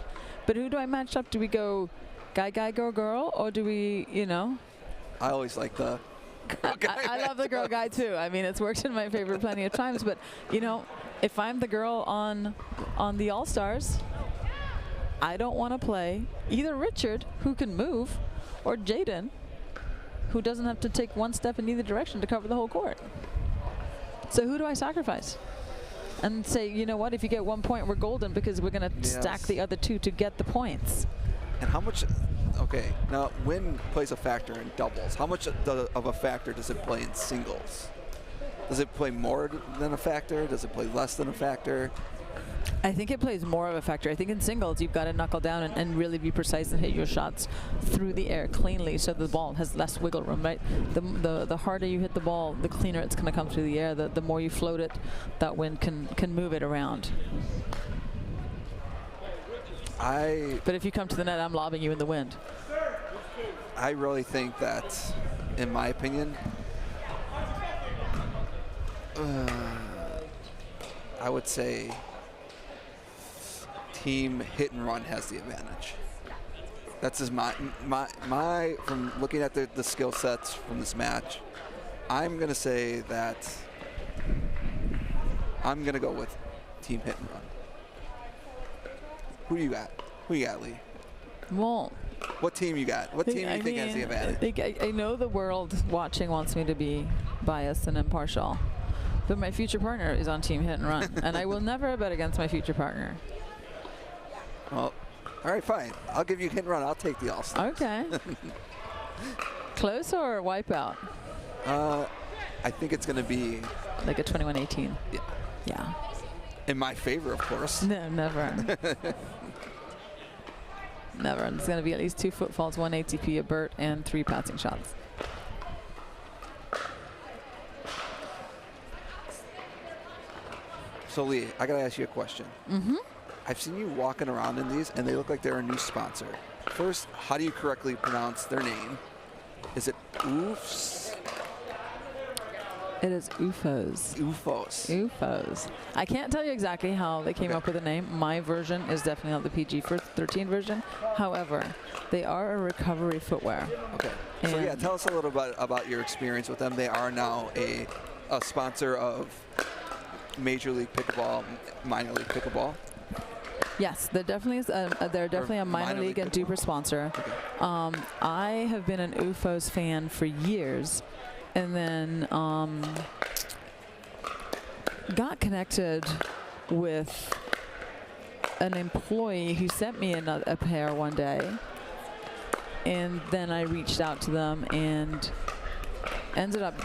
But who do I match up? Do we go guy, girl, girl? Or do we,
I always like the girl guy.
I love the girl guy, too. I mean, it's worked in my favor plenty of times. But, if I'm the girl on the All-Stars, I don't want to play either Richard, who can move, or Jaden, who doesn't have to take one step in either direction to cover the whole court. So who do I sacrifice? And say, you know what, if you get 1 point, we're golden because we're going to stack the other two to get the points.
And how much, okay, now win plays a factor in doubles. How much of a factor does it play in singles? Does it play more than a factor? Does it play less than a factor?
I think it plays more of a factor. I think in singles, you've got to knuckle down and really be precise and hit your shots through the air cleanly so the ball has less wiggle room, right? The harder you hit the ball, the cleaner it's going to come through the air. The more you float it, that wind can move it around. But if you come to the net, I'm lobbing you in the wind.
I really think that, in my opinion, I would say team hit and run has the advantage. That's just my from looking at the skill sets from this match. I'm gonna say that I'm gonna go with team hit and run. Who do you got? Who you got, Lee?
Well,
what team you got? What team do you think has the advantage?
I know the world watching wants me to be biased and impartial, but my future partner is on team hit and run, and I will never bet against my future partner.
Well, all right, fine. I'll give you hit and run. I'll take the All-Stars.
Okay. Close or wipeout?
I think it's going to be
like a 21-18.
Yeah.
Yeah.
In my favor, of course.
No, never. never. It's going to be at least 2 foot faults, 1 ATP, a Burt, and 3 passing shots.
So Lee, I gotta ask you a question. I've seen you walking around in these, and they look like they're a new sponsor. First, how do you correctly pronounce their name? Is it Oofs?
It is UFOs.
UFOs.
UFOs. I can't tell you exactly how they came up with the name. My version is definitely not the PG-13 version. However, they are a recovery footwear.
Okay. So yeah, tell us a little bit about your experience with them. They are now a sponsor of Major League Pickleball, Minor League Pickleball.
Yes, they're definitely a minor league and duper sponsor. Okay. I have been an UFOs fan for years, and then got connected with an employee who sent me a pair one day, and then I reached out to them and ended up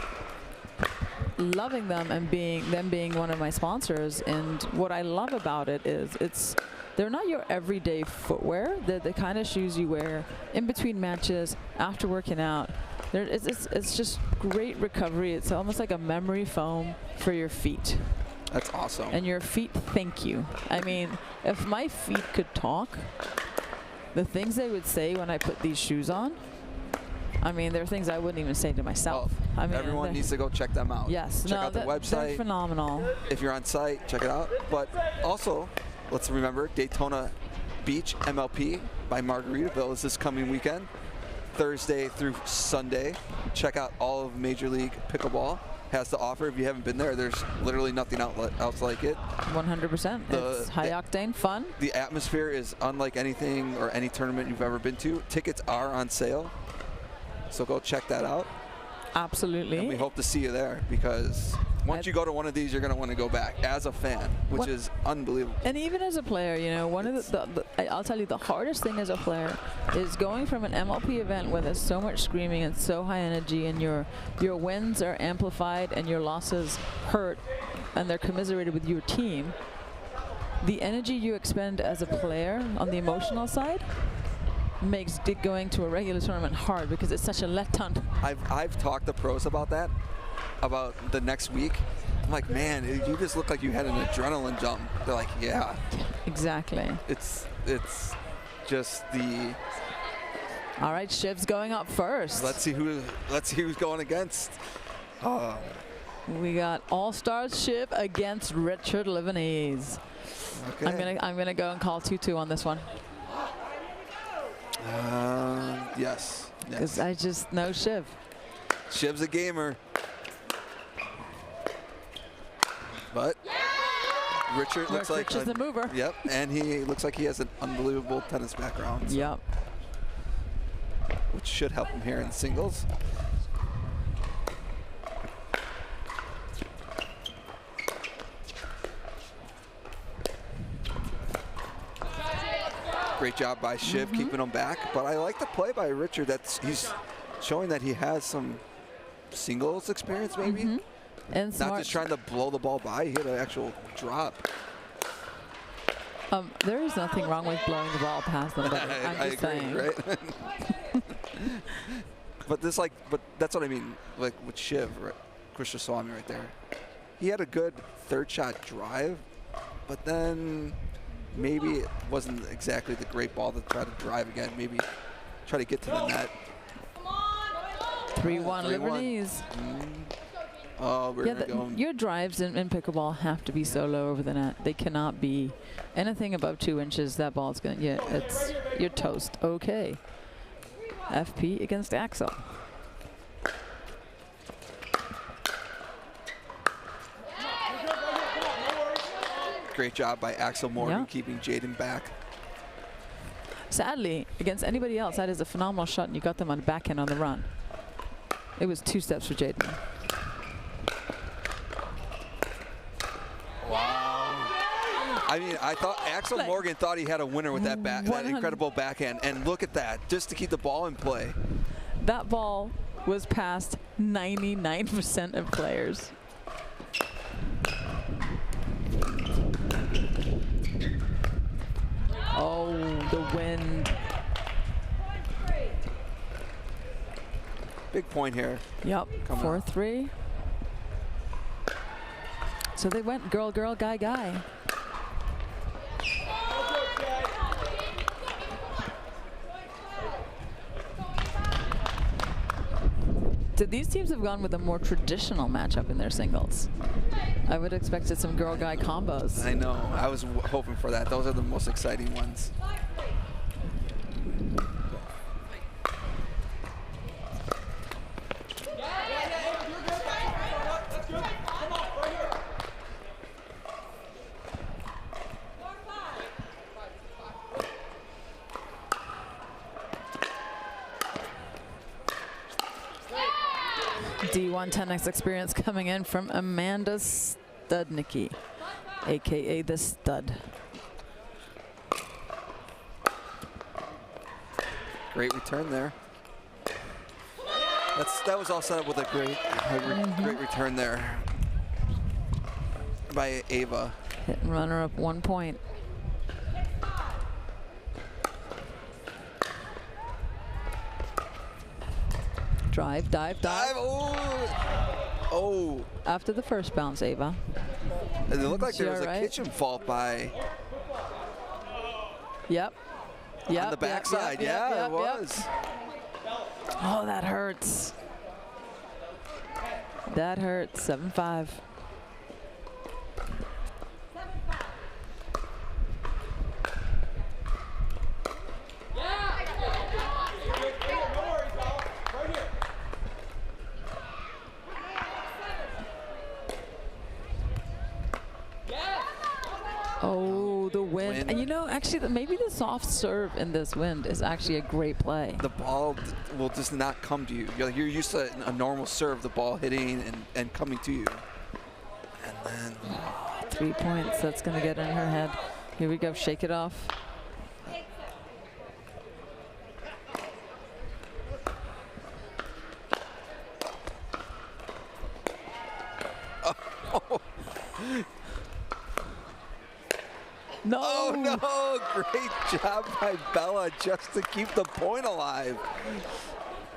loving them and being one of my sponsors. And what I love about it is they're not your everyday footwear. They're the kind of shoes you wear in between matches, after working out. It's just great recovery. It's almost like a memory foam for your feet.
That's awesome.
And your feet thank you. I mean, if my feet could talk, the things they would say when I put these shoes on, I mean, there are things I wouldn't even say to myself.
Well,
I mean,
everyone needs to go check them out.
Yes.
Check out the website.
They're phenomenal.
If you're on site, check it out. But also, let's remember, Daytona Beach MLP by Margaritaville is this coming weekend, Thursday through Sunday. Check out all of Major League Pickleball has to offer. If you haven't been there, there's literally nothing else like it.
100%. It's high octane fun.
The atmosphere is unlike anything or any tournament you've ever been to. Tickets are on sale, so go check that out.
Absolutely.
And we hope to see you there, because once you go to one of these, you're going to want to go back as a fan, which is unbelievable.
And even as a player, you know, one of I'll tell you, the hardest thing as a player is going from an MLP event where there's so much screaming and so high energy, and your wins are amplified and your losses hurt, and they're commiserated with your team. The energy you expend as a player on the emotional side makes going to a regular tournament hard, because it's such a letdown.
I've talked to pros about that, about the next week. I'm like, man, you just look like you had an adrenaline jump. They're like, yeah.
Exactly.
It's just the.
All right, Shiv's going up first.
Let's see who's going against.
We got All-Stars Shiv against Richard Livanese.
Okay.
I'm gonna go and call 2-2 on this one.
Yes.
Because I just know Shiv.
Shiv's a gamer. But Richard looks like
Richard's the mover.
Yep, and he looks like he has an unbelievable tennis background. So,
yep.
Which should help him here in singles. Great job by Shiv keeping him back, but I like the play by Richard. He's showing that he has some singles experience, maybe.
And
not just trying to blow the ball by. He had an actual drop.
There is nothing wrong with blowing the ball past them. But
I agree,
saying.
right? but that's what I mean. Like with Shiv, right? Krishnaswamy right there. He had a good third shot drive, but then maybe it wasn't exactly the great ball to try to drive again. Maybe try to get to the net.
3-1 Livanese.
Oh, we're going.
Your drives in pickleball have to be so low over the net. They cannot be anything above 2 inches. That ball's gonna, you're toast. Okay. FP against Axel.
Great job by Axel Morgan keeping Jaden back.
Sadly, against anybody else, that is a phenomenal shot, and you got them on the backhand on the run. It was 2 steps for Jaden.
Wow. I mean, I thought Axel Morgan thought he had a winner with that incredible backhand, and look at that, just to keep the ball in play.
That ball was past 99% of players. Oh, the wind.
Big point here.
Yep, 4-3. So they went girl, girl, guy, guy. So these teams have gone with a more traditional matchup in their singles. I would have expected some girl, guy combos.
I know. I was hoping for that. Those are the most exciting ones.
D1 10X experience coming in from Amanda Studnicki, aka the Stud.
Great return there. That was all set up with a great return there by Ava.
Hit and runner up 1 point. Drive, dive, dive.
Oh.
After the first bounce, Ava.
And it looked like there was a
right?
kitchen fault by.
Yep. Yep.
On the backside, it was.
Oh, that hurts. That hurts. 7-5. Oh, the wind. And you know, actually, maybe the soft serve in this wind is actually a great play.
The ball will just not come to you. You're used to a normal serve, the ball hitting and coming to you. And then
3 points. That's going to get in her head. Here we go. Shake it off. No.
Oh no, great job by Bella just to keep the point alive.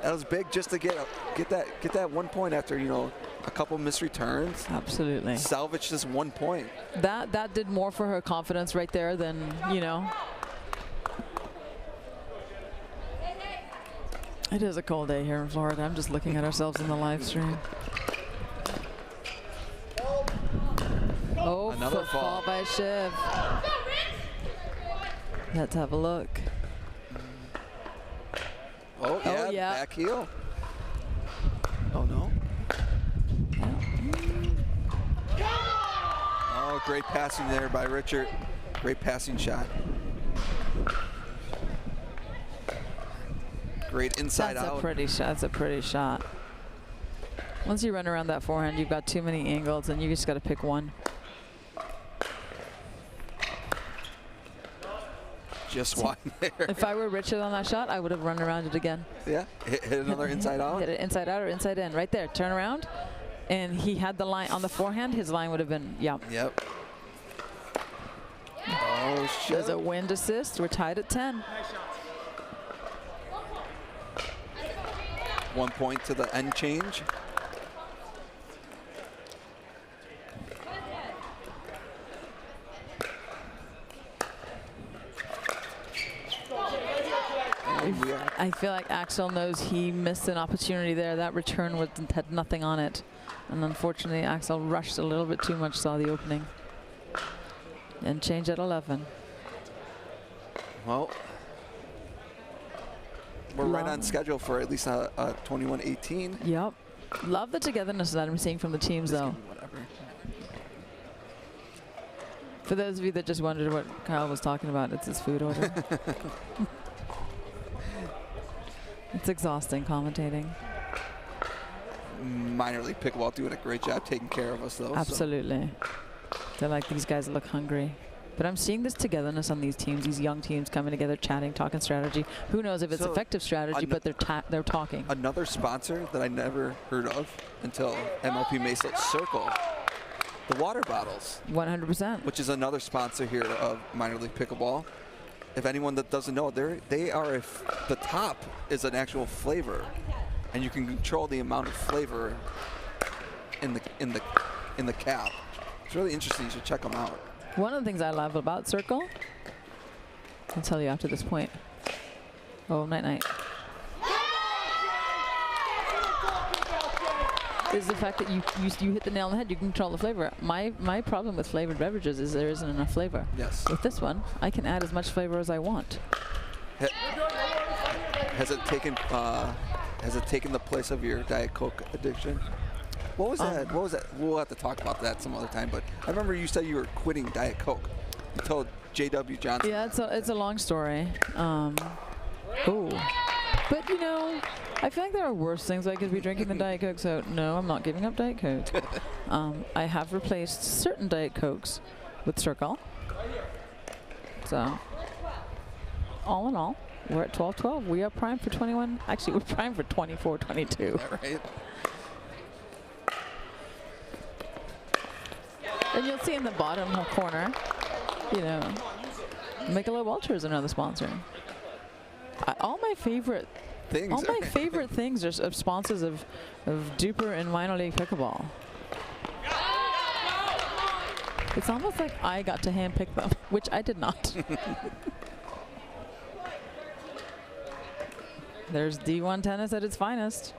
That was big just to get that 1 point after, you know, a couple missed returns.
Absolutely.
Salvage this 1 point.
That did more for her confidence right there than, you know. It is a cold day here in Florida. I'm just looking at ourselves in the live stream. Oh,
another
fall by Shiv. Let's have a look.
Oh yeah, back heel. Oh no. Oh, great passing there by Richard. Great passing shot. Great inside out.
That's a pretty shot. That's a pretty shot. Once you run around that forehand, you've got too many angles, and you just got to pick one.
Just wide there.
If I were Richard on that shot, I would have run around it again.
Yeah, hit another inside out.
Hit it inside out or inside in, right there. Turn around, and he had the line on the forehand. His line would have been, yeah.
Yep. Oh shit.
There's a wind assist. We're tied at 10.
1 point to the end change.
I feel like Axel knows he missed an opportunity there. That return had nothing on it. And unfortunately, Axel rushed a little bit too much, saw the opening. And change at 11.
Well, we're right on schedule for at least a 21-18.
Yep. Love the togetherness that I'm seeing from the teams, though.
Whatever.
For those of you that just wondered what Kyle was talking about, it's his food order. It's exhausting commentating.
Minor league pickleball doing a great job taking care of us, though.
Absolutely. So. They're like, these guys look hungry. But I'm seeing this togetherness on these teams, these young teams coming together, chatting, talking strategy. Who knows if it's effective strategy, but they're talking.
Another sponsor that I never heard of until MLP Mesa, Circle. The water bottles.
100%.
Which is another sponsor here of minor league pickleball. If anyone that doesn't know, the top is an actual flavor. and you can control the amount of flavor in the cap. It's really interesting. You should check them out.
One of the things I love about Circle, I'll tell you after this point. Oh, night. Is the fact that you hit the nail on the head. You can control the flavor. My problem with flavored beverages is there isn't enough flavor.
Yes.
With this one, I can add as much flavor as I want.
Has it taken the place of your Diet Coke addiction? What was that? What was that? We'll have to talk about that some other time. But I remember you said you were quitting Diet Coke. You told J.W. Johnson.
Yeah, it's a long story. But you know, I feel like there are worse things I could be drinking than Diet Coke. So no, I'm not giving up Diet Coke. I have replaced certain Diet Cokes with Circle. So all in all, we're at 12-12. We are primed for 21. Actually, we're primed for 24-22.
Right.
And you'll see in the bottom corner, you know, Michelob Ultra is another sponsor. All my favorite things are sponsors of Duper and minor league pickleball. It's almost like I got to handpick them, which I did not. There's D1 tennis at its finest.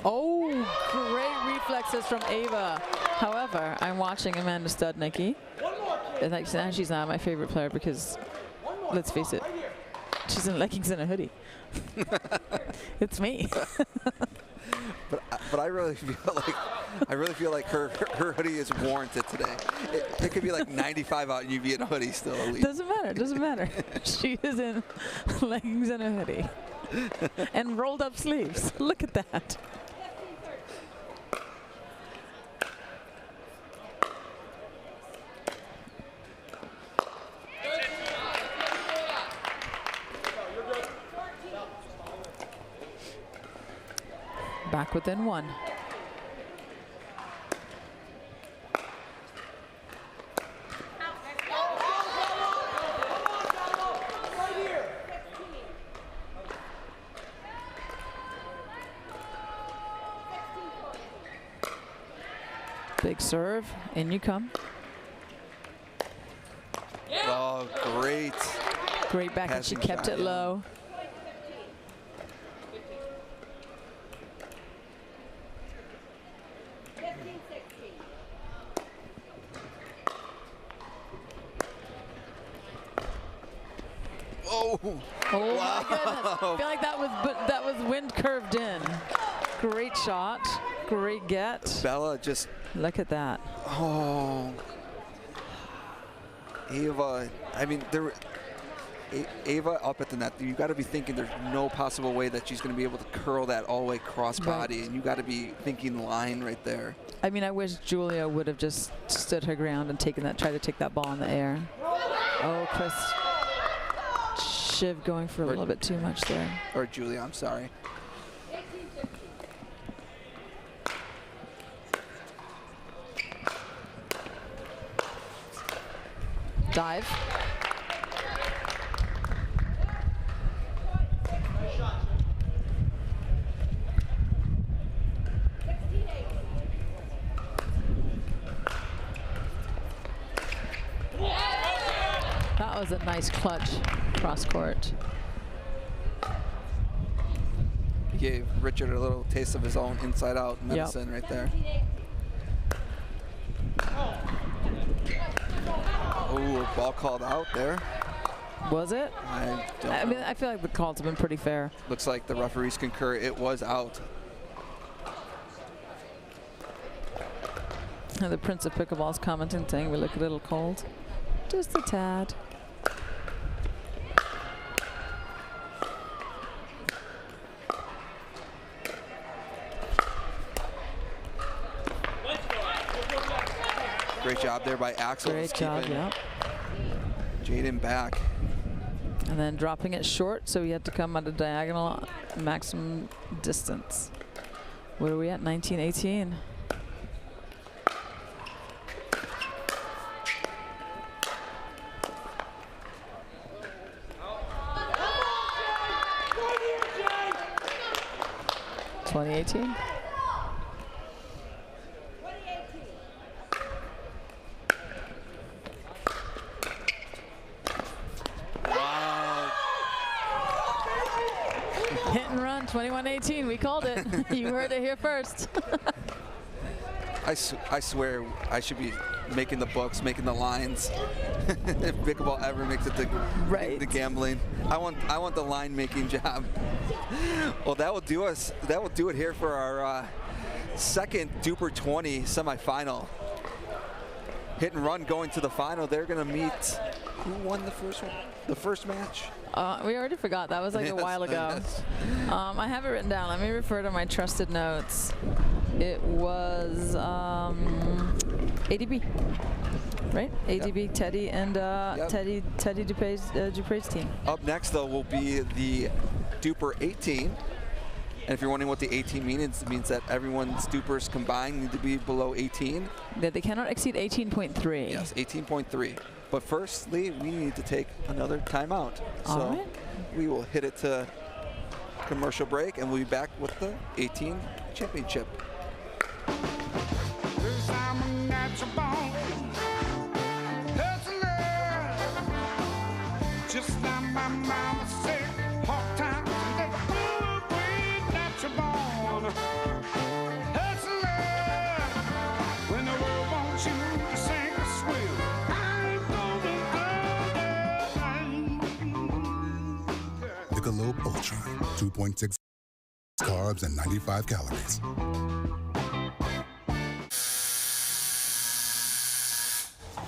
Oh, great reflexes from Ava. However, I'm watching Amanda Studnicki. And like, now she's not my favorite player because, let's face it, she's in leggings and a hoodie. It's me.
But I really feel like her hoodie is warranted today. It could be like 95 out and you'd be in a hoodie still.
Doesn't matter. She is in leggings and a hoodie. And rolled up sleeves. Look at that. Back within one. Big serve, in you come.
Oh, great.
Great back, and she kept it low.
Oh
wow. My goodness. I feel like that was wind curved in. Great shot. Great get.
Bella just...
Look at that.
Oh. Ava, I mean, Ava up at the net, you got to be thinking there's no possible way that she's going to be able to curl that all the way cross body, and you got to be thinking line right there.
I mean, I wish Julia would have just stood her ground and tried to take that ball in the air. Oh, Chris Shiv going for a little bit too much there.
Or Julia, I'm sorry.
Dive. That was a nice clutch cross court.
He gave Richard a little taste of his own inside out medicine right there. Oh, ball called out there.
Was it?
I
mean, I feel like the calls have been pretty fair.
Looks like the referees concur. It was out.
And the Prince of Pickleball is commenting, saying we look a little cold. Just a tad.
Great job there by Axel.
Great job, yeah.
Jaden back.
And then dropping it short, so he had to come at a diagonal maximum distance. What are we at? 19-18. 2018. Hit and run, 21-18. We called it. You heard it here first.
I swear I should be making the books, making the lines. If pickleball ever makes it to the gambling, I want the line making job. Well, that will do us. That will do it here for our second Duper 20 semifinal. Hit and run going to the final. They're going to meet. Who won the first one? The first match?
We already forgot. That was like a while ago.
Yes.
I have it written down. Let me refer to my trusted notes. It was ADB, right? ADB,
Yep.
Teddy, and Teddy Dupre's team.
Up next, though, will be the Duper 18. And if you're wondering what the 18 means, it means that everyone's Dupers combined need to be below 18.
That they cannot exceed 18.3.
Yes, 18.3. But firstly, we need to take another timeout.
All
So
right.
we will hit it to commercial break, and we'll be back with the 18 championship.
I'm a natural born hustler. Just like my mama said, hard times and they natural born hustler. When the world wants you to sink or swim, I ain't gonna
Piccolo Ultra, 2.6 carbs and 95 calories.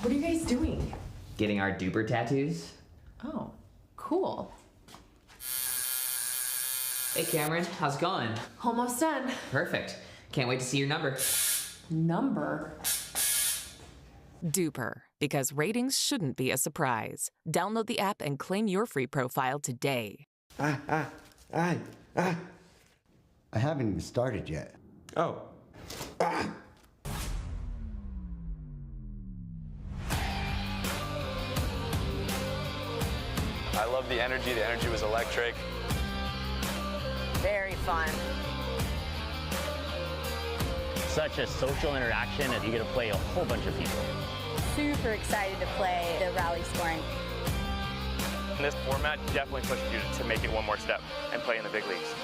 What are you guys doing?
Getting our Duper tattoos.
Oh, cool.
Hey Cameron, how's it going?
Almost done.
Perfect. Can't wait to see your number.
Number?
Duper, because ratings shouldn't be a surprise. Download the app and claim your free profile today.
I haven't even started yet.
Oh.
I love the energy. The energy was electric.
Very fun.
Such a social interaction, and you get to play a whole bunch of people.
Super excited to play the rally scoring.
And this format definitely pushed you to make it one more step and play in the big leagues.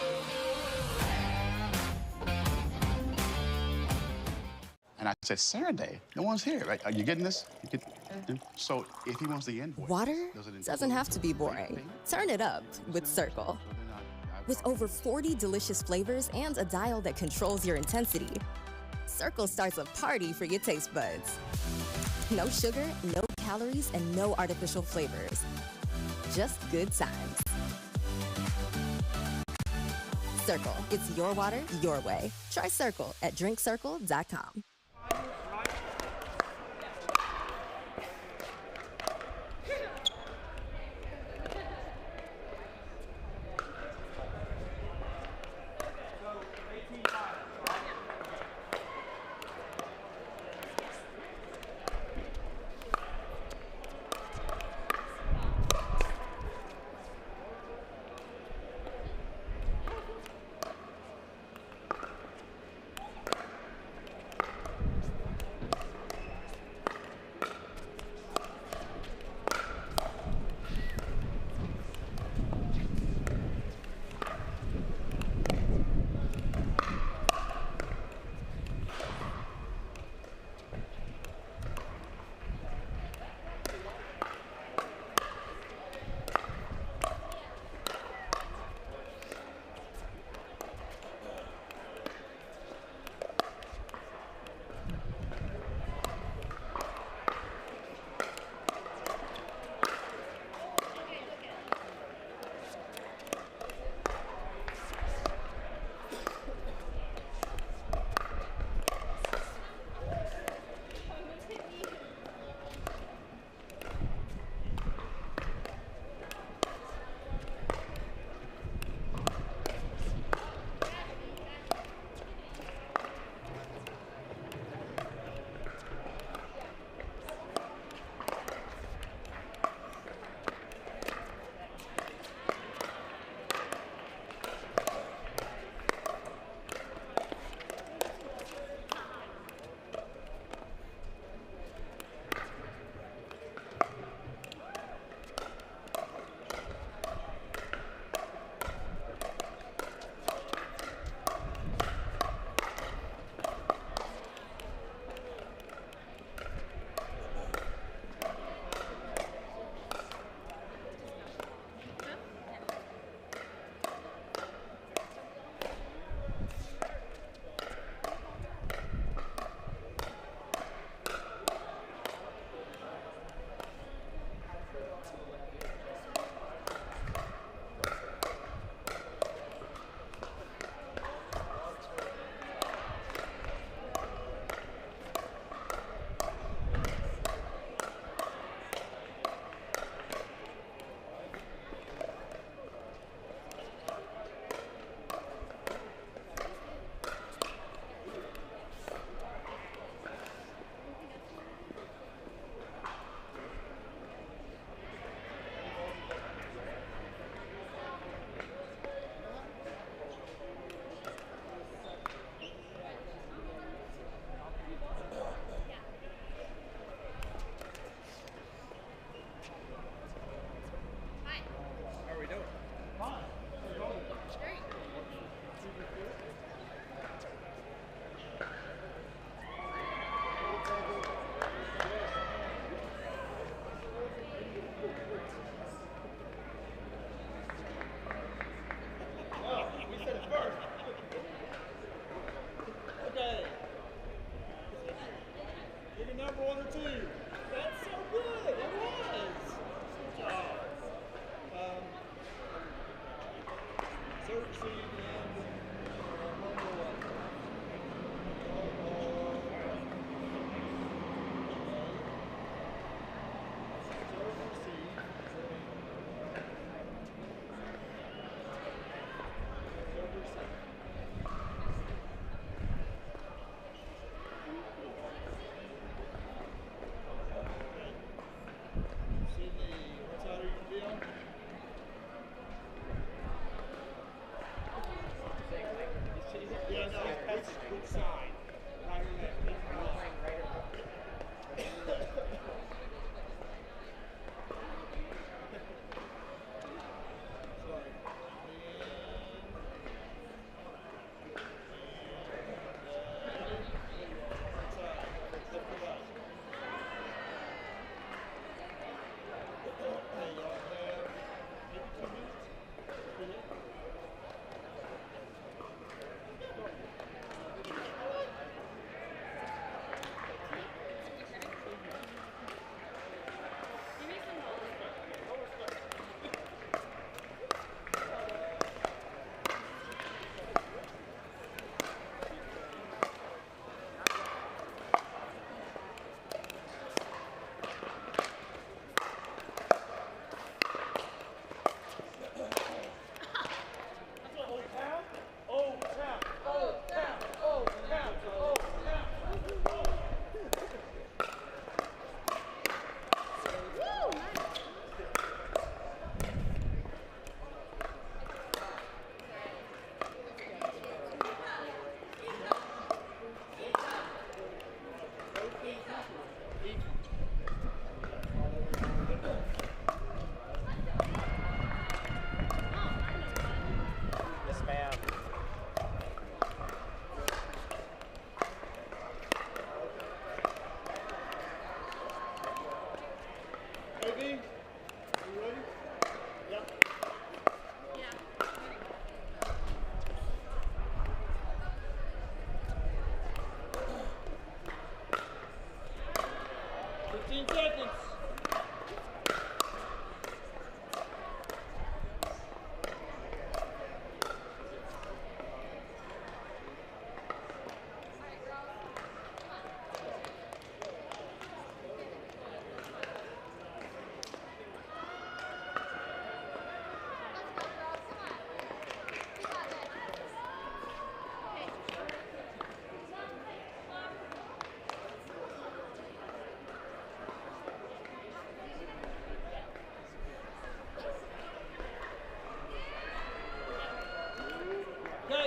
And I said, Saturday, no one's here. Right? Are you getting this? So if he wants the invoice.
Water doesn't have to be boring. Turn it up with Circle. With over 40 delicious flavors and a dial that controls your intensity, Circle starts a party for your taste buds. No sugar, no calories, and no artificial flavors. Just good times. Circle, it's your water, your way. Try Circle at drinkcircle.com.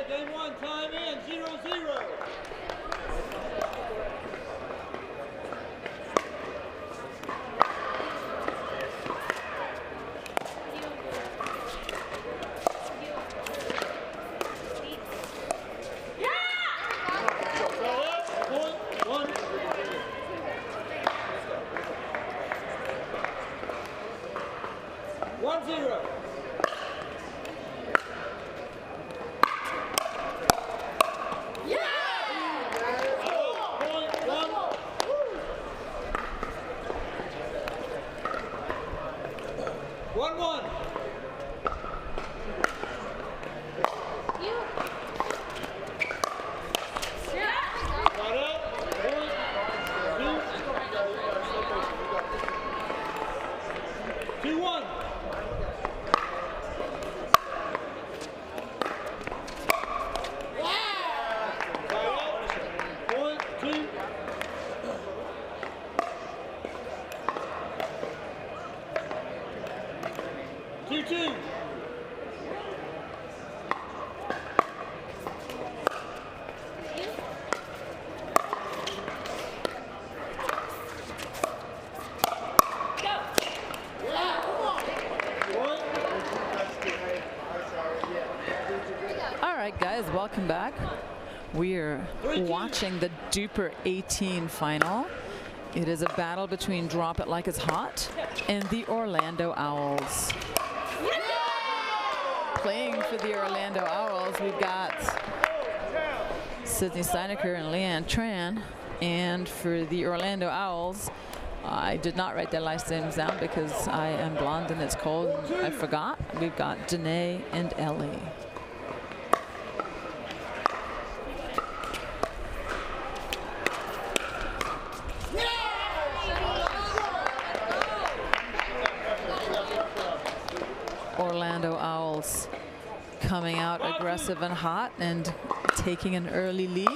Game one, time in, 0-0.
Guys, welcome back. We're watching the Duper 18 final. It is a battle between Drop It Like It's Hot and the Orlando Owls. Playing for the Orlando Owls, we've got Sydney Steinecker and Leanne Tran. And for the Orlando Owls, I did not write their last names down because I am blonde and it's cold. I forgot. We've got Danae and Ellie. Orlando Owls coming out aggressive and hot and taking an early lead.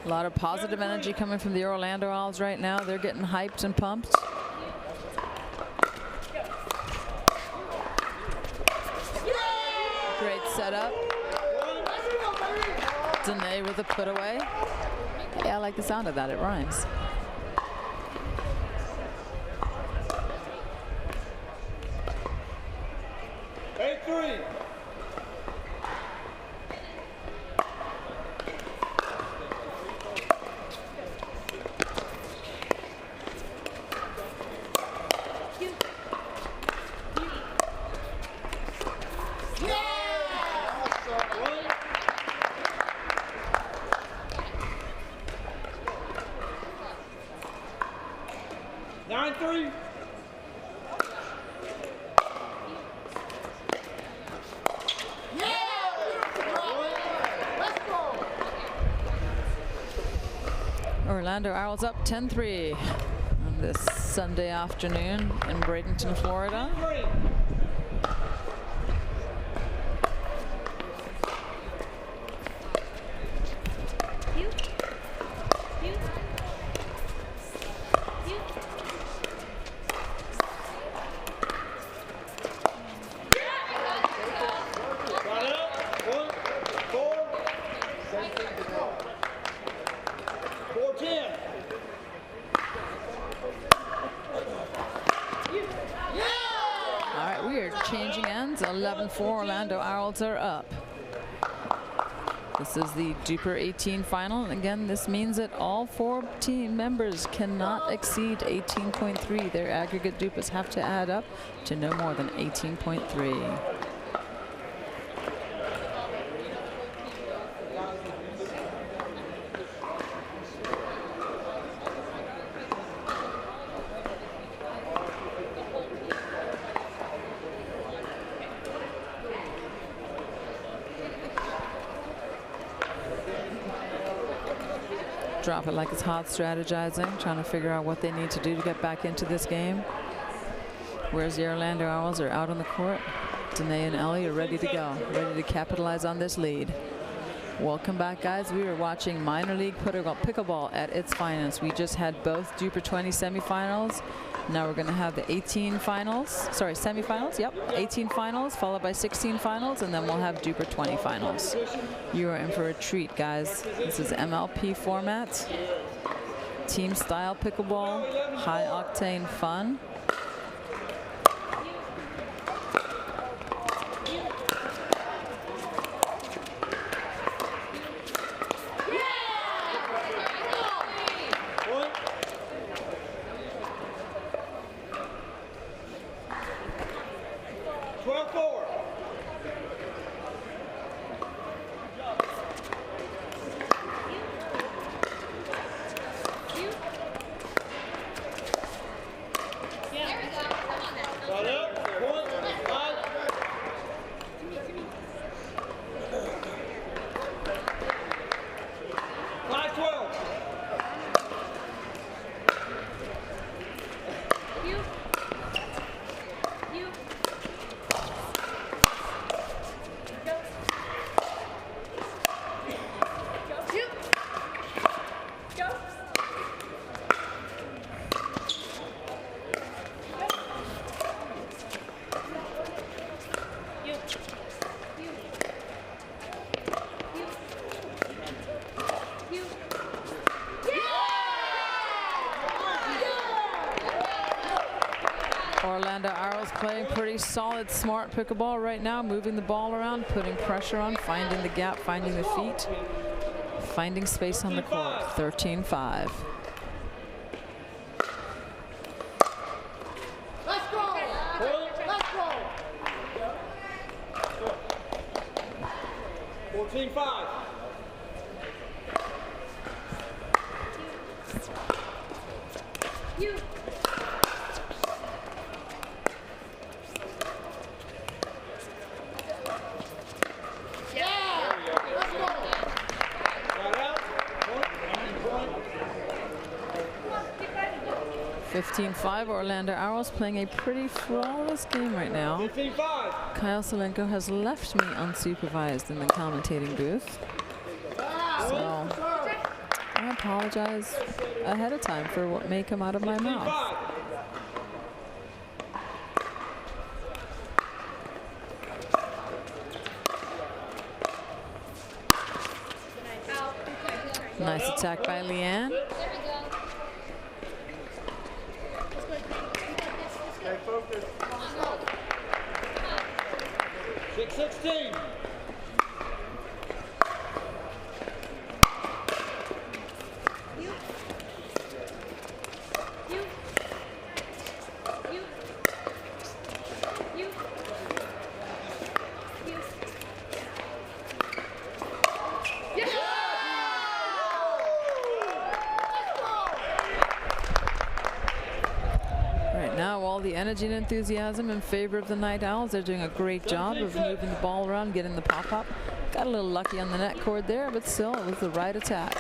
A lot of positive energy coming from the Orlando Owls right now. They're getting hyped and pumped. Great setup. Danae with a put away. Yeah, I like the sound of that. It rhymes. Orlando Owls up 10-3 on this Sunday afternoon in Bradenton, Florida. Changing ends, 11-4, Orlando Owls are up. This is the Duper 18 final. And again, this means that all 4 team members cannot exceed 18.3. Their aggregate Dupas have to add up to no more than 18.3. Drop it like it's hot, strategizing, trying to figure out what they need to do to get back into this game. Whereas the Orlando Owls are out on the court. Danae and Ellie are ready to go, ready to capitalize on this lead. Welcome back, guys. We are watching minor league pickleball at its finest. We just had both Duper 20 semifinals. Now we're going to have the 18 finals, sorry, semifinals, yep, 18 finals, followed by 16 finals, and then we'll have Duper 20 finals. You are in for a treat, guys. This is MLP format, team style pickleball, high octane fun. Both playing pretty solid, smart pickleball right now, moving the ball around, putting pressure on, finding the gap, finding the feet, finding space on the court. 13-5.
Let's go! Let's go!
14-5.
You. Yeah! Let's go!
Right out.
15-5. Orlando Arrows playing a pretty flawless game right now.
15-5.
Kyle Salenko has left me unsupervised in the commentating booth. So I apologize ahead of time for what may come out of my mouth. Nice attack by Leanne.
Stay focused. 6-16.
The energy and enthusiasm in favor of the Night Owls. They're doing a great job of moving the ball around, getting the pop-up. Got a little lucky on the net cord there, but still it was the right attack.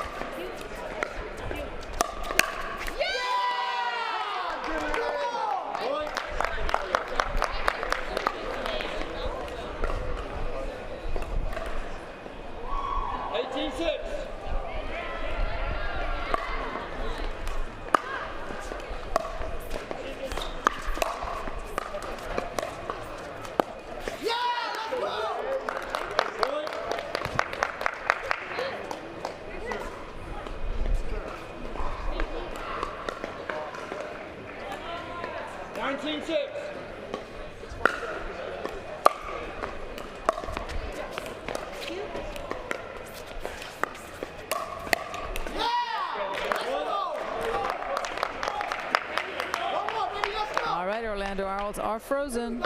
Orlando Arrows are frozen.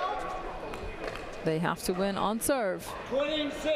They have to win on serve.
26.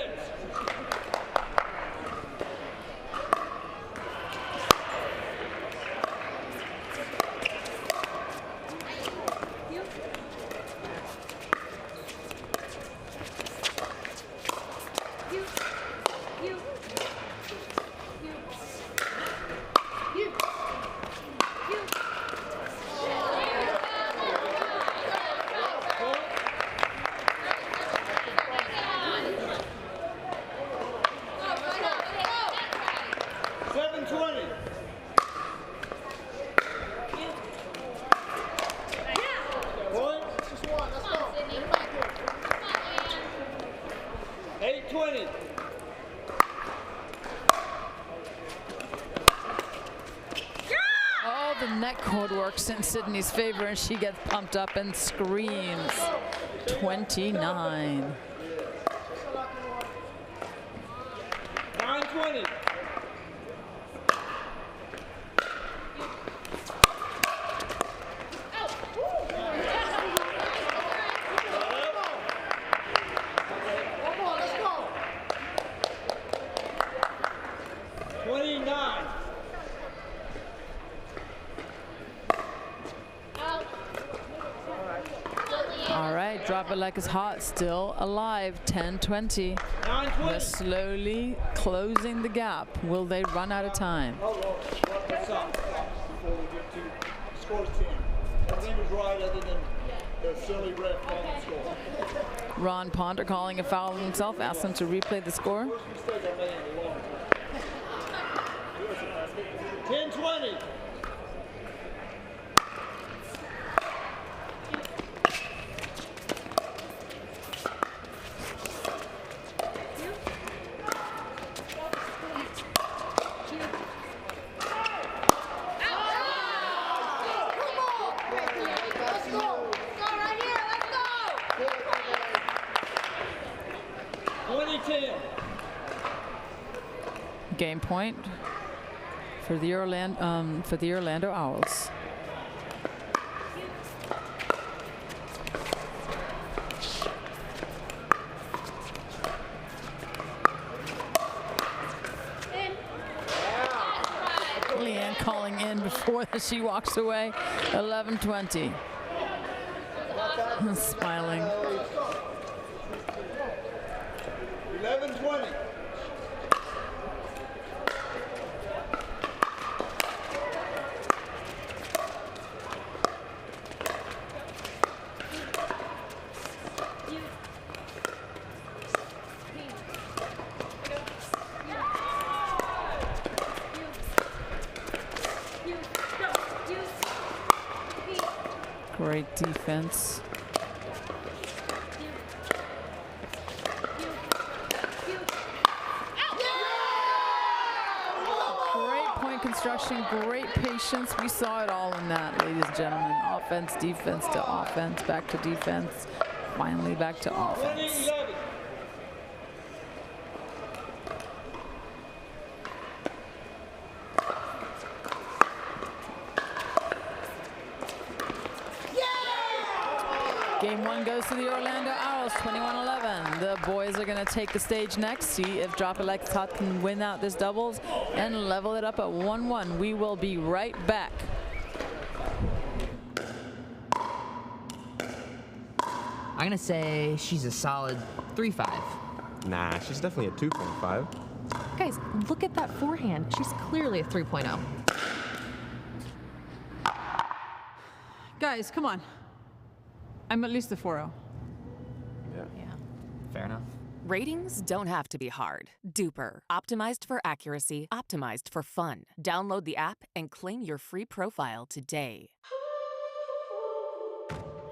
In Sydney's favor, and she gets pumped up and screams. 29.
9-20.
Drop it like it's hot, still alive. 10-20. They're slowly closing the gap. Will they run out of time?
Before we get to score 10. Everything was right other than the silly ref calling score.
Ron Ponder calling a foul of himself, asks him to replay the score.
10-20.
10.
Game point for the Orlando Owls. Leanne calling in before she walks away. 11:20. Smiling.
11:20.
Great defense. Great point construction, great patience. We saw it all in that, ladies and gentlemen. Offense, defense to offense, back to defense, finally back to offense. Game one goes to the Orlando Owls, 21-11. The boys are going to take the stage next, see if Drop It Like It's Hot can win out this doubles and level it up at 1-1. We will be right back.
I'm going to say she's a solid 3-5.
Nah, she's definitely a 2.5.
Guys, look at that forehand. She's clearly a 3.0.
Guys, come on. I'm at least a 4.0.
Yeah.
Fair enough.
Ratings don't have to be hard. Duper. Optimized for accuracy, optimized for fun. Download the app and claim your free profile today.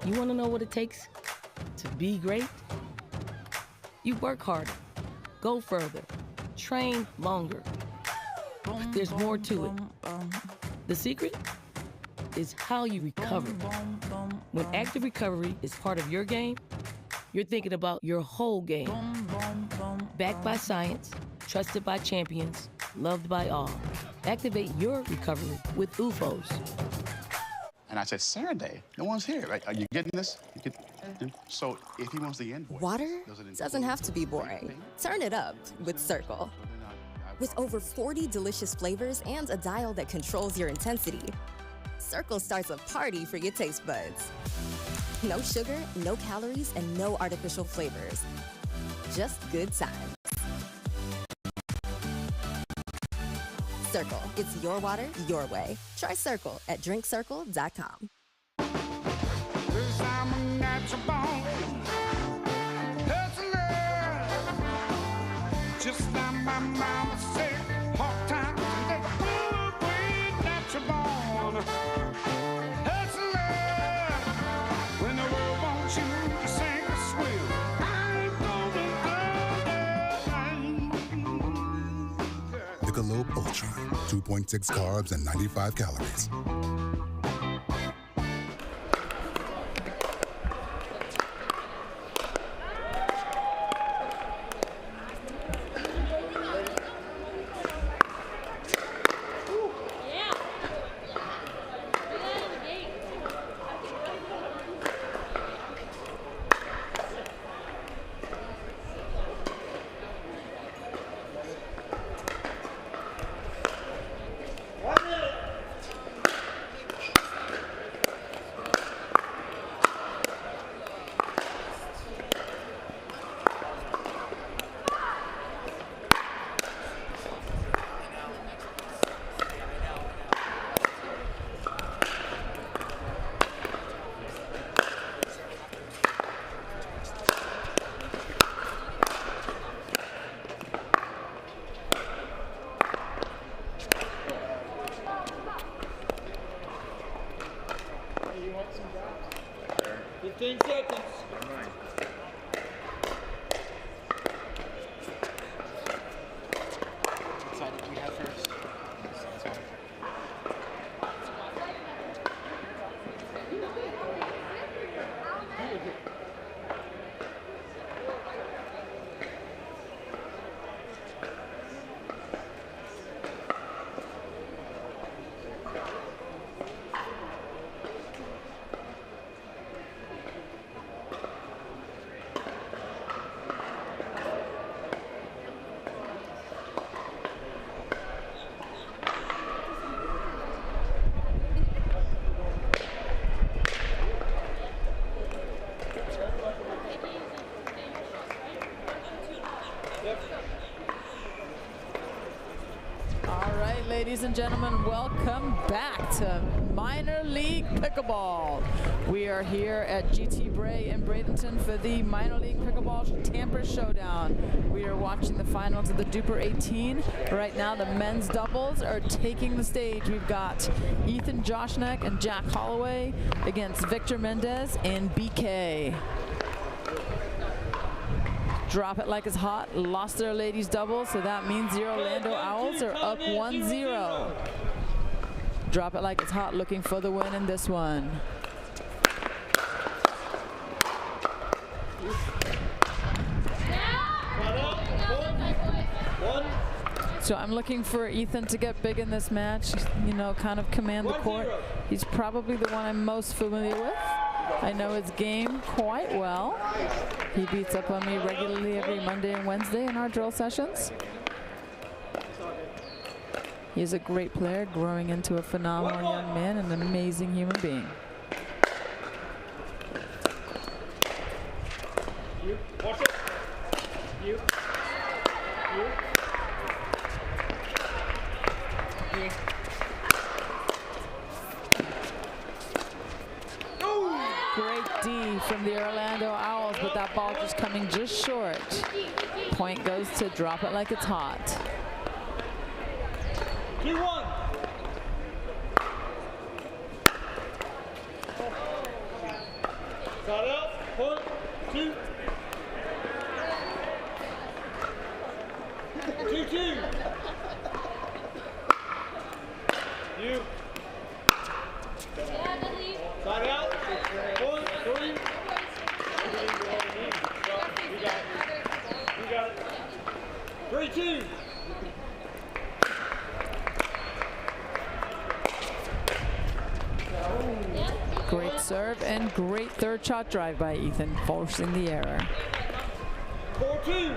You want to know what it takes to be great? You work harder, go further, train longer. There's more to it. The secret is how you recover. When active recovery is part of your game, you're thinking about your whole game. Backed by science, trusted by champions, loved by all. Activate your recovery with UFOs.
And I said, Saturday, no one's here, right? Are you getting this? So if he wants the invoice.
Water doesn't have to be boring. Turn it up with Circle. With over 40 delicious flavors and a dial that controls your intensity, Circle starts a party for your taste buds. No sugar, no calories, and no artificial flavors. Just good times. Circle, it's your water, your way. Try Circle at drinkcircle.com.
Cause I'm a natural born hustler. Just like my mama said, hard times and they good with natural born hustler. When the world wants you to sink or swim, I'm gonna go.
Pickleball Ultra, 2.6 carbs and 95 calories.
Ladies and gentlemen, welcome back to Minor League Pickleball. We are here at GT Bray in Bradenton for the Minor League Pickleball Tampa Showdown. We are watching the finals of the Duper 18. Right now, the men's doubles are taking the stage. We've got Ethan Joshnek and Jack Holloway against Victor Mendez and BK. Drop it like it's hot. Lost their ladies double, so that means the Orlando Owls are up 1-0. Drop it like it's hot, looking for the win in this one. So I'm looking for Ethan to get big in this match, you know, kind of command the court. He's probably the one I'm most familiar with. I know his game quite well. He beats up on me regularly every Monday and Wednesday in our drill sessions. He's a great player, growing into a phenomenal young man and an amazing human being.
Watch it.
Great D from the Orlando Owls, but that ball just coming just short. Point goes to Drop It Like It's Hot.
2-1. Side out. Point. 2. 2-2. You. Side out. Point. 3. You got it. 3-2.
Great serve and great third shot drive by Ethan, forcing the error.
4-2.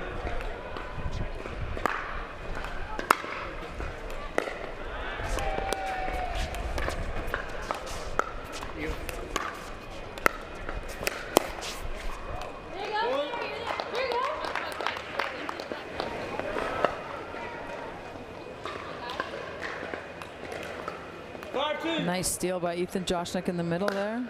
Nice steal by Ethan Joshnek in the middle there.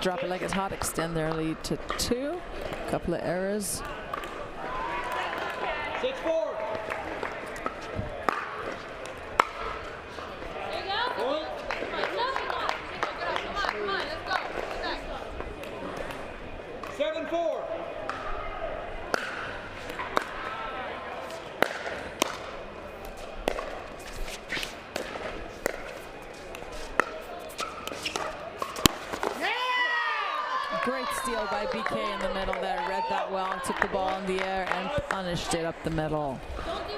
Drop It Like It's Hot, extend their lead to 2. Couple of errors.
6-4.
Great steal by BK in the middle there. Read that well, took the ball in the air and punished it up the middle.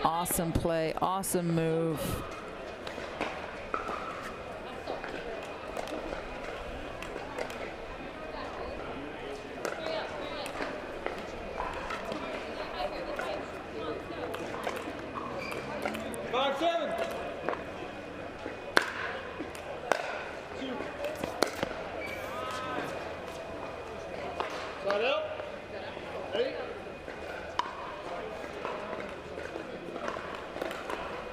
Awesome play, awesome move.
Side out. 8.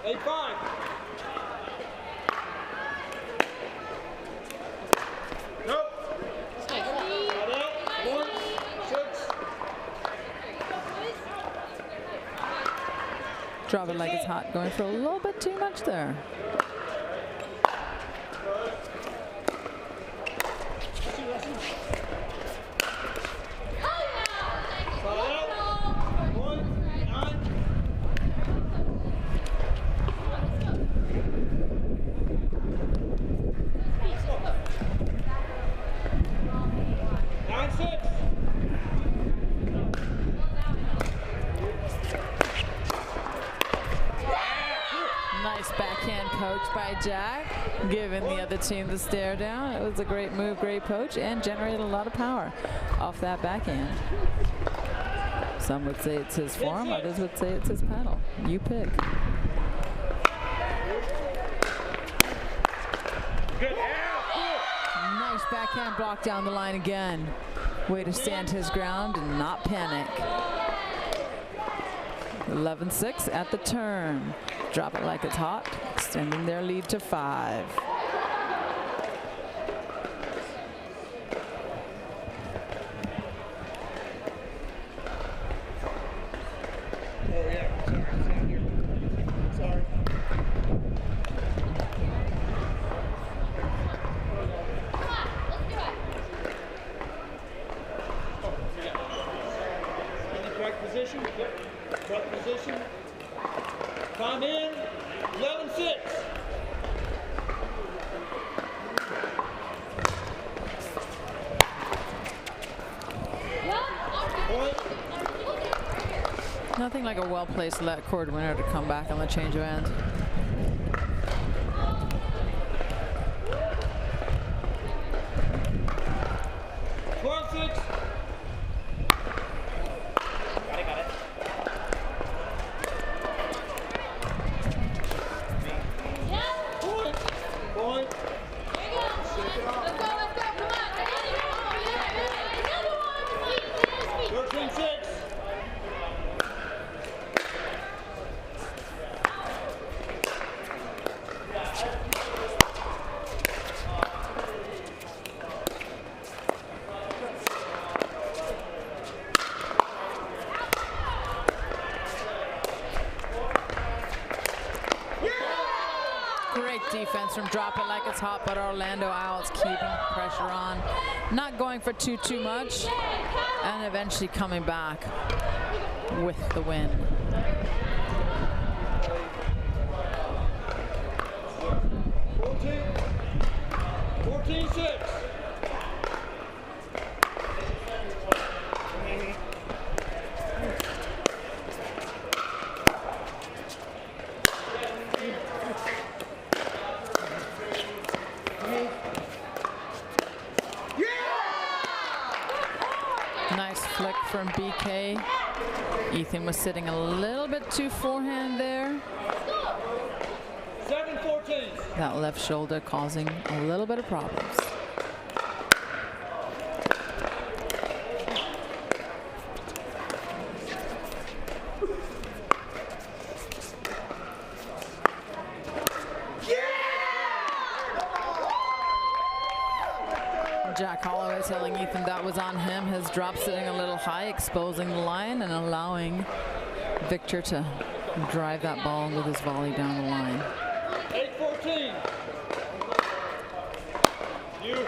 8-5. Nope. Side out. 1, 6.
Drop It Like It's Hot, going for a little bit too much there.
Side out. 1, 9.
by Jack, giving the other team the stare down. It was a great move, great poach, and generated a lot of power off that backhand. Some would say it's his form, others would say it's his paddle. You pick. Nice backhand block down the line again. Way to stand his ground and not panic. 11-6 at the turn. Drop it like it's hot, extending their lead to 5.
Time in, 11-6.
Nothing like a well-placed let cord winner to come back on the change of end. Defense from Drop It Like It's Hot, but Orlando Owls keeping pressure on, not going for too much, and eventually coming back with the win. From BK. Ethan was sitting a little bit too forehand there.
7-14.
That left shoulder causing a little bit of problems. Jack Holloway telling Ethan that was on him. His drop sitting a little high, exposing the line and allowing Victor to drive that ball with his volley down the line.
8-14. You.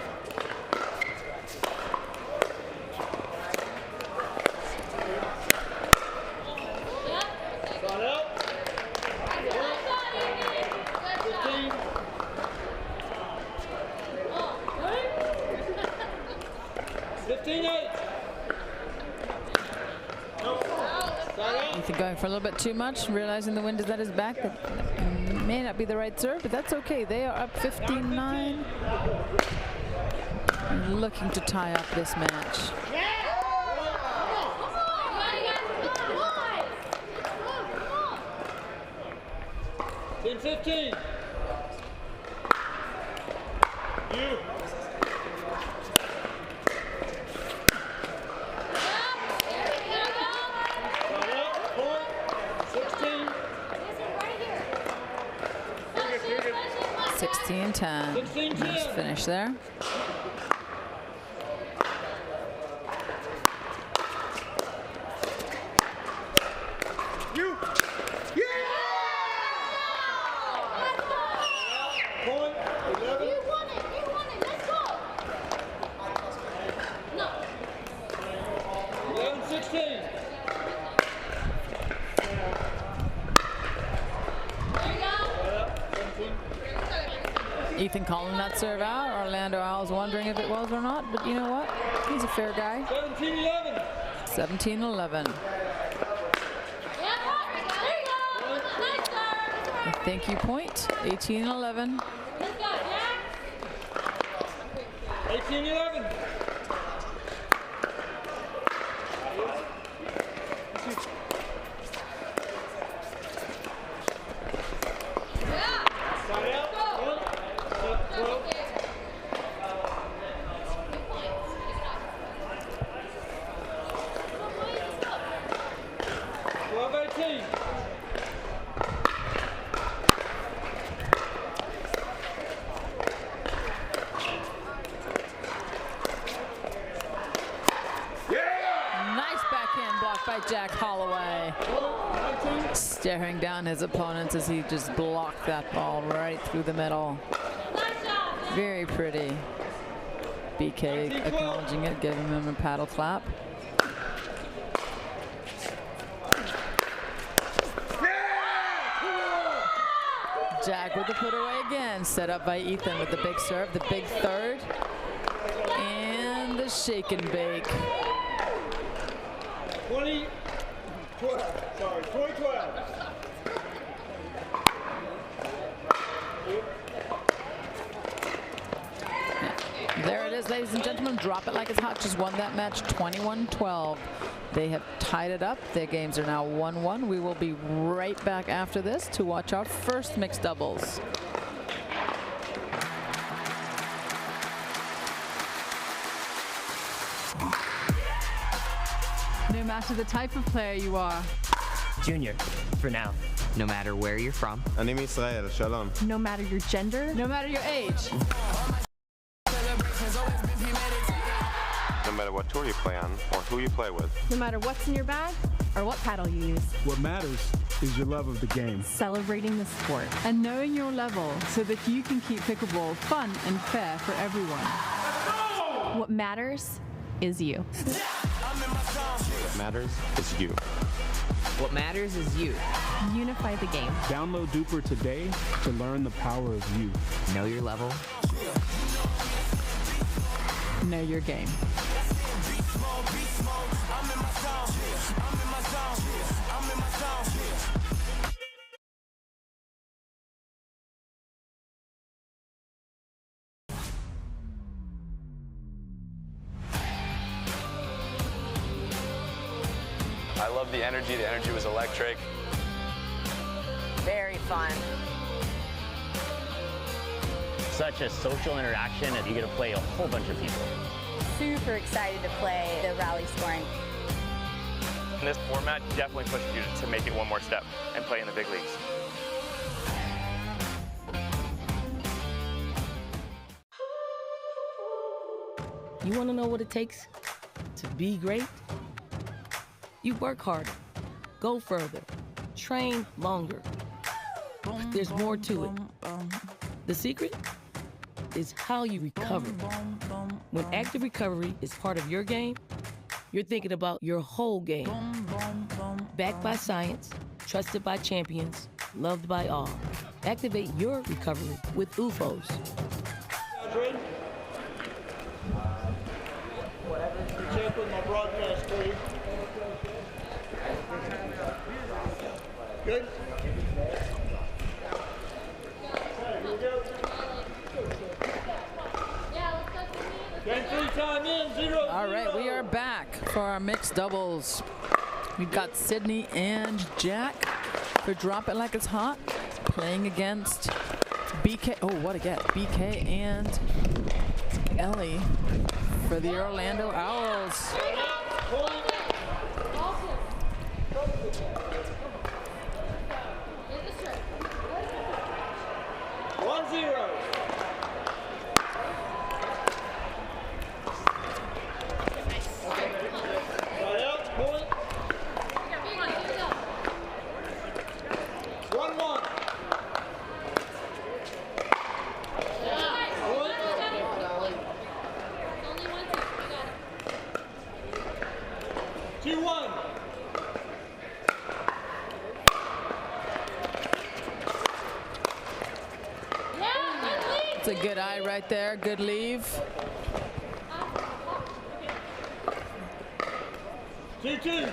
Ethan going for a little bit too much, realizing the wind is at his back. That may not be the right serve, but that's okay. They are up 15-9. Looking to tie up this match.
10-15. You.
Nice finish there.
You. Yeah! Point 11. You won it. Let's go. No. 11-16.
Ethan calling that serve out. Orlando Owls wondering if it was or not, but you know what? He's a fair guy. 17-11. 17-11. Thank you point, 18-11.
18-11.
By Jack Holloway. Staring down his opponents as he just blocked that ball right through the middle. Very pretty. BK acknowledging it, giving him a paddle clap. Jack with the put away again. Set up by Ethan with the big serve, the big third. And the shake and bake.
20-12. Sorry, 20-12.
There it is, ladies and gentlemen. Drop it like it's hot. Just won that match 21-12. They have tied it up. Their games are now 1-1. We will be right back after this to watch our first mixed doubles.
No matter the type of player you are.
Junior, for now. No matter where you're from.
אני מישראל, שלום.
No matter your gender.
No matter your age.
No matter what tour you play on or who you play with.
No matter what's in your bag or what paddle you use.
What matters is your love of the game.
Celebrating the sport.
And knowing your level so that you can keep pickleball fun and fair for everyone.
What matters is you.
What matters is you.
What matters is you.
Unify the game.
Download Duper today to learn the power of you.
Know your level.
Know your game.
I love the energy. The energy was electric.
Very fun.
Such a social interaction, and you get to play a whole bunch of people.
Super excited to play the rally scoring.
In this format definitely pushed you to make it one more step and play in the big leagues.
You want to know what it takes to be great? You work harder, go further, train longer. But there's more to it. The secret is how you recover. When active recovery is part of your game, you're thinking about your whole game. Backed by science, trusted by champions, loved by all. Activate your recovery with UFOs.
Check with my broadcast crew. Good?
All right, we are back for our mixed doubles. We've got Sydney and Jack for Drop It Like It's Hot, playing against BK. Oh, what a get. BK and Ellie for the Orlando Owls.
1-0.
It's a good eye right there. Good leave.
2-2.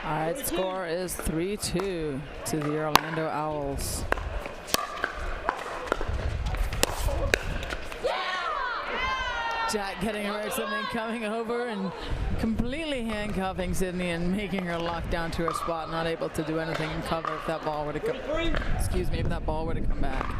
All right, score is 3-2 to the Orlando Owls. Jack getting her something, coming over and completely handcuffing Sydney and making her lock down to her spot, not able to do anything in cover if that ball were to come. Excuse me, if that ball were to come back.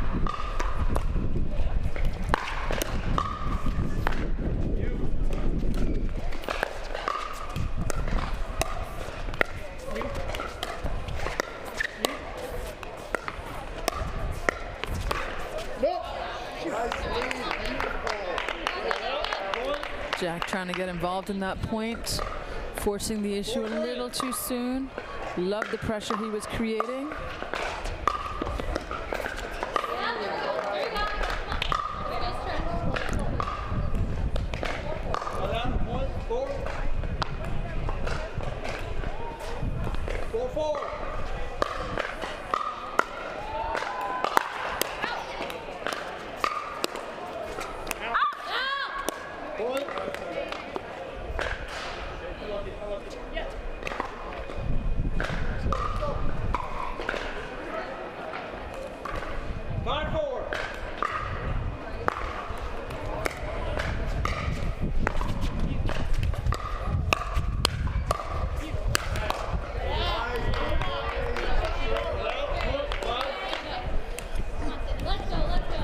Jack trying to get involved in that point, forcing the issue a little too soon. Loved the pressure he was creating.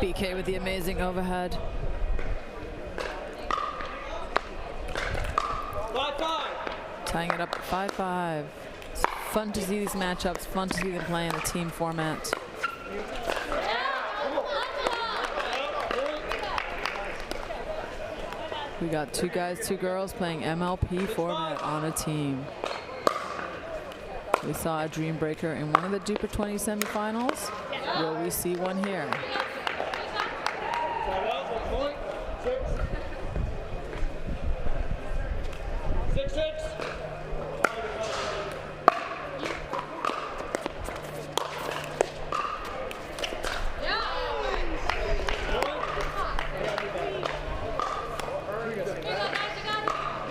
BK with the amazing overhead.
5-5.
Tying it up at 5-5. It's fun to see these matchups, fun to see them play in a team format. We got 2 guys, 2 girls playing MLP format on a team. We saw a dream breaker in one of the Duper 20 semifinals. Will we see one here?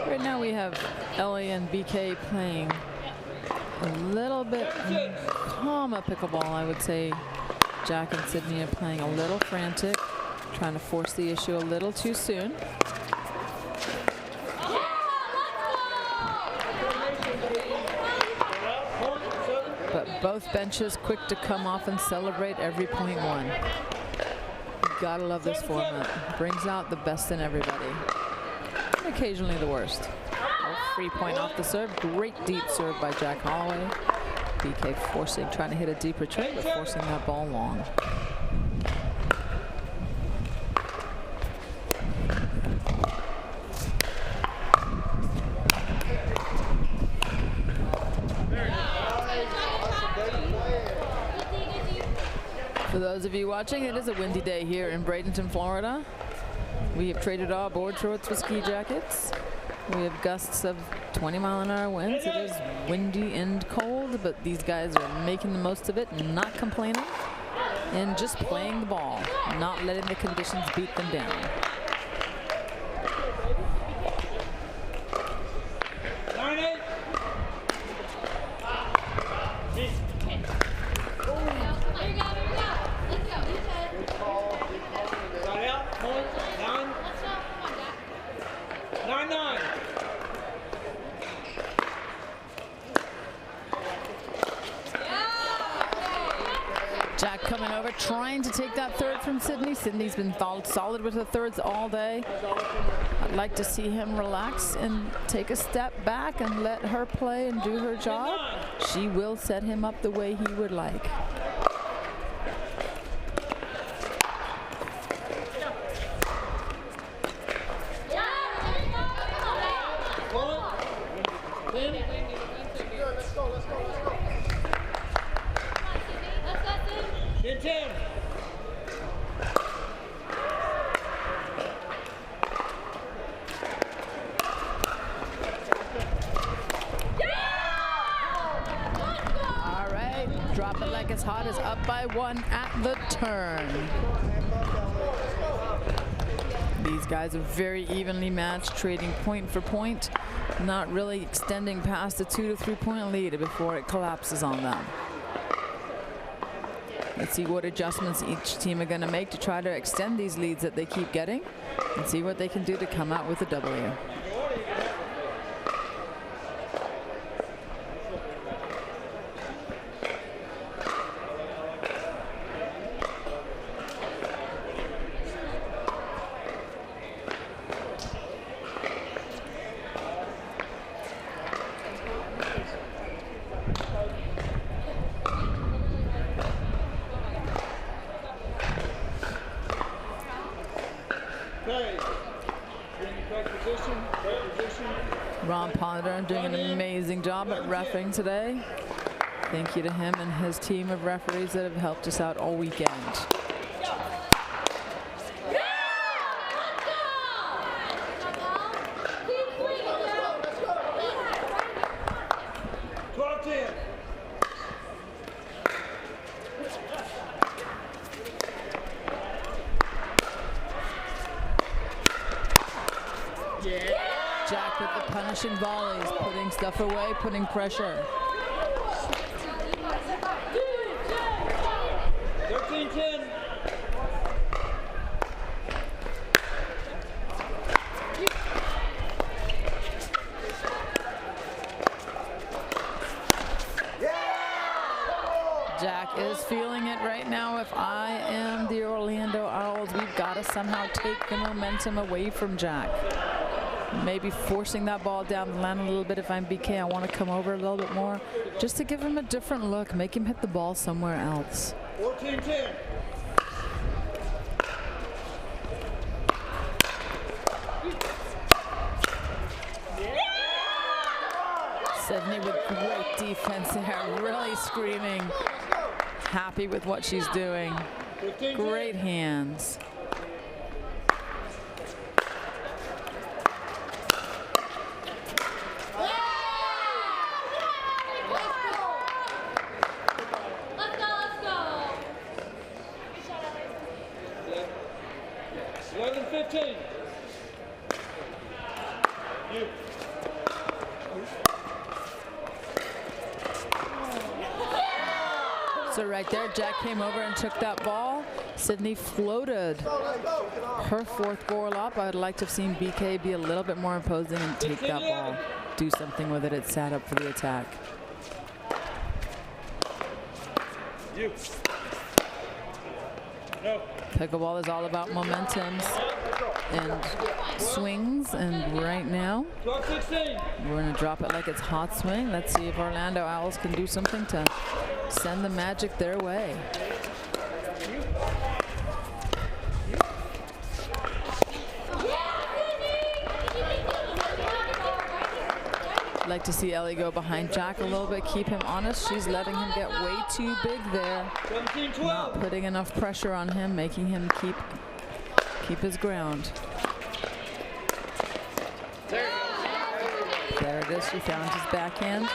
Right now we have Ellie and BK playing a little bit calmer pickleball, I would say. Jack and Sydney are playing a little frantic, trying to force the issue a little too soon. But both benches quick to come off and celebrate every point won. You gotta love this format. Brings out the best in everybody. And occasionally the worst. A free point off the serve. Great deep serve by Jack Holloway. BK forcing, trying to hit a deep return, but forcing that ball long. For those of you watching, it is a windy day here in Bradenton, Florida. We have traded our board shorts with ski jackets. We have gusts of 20-mile-an-hour winds. It is windy and cold, but these guys are making the most of it, not complaining, and just playing the ball, not letting the conditions beat them down. Jack coming over, trying to take that third from Sydney. Sydney's been solid with the thirds all day. I'd like to see him relax and take a step back and let her play and do her job. She will set him up the way he would like. Drop it like it's hot is up by 1 at the turn. These guys are very evenly matched, trading point for point. not really extending past the 2 to 3 point lead before it collapses on them. Let's see what adjustments each team are going to make to try to extend these leads that they keep getting and see what they can do to come out with a W. Doing an amazing job at reffing today. Thank you to him and his team of referees that have helped us out all weekend. Jack with the punishing volleys, putting stuff away, putting pressure.
13-10.
Jack is feeling it right now. If I am the Orlando Owls, we've got to somehow take the momentum away from Jack. Maybe forcing that ball down the lane a little bit. If I'm BK, I want to come over a little bit more just to give him a different look, make him hit the ball somewhere else.
14-10.
Sydney with great defense there, really screaming, happy with what she's doing. Great hands. So right there, Jack came over and took that ball. Sydney floated her fourth ball up. I'd like to have seen BK be a little bit more imposing and take that ball, do something with it. It sat up for the attack. Pickleball is all about momentums and swings, and right now we're going to drop it like it's hot swing. Let's see if Orlando Owls can do something to send the magic their way. I'd like to see Ellie go behind Jack a little bit, keep him honest. She's letting him get way too big there. Not putting enough pressure on him, making him keep his ground. There it is, she found his backhand.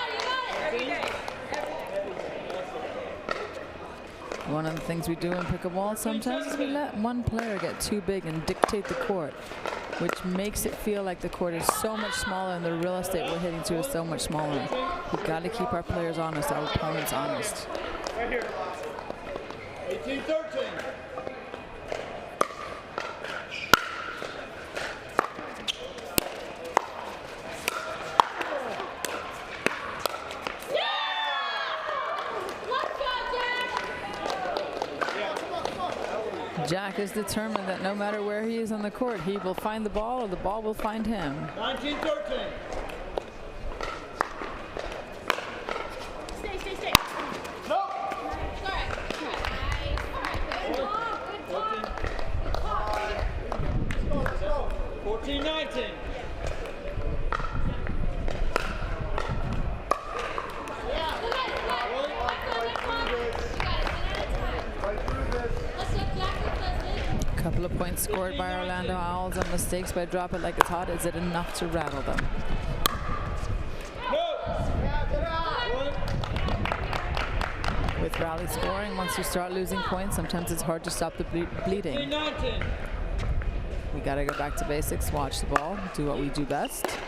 One of the things we do in pickleball sometimes is we let one player get too big and dictate the court, which makes it feel like the court is so much smaller and the real estate we're hitting to is so much smaller. We've got to keep our players honest, our opponents honest.
Right here. 18-13.
Jack is determined that no matter where he is on the court, he will find the ball or the ball will find him.
19-13.
Stay.
No. 14-19.
Couple of points scored by Orlando Owls on mistakes by Drop It Like It's Hot. Is it enough to rattle them? With rally scoring, once you start losing points, sometimes it's hard to stop the bleeding. We got to go back to basics, watch the ball, do what we do best.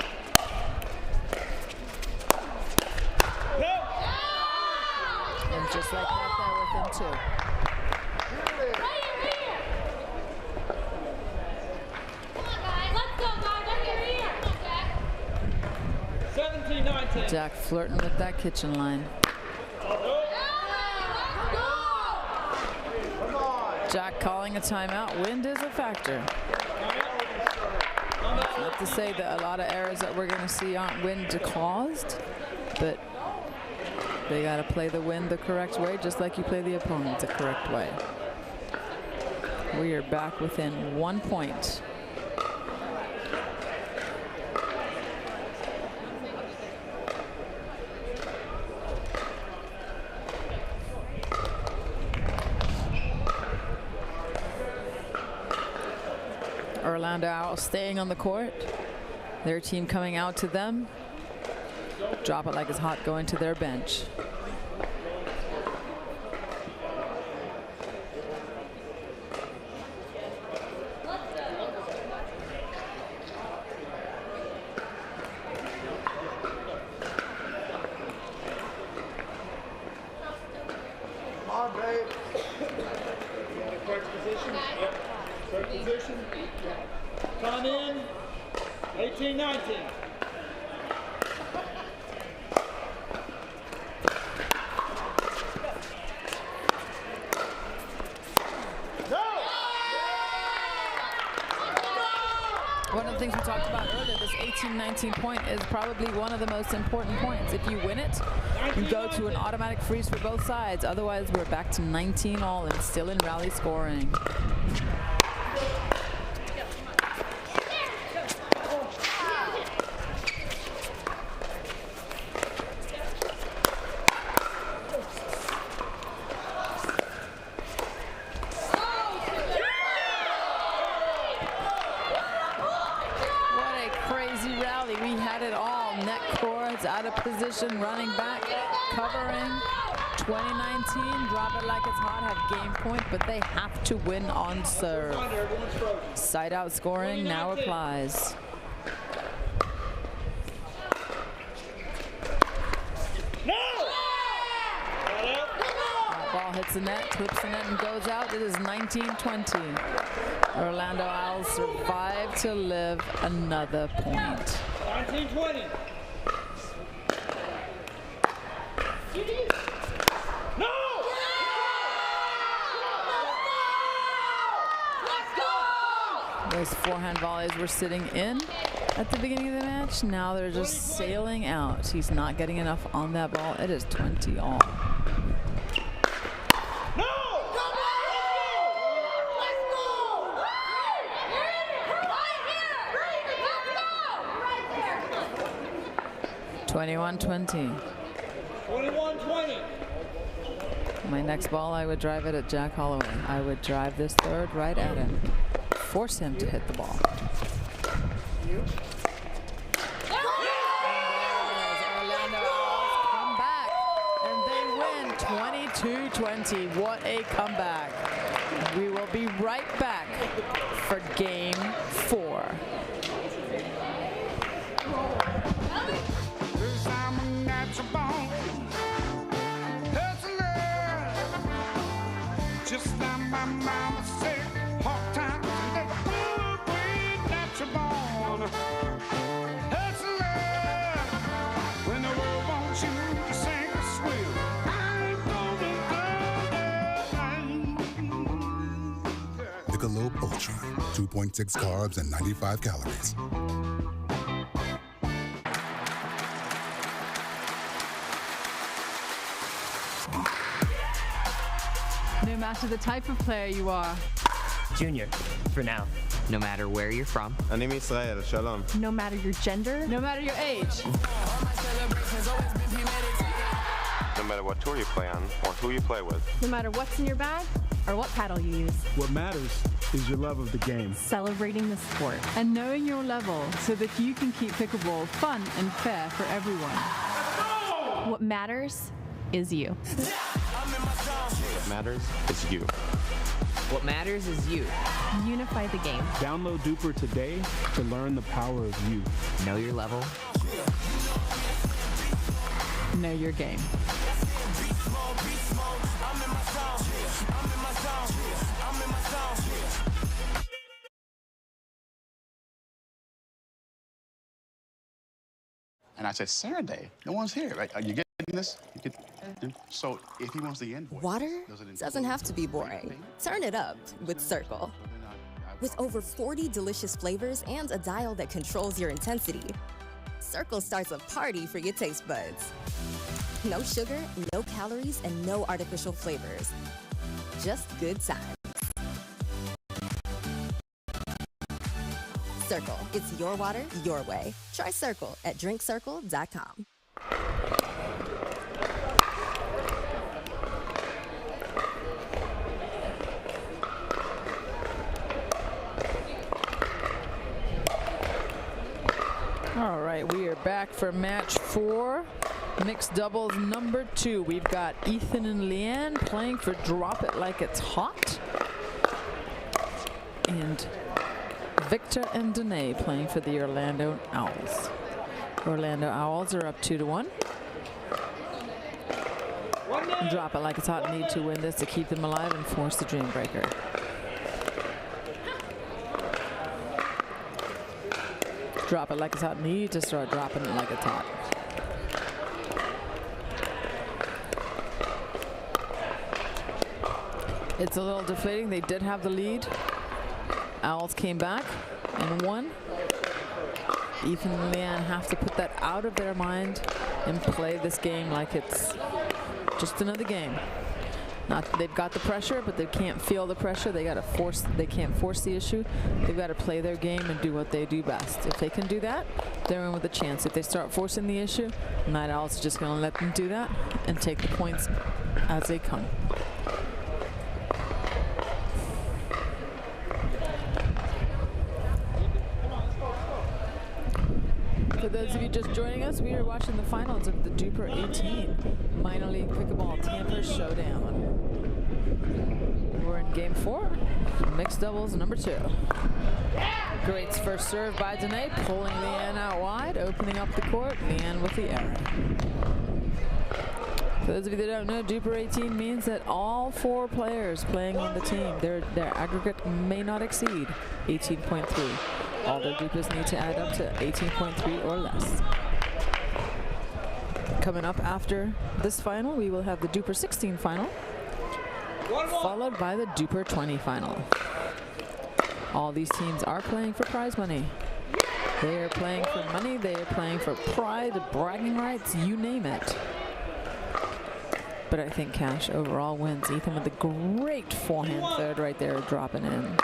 Just like that, they're within 2.
17-19.
Jack flirting with that kitchen line. Jack calling a timeout. Wind is a factor. Not to say that a lot of errors that we're going to see aren't wind caused, but they got to play the wind the correct way, just like you play the opponent the correct way. We are back within 1 point. Orlando Owls staying on the court. Their team coming out to them. Drop it like it's hot going to their bench.
Come on, babe. Correct position. Yep. Correct position. Time in. 18-19.
One of the things we talked about earlier, this 18-19 point is probably one of the most important points. If you win it, you go to an automatic freeze for both sides. Otherwise, we're back to 19 all and still in rally scoring. Out of position, running back, covering. 2019, drop it like it's hot, have game point, but they have to win on serve. Side out scoring now applies. That ball hits the net, clips the net, and goes out. It is 19-20. Orlando Owls survive to live another point.
19-20. No!
Those forehand volleys were sitting in at the beginning of the match. Now they're just sailing out. He's not getting enough on that ball. It is 20 all.
No!
21-20.
21-20.
My next ball, I would drive it at Jack Holloway. I would drive this third right at him. Force him to hit the ball. Orlando Owls come back, and they win 22-20. What a comeback. We will be right back for game 4.
Just like my mama said, hard times and the good way that you're born. Hustler, when the world wants you to sink or swim, I ain't gonna
Piccolo Ultra, 2.6 carbs and 95 calories.
No matter the type of player you are.
Junior, for now. No matter where you're from.
אני מישראל, שלום.
No matter your gender.
No matter your age.
No matter what tour you play on or who you play with.
No matter what's in your bag or what paddle you use.
What matters is your love of the game.
Celebrating the sport.
And knowing your level so that you can keep pickleball fun and fair for everyone.
What matters is you.
What matters is you.
What matters is you.
Unify the game.
Download Duper today to learn the power of you.
Know your level.
Know your game.
And I said, Saturday, no one's here, right? Are you getting this? So if he wants the invoice,
Water doesn't have to be boring. Turn it up with Circle. With over 40 delicious flavors and a dial that controls your intensity, Circle starts a party for your taste buds. No sugar, no calories, and no artificial flavors. Just good times. Circle, it's your water, your way. Try Circle at drinkcircle.com.
All right, we are back for match 4, mixed doubles number 2. We've got Ethan and Leanne playing for Drop It Like It's Hot, and Victor and Danae playing for the Orlando Owls. Orlando Owls are up 2-1. Drop It Like It's Hot need to win this to keep them alive and force the Dream Breaker. Drop It Like It's Hot need to start dropping it like it's hot. It's a little deflating. They did have the lead. Owls came back and won. Ethan and Leanne have to put that out of their mind and play this game like it's just another game. They've got the pressure, but they can't feel the pressure. They can't force the issue. They've got to play their game and do what they do best. If they can do that, they're in with a chance. If they start forcing the issue, Night Owls are just going to let them do that and take the points as they come. For those of you just joining us, we are watching the finals of the Duper 18 Minor League Pickleball Tampa Showdown. We're in game 4, mixed doubles number 2. Great first serve by Danae, pulling Leanne out wide, opening up the court. Leanne with the error. For those of you that don't know, Duper 18 means that all 4 players playing on the team, their aggregate may not exceed 18.3. All their Dupas need to add up to 18.3 or less. Coming up after this final, we will have the Duper 16 final, followed by the Duper 20 final. All these teams are playing for prize money. They are playing for money, they are playing for pride, bragging rights, you name it. But I think Cash overall wins. Ethan with a great forehand third right there, dropping in.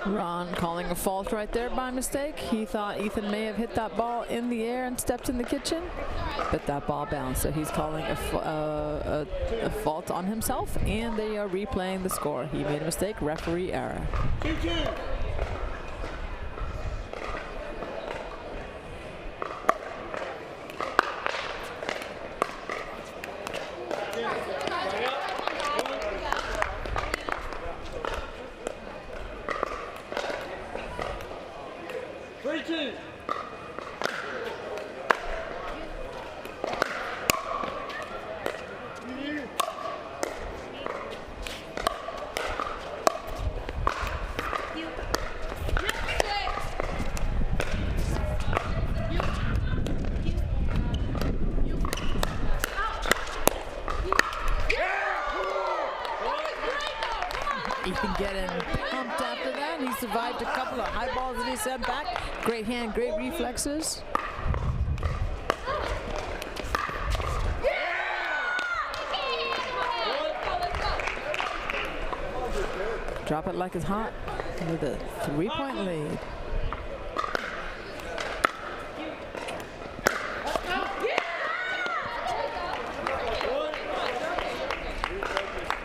Ron calling a fault right there by mistake. He thought Ethan may have hit that ball in the air and stepped in the kitchen, but that ball bounced. So he's calling a fault on himself, and they are replaying the score. He made a mistake, referee error.
2-2.
Ethan getting pumped after that. He survived a couple of high balls that he sent back. Great hand, great reflexes. Drop It Like It's Hot with a 3-point lead.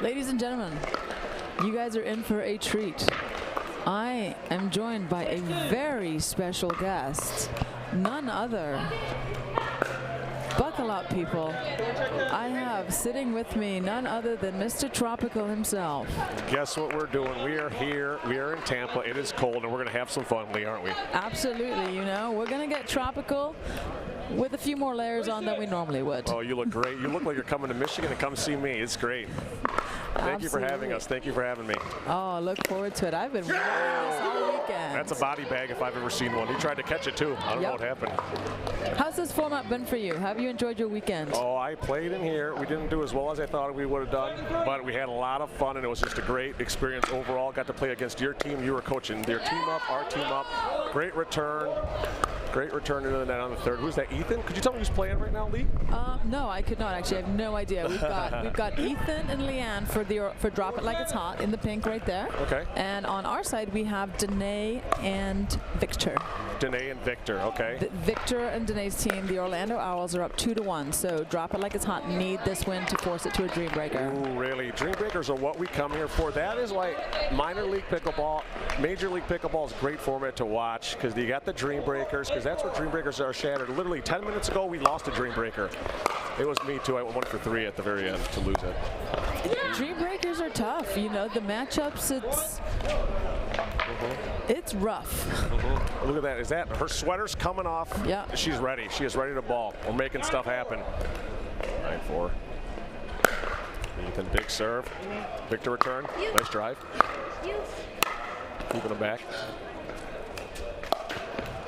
Ladies and gentlemen, you guys are in for a treat. I am joined by a very special guest, none other. Buckle up, people. I have sitting with me none other than Mr. Tropical himself.
Guess what we're doing? We are here. We are in Tampa. It is cold, and we're going to have some fun, Lee, aren't we?
Absolutely. You know, we're going to get tropical with a few more layers on than we normally would.
Oh, you look great. You look like you're coming to Michigan to come see me. It's great. Thank you for having us. Thank you for having me.
Oh, look forward to it. I've been wearing this all weekend.
That's a body bag if I've ever seen one. He tried to catch it, too. I don't know what happened.
How's this format been for you? Have you enjoyed your weekend?
Oh, I played in here. We didn't do as well as I thought we would have done, but we had a lot of fun, and it was just a great experience overall. Got to play against your team. You were coaching their team up, our team up. Great return. Great return into the net on the third. Who's that, Ethan? Could you tell me who's playing right now, Lee?
No, I could not actually. I have no idea. We've got Ethan and Leanne for Drop It Like It's Hot in the pink right there.
Okay.
And on our side we have Danae and Victor.
Danae and Victor, okay.
Victor and Danae's team, the Orlando Owls, are up 2-1. So Drop It Like It's Hot need this win to force it to a Dream Breaker.
Ooh, really? Dream Breakers are what we come here for. That is like minor league pickleball. Major league pickleball is a great format to watch because you got the Dream Breakers, because that's what Dream Breakers are shattered. Literally 10 minutes ago, we lost a Dream Breaker. It was me too. I went 1 for 3 at the very end to lose it.
Dream Breakers are tough. You know, the matchups, it's rough.
Look at that. Is that her sweater's coming off?
Yeah.
She's ready. She is ready to ball. We're making stuff happen. 9-4. Ethan, big serve. Victor return. Nice drive. Keeping him back.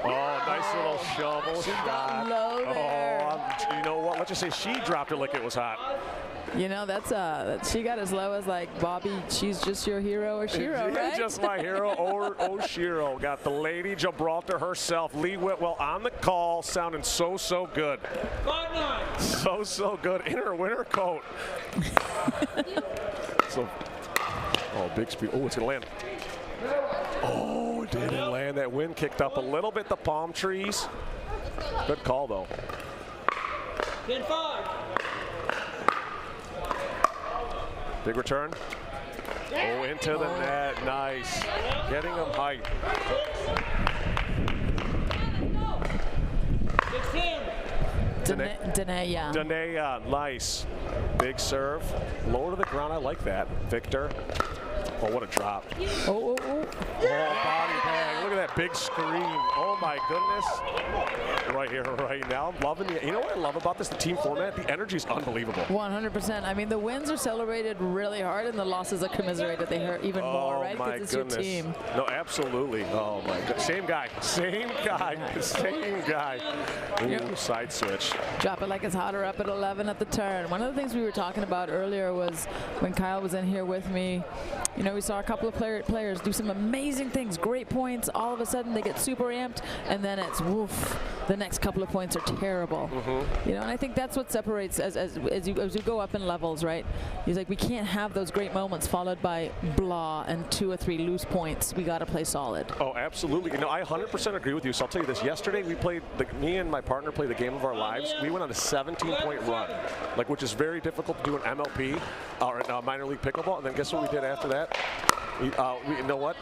Oh, nice little shovel shot.
Low there.
You know what? Let's just say she dropped it like it was hot.
You know, she got as low as like, Bobby, she's just your hero or Shiro, right?
Just my hero, Shiro. Got the Lady Gibraltar herself, Lee Whitwell, on the call, sounding so good. So good in her winter coat. Big speed. Oh, it's going to land. Oh, it didn't land. That wind kicked up a little bit the palm trees. Good call, though.
10-5.
Big return. Oh, into the net. Nice. Getting him height.
16.
Danae, nice. Big serve. Lower to the ground. I like that. Victor. Oh, what a drop.
Oh,
body bag. Look at that big screen. Oh, my goodness. Right here, right now. I'm loving the, you know what I love about this, the team format? The energy is unbelievable.
100%. I mean, the wins are celebrated really hard, and the losses are commiserated. They hurt even more, right?
My
it's
goodness.
your team.
No, absolutely. Oh, my God. Same guy. Ooh, side switch.
Drop It Like It's Hot, up at 11 at the turn. One of the things we were talking about earlier was when Kyle was in here with me, you know, we saw a couple of players do some amazing things, great points. All of a sudden, they get super amped, and then it's woof. The next couple of points are terrible. You know, and I think that's what separates as you go up in levels, right? He's like, we can't have those great moments followed by blah and 2 or 3 loose points. We got to play solid.
Oh, absolutely. You know, I 100% agree with you. So I'll tell you this. Yesterday, we played. Me and my partner played the game of our lives. We went on a 17-point run, which is very difficult to do in MLP or in minor league pickleball. And then guess what we did after that? You know what?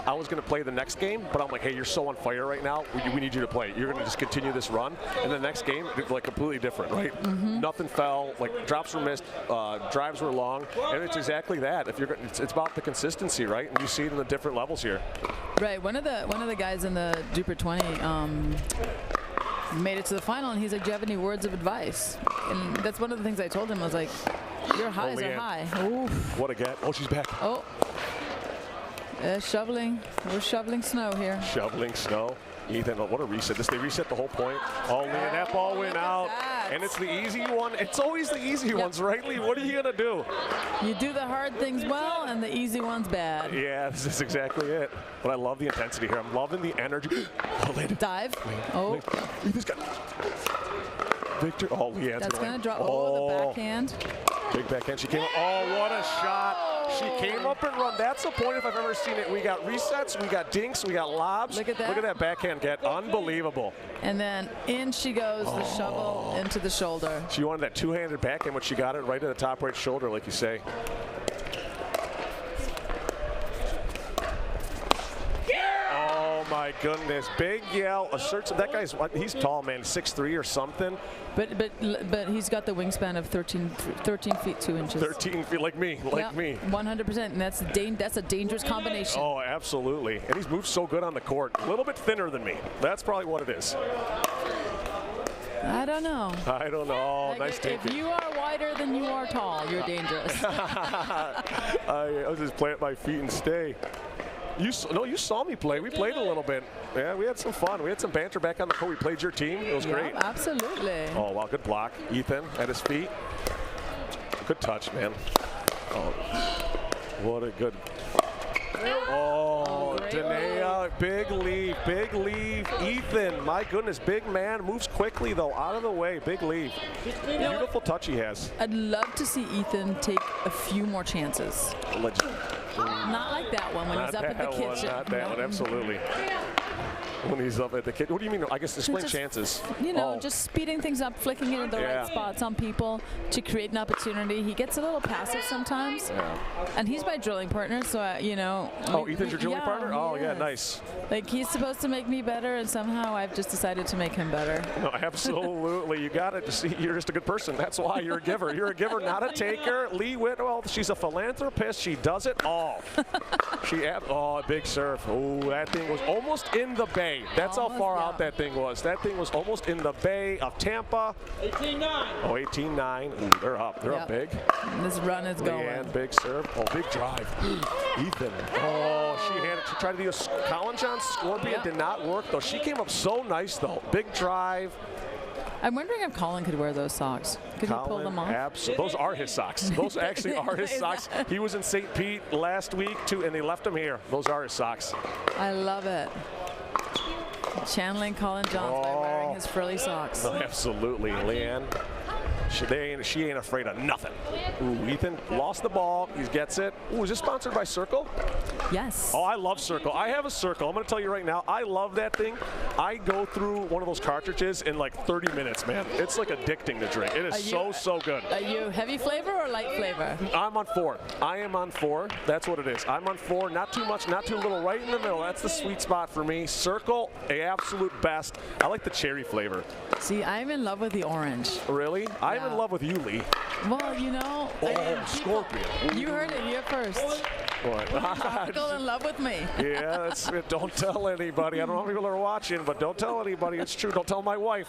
I was going to play the next game, but I'm like, hey, you're so on fire right now. We need you to play. You're going to just continue this run. And the next game, like completely different, right? Nothing fell. Like drops were missed, drives were long, and it's exactly that. If you're, it's about the consistency, right? And you see it in the different levels here.
Right. One of the guys in the Duper 20 made it to the final, and he's like, do you have any words of advice? And that's one of the things I told him. I was like, your highs are high. Oof.
What a get. Oh, she's back.
Oh. Shoveling. We're shoveling snow here.
Shoveling snow. Ethan, what a reset. They reset the whole point. Oh, man, that ball went out. And it's the easy one. It's always the easy ones, right, Lee? What are you going to do?
You do the hard things well, and the easy ones bad.
Yeah, this is exactly it. But I love the intensity here. I'm loving the energy.
Dive. Oh.
Ethan's got Victor. Oh, Leanne's
that's going to drop. Oh, the backhand.
Big backhand. She came up. Oh, what a shot. She came up and run. That's the point if I've ever seen it. We got resets, we got dinks, we got lobs.
Look at that.
Look at that backhand get. Unbelievable.
And then in she goes, the shovel into the shoulder.
She wanted that two-handed backhand, but she got it right at the top right shoulder, like you say. my goodness. Big yell, asserts. That guy's, he's tall, man, 6'3" or something.
But he's got the wingspan of 13 feet 2 inches.
13 feet, like me, like me.
100%, and that's a dangerous combination.
Oh, absolutely. And he's moved so good on the court. A little bit thinner than me. That's probably what it is.
I don't know.
I don't know.
Like
Nice take.
If you are wider than you are tall, you're dangerous.
I was just playing at my feet and stay. You saw me play. We played a little bit. Yeah, we had some fun. We had some banter back on the court. We played your team. It was great.
Absolutely.
Oh, wow, good block. Ethan at his feet. Good touch, man. Oh, what a good. Oh, Danae, big leave, big leave. Ethan, my goodness, big man, moves quickly though, out of the way, big leave. Beautiful touch he has.
I'd love to see Ethan take a few more chances. Not like that one when he's up at the kitchen.
Not that one, absolutely. When he's up at the kitchen. What do you mean? I guess explain chances.
You know, just speeding things up, flicking it in the right spots on people to create an opportunity. He gets a little passive sometimes. And he's my drilling partner, so, you know.
Oh, Ethan's your drilling partner? Oh, yeah, nice.
Like, he's supposed to make me better, and somehow I've just decided to make him better.
No, absolutely. You got it. See, you're just a good person. That's why you're a giver. You're a giver, not a taker. Lee Whitwell, she's a philanthropist. She does it all. Oh, big serve. Oh, that thing was almost in the bay. That's how far out that thing was. That thing was almost in the bay of Tampa.
18-9.
Oh, 18-9. Ooh, they're up. They're up big.
This run is going.
And big serve. Oh, big drive. Ethan. Oh, she had it. She tried to do a Colin John Scorpion. Did not work, though. She came up so nice, though. Big drive.
I'm wondering if Colin could wear those socks. Could he pull them off?
Absolutely. Those are his socks. Those actually are his socks. He was in St. Pete last week, too, and they left him here. Those are his socks.
I love it. Channeling Colin Johns by wearing his frilly socks.
No, absolutely. Leanne, she ain't afraid of nothing. Ooh, Ethan lost the ball. He gets it. Ooh, is this sponsored by Circle?
Yes.
Oh, I love Circle. I have a Circle. I'm going to tell you right now, I love that thing. I go through one of those cartridges in like 30 minutes, man. It's like addicting to drink. It is so good.
Are you heavy flavor or light flavor?
I'm on 4. I am on 4. That's what it is. I'm on 4. Not too much, not too little. Right in the middle. That's the sweet spot for me. Circle, the absolute best. I like the cherry flavor.
See, I'm in love with the orange.
Really? I'm in love with you, Lee.
Well, you know.
Oh, Scorpion.
You heard it here first.
What?
Tropical in love with me.
Yeah, don't tell anybody. I don't know how many people are watching, but don't tell anybody. It's true. Don't tell my wife.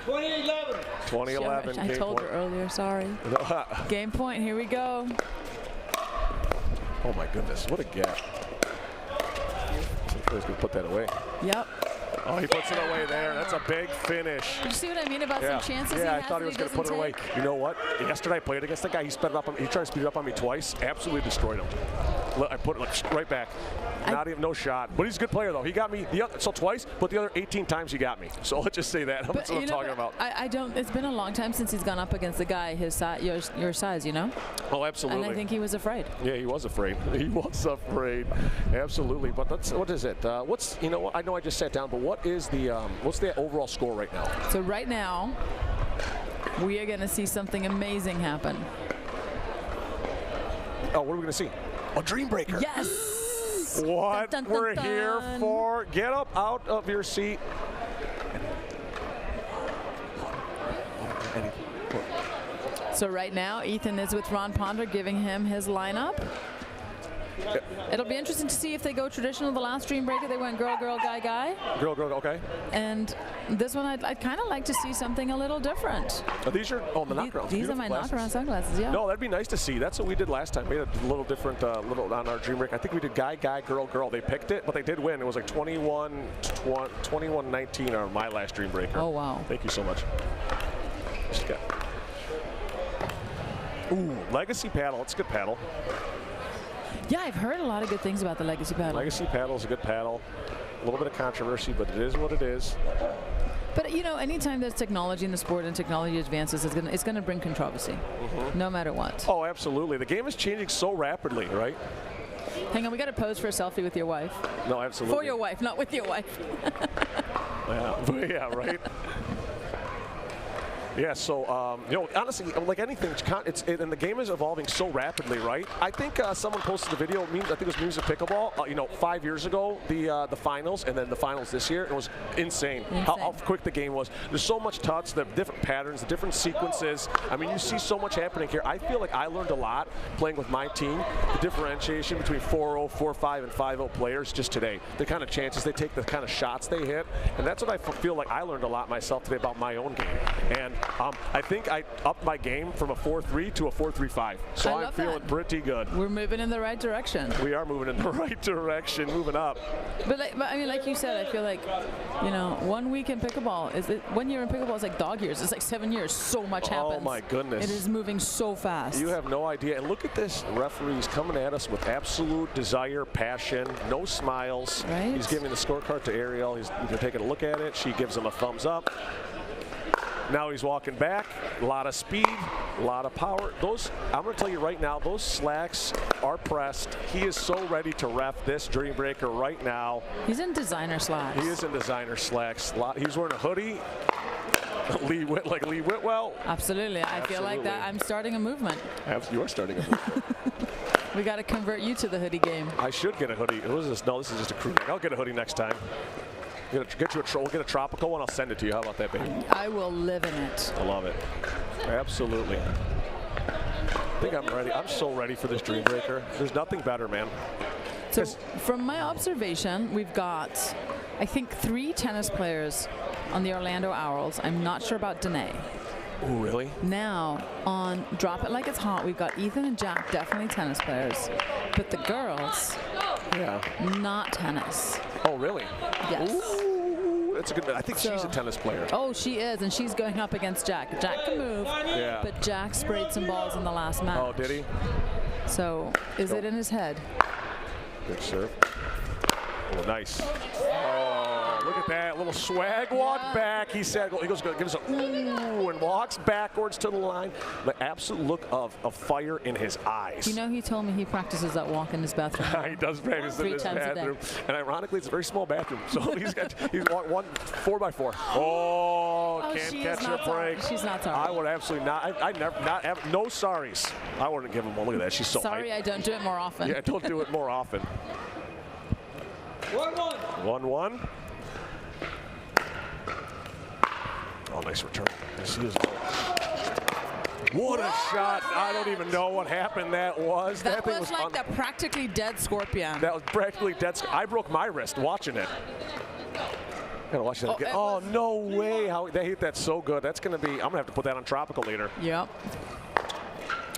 2011.
2011.
I told her earlier, sorry. Game point, here we go.
Oh my goodness, what a gap. He's going to put that away.
Yep.
Oh, he puts it away there. That's a big finish.
Did you see what I mean about some chances he
I
has
thought he was going to put it away. You know what? Yesterday I played against that guy. He sped it up. He tried to speed it up on me twice. Absolutely destroyed him. I put it right back. Not even no shot. But he's a good player though. He got me twice, but the other 18 times he got me. So let's just say that. That's what I'm talking about.
I don't. It's been a long time since he's gone up against a guy his size, your size. You know.
Oh, absolutely.
And I think he was afraid.
Yeah, he was afraid. He was afraid. Absolutely. But what is it? What's I know I just sat down, but what is the what's the overall score right now?
So right now, we are going to see something amazing happen.
Oh, what are we going to see? A dream breaker.
Yes.
What
dun, dun,
we're
dun,
here
dun.
for. Get up out of your seat.
So right now, Ethan is with Ron Ponder, giving him his lineup. It'll be interesting to see if they go traditional. The last dream breaker, they went girl, girl, guy, guy.
Girl, girl, okay.
And this one, I'd kind of like to see something a little different.
Are these your the knockarounds?
These are my knockaround sunglasses, yeah.
No, that'd be nice to see. That's what we did last time. We had a little different, little on our dream break. I think we did guy, guy, girl, girl. They picked it, but they did win. It was like 21-19 on my last dream breaker.
Oh, wow.
Thank you so much. Ooh, Legacy paddle. It's a good paddle.
Yeah, I've heard a lot of good things about the Legacy paddle.
Legacy paddle is a good paddle. A little bit of controversy, but it is what it is.
But you know, anytime there's technology in the sport and technology advances, it's gonna bring controversy, no matter what.
Oh, absolutely. The game is changing so rapidly, right?
Hang on, we got to pose for a selfie with your wife.
No, absolutely.
For your wife, not with your wife.
Yeah, right. Yeah, so, you know, honestly, like anything, and the game is evolving so rapidly, right? I think someone posted a video, I think it was Memes of Pickleball, you know, 5 years ago, the finals, and then the finals this year. It was insane. How quick the game was. There's so much touch, the different patterns, the different sequences. I mean, you see so much happening here. I feel like I learned a lot playing with my team, the differentiation between 4-0, 4-5, and 5-0 players just today. The kind of chances they take, the kind of shots they hit, and that's what I feel like I learned a lot myself today about my own game. And I think I upped my game from a 4-3 to a 4-3-5. So I'm feeling pretty good.
We're moving in the right direction.
We are moving in the right direction, moving up.
But I mean, like you said, I feel like, you know, 1 week in pickleball is 1 year in pickleball is like dog years. It's like 7 years. So much happens.
Oh my goodness!
It is moving so fast.
You have no idea. And look at this. Referee's coming at us with absolute desire, passion, no smiles.
Right.
He's giving the scorecard to Ariel. He's taking a look at it. She gives him a thumbs up. Now he's walking back. A lot of speed, a lot of power. I'm going to tell you right now, those slacks are pressed. He is so ready to ref this Dream Breaker right now.
He's in designer slacks.
He is in designer slacks. He's wearing a hoodie. Lee Whitwell.
Absolutely. I feel like that I'm starting a movement.
You are starting a movement.
We got to convert you to the hoodie game.
I should get a hoodie. What is this? No, this is just a crew neck. I'll get a hoodie next time. We'll get a tropical one. I'll send it to you. How about that, baby?
I will live in it.
I love it. Absolutely. I think I'm ready. I'm so ready for this Dream Breaker. There's nothing better, man.
So from my observation, we've got, I think, 3 tennis players on the Orlando Owls. I'm not sure about Danae.
Oh, really?
Now, on Drop It Like It's Hot, we've got Ethan and Jack, definitely tennis players. But the girls, not tennis.
Oh, really?
Yes.
Ooh, that's a good. I think she's a tennis player.
Oh, she is, and she's going up against Jack. Jack can move, but Jack sprayed some balls in the last match.
Oh, did he?
So, is it in his head?
Good serve. Oh, nice. Oh, look at that little swag walk back. He said, he goes, gives a ooh, and walks backwards to the line. The absolute look of fire in his eyes.
You know, he told me he practices that walk in his bathroom.
He does practice in his bathroom. And ironically, it's a very small bathroom. So he's 4x4. Oh, can't catch a break.
She's not sorry.
I would absolutely not. I never, no sorries. I wouldn't give him one. Look at that. She's so
sorry. I don't do it more often.
Yeah, don't do it more often.
1-1.
1-1. Oh, nice return. What a shot. I don't even know what happened that was.
That thing was like the practically dead scorpion.
That was practically dead. I broke my wrist watching it. Gotta watch that again. Oh, no way. How they hit that so good. That's going to be, I'm going to have to put that on tropical later.
Yep.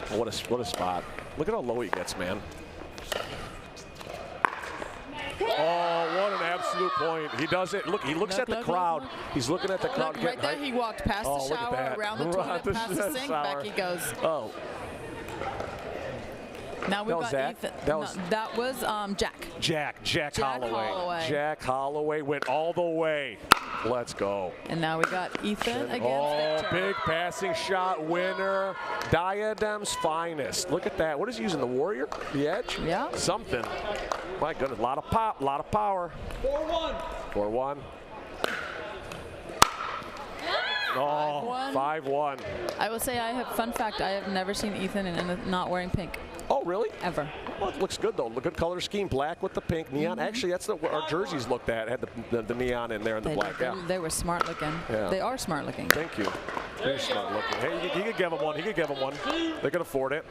What a spot. Look at how low he gets, man. Oh, what an absolute point. He does it. Look, he looks at the crowd. He's looking at the crowd.
Right there, he walked past the shower, around the toilet, past the sink, back he goes.
Oh.
Now we've got Ethan. That was Jack.
Jack Holloway. Jack Holloway went all the way. Let's go.
And now we got Ethan against Victor.
Big passing shot winner. Diadem's finest. Look at that. What is he using? The Warrior? The Edge?
Yeah.
Something. My goodness. A lot of pop, a lot of power.
4-1.
4-1. Oh, 5-1.
I will say, fun fact, I have never seen Ethan not wearing pink.
Oh, really?
Ever.
Well, it looks good, though. Good color scheme. Black with the pink. Neon. Actually, that's what our jerseys looked at. Had the neon in there and the black.
They were smart looking. Yeah. They are smart looking.
Thank you. Very smart looking. Hey, he could give him one. He could give him one. They could afford it.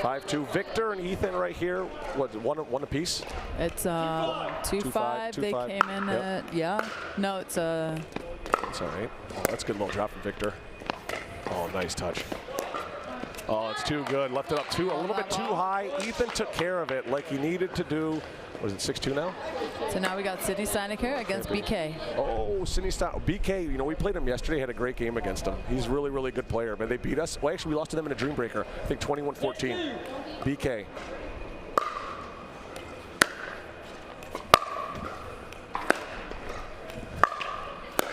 5-2. Victor and Ethan right here. What, one apiece?
It's 2-5. They came in at, No, it's
That's all right. Oh, that's a good little drop from Victor. Oh, nice touch. Oh, it's too good. Left it up a little bit too high. Ethan took care of it like he needed to do. What is it, 6-2 now?
So now we got Sydney Steinecker against BK.
Oh, Sydney Steinecker. BK, you know, we played him yesterday, had a great game against him. He's a really, really good player, but they beat us. Well, actually, we lost to them in a Dream Breaker. I think 21-14. BK.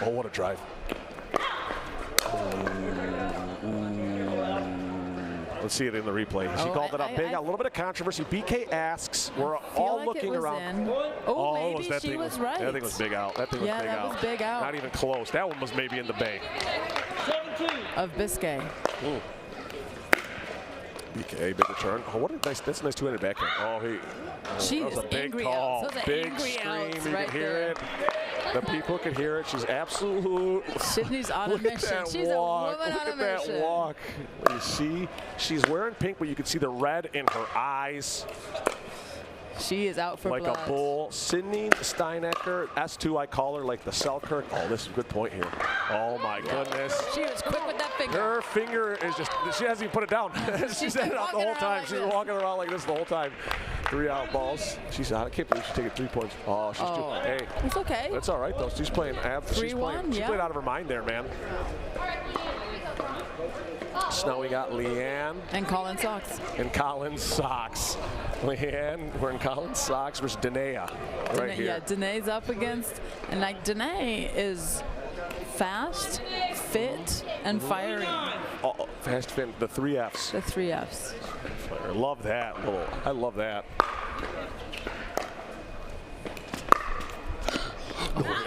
Oh, what a drive. Let's see it in the replay. She called it up big. A little bit of controversy. BK asks. We're all looking around.
Oh, maybe she was right.
That thing was big out. That thing was big out.
That was big out.
Not even close. That one was maybe in the bay.
of Biscay.
Ooh. BK, big return. Oh, what a nice, that's a nice two-handed backhand. Oh,
She
that was
is
a big
angry
call.
outs. Those are
Big
angry
scream.
outs
You
right
can hear
there.
it. The people can hear it. She's absolute.
Sydney's on a
Look at
mission.
that
She's
walk.
a woman
Look
on a
at that
mission.
walk. You see, she's wearing pink, but you can see the red in her eyes.
She is out for
like
blood.
a bull. Sydney Steinecker, S2, I call her like the Selkirk. Oh, this is a good point here. Oh my goodness.
She was quick with that finger.
Her finger is just, she hasn't even put it down. She's had it out the whole time. She's walking around like this the whole time. 3 out balls. She's out. I can't believe she's taking 3 points. Oh, she's doing, hey.
It's okay.
That's all right though. She's playing, she played out of her mind there, man. So now we got Leanne.
And Colin Socks.
And Colin Socks. Leanne, we're in Colin Socks versus Danae right here.
Yeah, Danae's up against, and like Danae is fast, fit, and fiery.
Oh, fast, fit, the 3 Fs.
The 3 Fs.
I love that. I love that.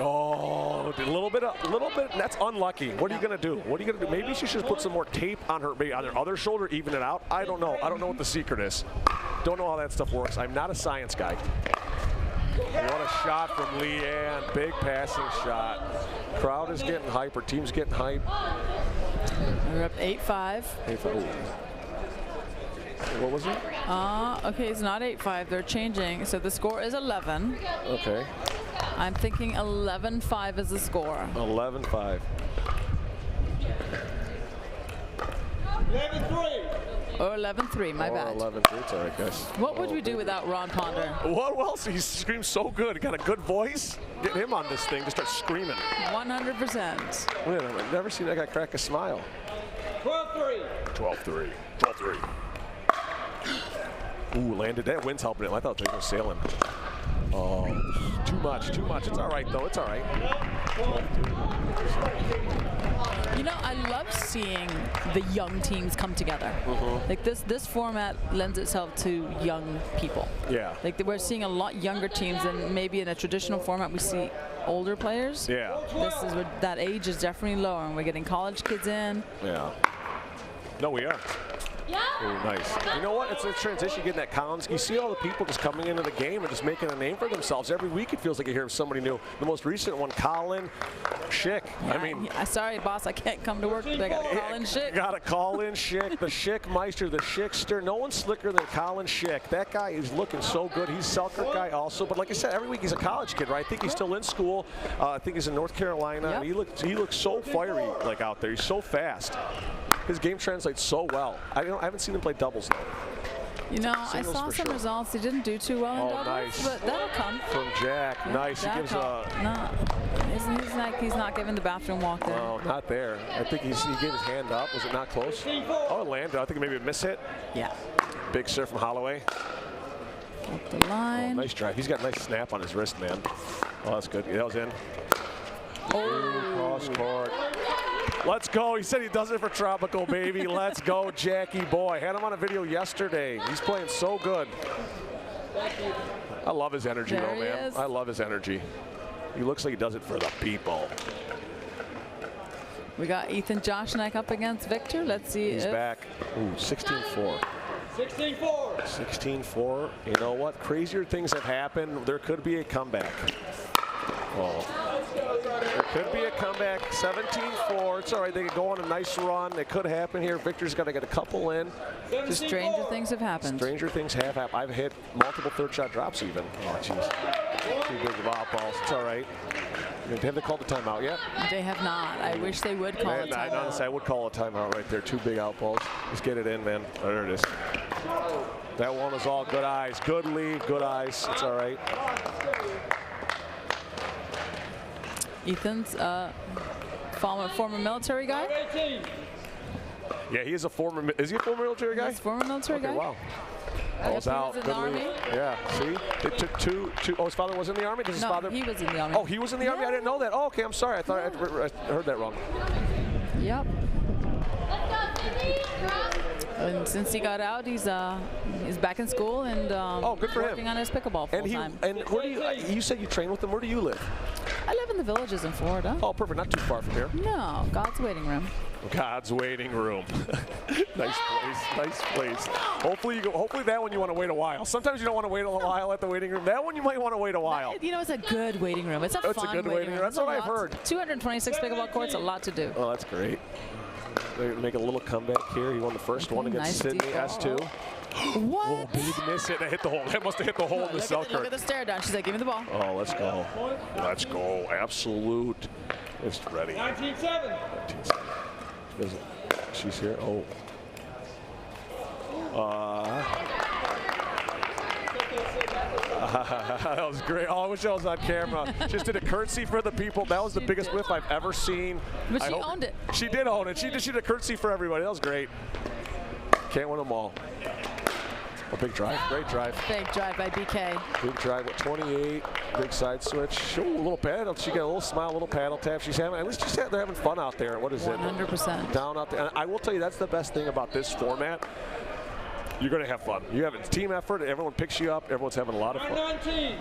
Oh, a little bit. That's unlucky. What are you gonna do? What are you gonna do? Maybe she should put some more tape on her other shoulder, even it out. I don't know. I don't know what the secret is. Don't know how that stuff works. I'm not a science guy. What a shot from Leanne. Big passing shot. Crowd is getting hype. Her team's getting hype.
We're up 8-5.
8-5. What was it?
Okay, it's not 8-5. They're changing. So the score is 11.
Okay.
I'm thinking 11-5 is the score.
11-5.
11-3.
Or 11-3, my bad.
11-3, it's all right, guys.
What would we do without Ron Ponder?
What else? He screams so good. He got a good voice. Get him on this thing to start screaming.
100%.
Wait a minute. I've never seen that guy crack a smile.
12-3.
12-3. 12-3. Ooh, landed. That wind's helping it. I thought they were sailing. Oh, too much. It's all right, though. It's all right.
You know, I love seeing the young teams come together. Like this format lends itself to young people.
Yeah.
Like we're seeing a lot younger teams than maybe in a traditional format we see older players.
Yeah.
This is where that age is definitely lower, and we're getting college kids in.
Yeah. No, we are. Ooh, nice. You know what? It's a transition getting that Collins. You see all the people just coming into the game and just making a name for themselves. Every week it feels like you hear somebody new. The most recent one, Colin Schick.
Yeah,
I mean,
sorry, boss, I can't come to work today. I got to call in Schick.
Got to call in Schick, the Schickmeister, the Schickster. No one's slicker than Colin Schick. That guy is looking so good. He's a Selkirk guy also. But like I said, every week he's a college kid, right? I think he's still in school. I think he's in North Carolina.
Yep.
And he looks so fiery like out there. He's so fast. His game translates so well. I haven't seen him play doubles though.
You know,
Singles
I saw
for
some
sure.
results. He didn't do too well in doubles,
nice.
but that'll come.
From Jack.
Yeah,
Nice.
Jack
He gives
he's not giving the bathroom walk there.
Oh, not there. I think he gave his hand up. Was it not close? Oh, it landed. I think maybe a miss hit.
Yeah.
Big serve from Holloway.
Up the line.
Oh, nice drive. He's got a nice snap on his wrist, man. Oh, that's good. Yeah, that was in. Oh, cross court. Let's go. He said he does it for Tropical, baby. Let's go, Jackie boy. Had him on a video yesterday. He's playing so good. I love his energy,
There
though,
he
man.
is.
I love his energy. He looks like he does it for the people.
We got Ethan Joshnak up against Victor. Let's see
He's
if
back. Ooh, 16-4.
16-4.
16-4. You know what? Crazier things have happened. There could be a comeback. Oh. There could be a comeback. 17-4. It's all right. They could go on a nice run. It could happen here. Victor's got to get a couple in.
Just stranger things have happened.
Stranger things have happened. I've hit multiple third-shot drops even. Oh, jeez. Too big of out balls. It's all right. Have they called the timeout yet?
They have not. I wish they would call a timeout.
Honestly, I would call a timeout right there. 2 big out balls. Just get it in, man. Oh, there it is. That one is all good eyes. Good lead, good eyes. It's all right.
Ethan's former military guy.
Yeah, he is a former. Is he a former military guy?
He's a former military guy.
Wow.
Yep,
Balls
he
out.
was in
Good
the
lead.
Army.
Yeah. See, it took two. Oh, his father was in the Army. Does his
No,
father?
he was in the Army.
Oh, he was in the Army. I didn't know that. Oh, okay. I'm sorry. I thought I heard that wrong.
Yep. And since he got out, he's back in school and
good for
working on his pickleball full
And
time.
and where do you? You said you train with him. Where do you live?
I live in the Villages in Florida.
Oh, perfect. Not too far from here.
No, God's waiting room.
God's waiting room. Nice place. Nice place. Hopefully that one you want to wait a while. Sometimes you don't want to wait a while at the waiting room. That one you might want to wait a while.
You know, it's a good waiting room. It's a fun
good waiting room. That's what I've heard.
226 pickleball courts, a lot to do.
Oh, that's great. They're make a little comeback here. He won the first one against Sydney S2.
What?
Oh, big miss it. That hit the hole. That must have hit the hole in the Selkirk.
Look at the stare down. She's like, give me the ball.
Oh, let's go. Let's go. Absolute. It's ready.
19-7.
She's here. Oh. That was great. Oh, I wish I was on camera. Just did a curtsy for the people. That was the biggest whip I've ever seen.
But she owned it.
She did own it. She did a curtsy for everybody. That was great. Can't win them all. A big drive. Great drive.
Big drive by BK.
Big drive at 28. Big side switch. Oh, a little paddle. She got a little smile, a little paddle tap. She's having, at least they're having fun out there. What is
100%.
it? Down out there. And I will tell you, that's the best thing about this format. You're going to have fun. You have a team effort. Everyone picks you up. Everyone's having a lot of fun.
19.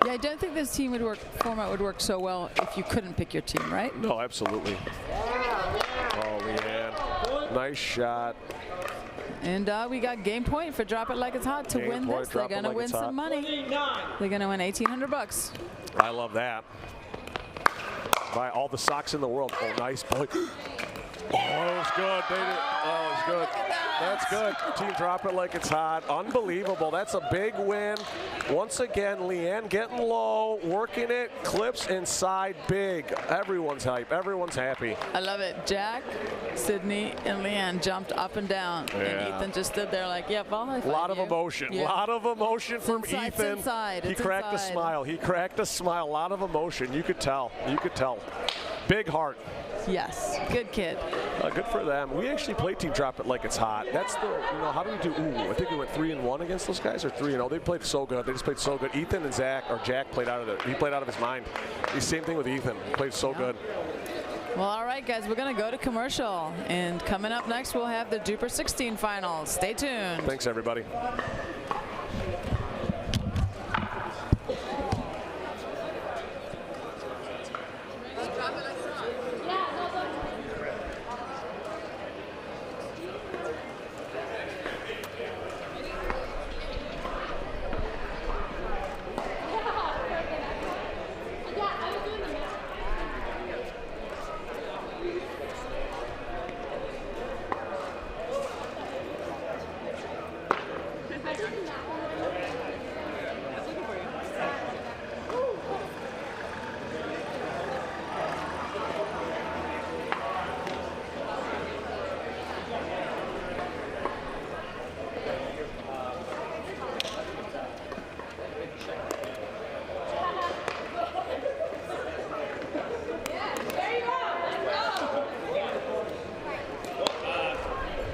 Yeah, I don't think this format would work so well if you couldn't pick your team, right?
No, absolutely. Oh, Leanne. Nice shot.
And we got game point for Drop It Like It's Hot to win this. They're going to win some money. They're going to win $1,800.
I love that. Buy all the socks in the world. Oh, nice boy. Oh, that was good. They did. Oh, it was good. That's good. Team Drop It Like It's Hot. Unbelievable. That's a big win. Once again, Leanne getting low, working it, clips inside big. Everyone's hype. Everyone's happy.
I love it. Jack, Sydney, and Leanne jumped up and down.
Yeah.
And Ethan just stood there like, yep, I'll high five
A lot of
you.
emotion. A
Yeah.
lot of emotion from
inside,
Ethan.
It's inside.
He cracked a smile. He cracked a smile. A lot of emotion. You could tell. You could tell. Big heart.
Yes, good kid.
Good for them. We actually played Team Drop It Like It's Hot. That's the, how do we do? Ooh, I think we went 3-1 against those guys, or 3-0. They played so good. They just played so good. Ethan and Jack played out of it. He played out of his mind. The same thing with Ethan. Played so good.
Well, all right, guys, we're going to go to commercial. And coming up next, we'll have the Duper 16 finals. Stay tuned.
Thanks, everybody.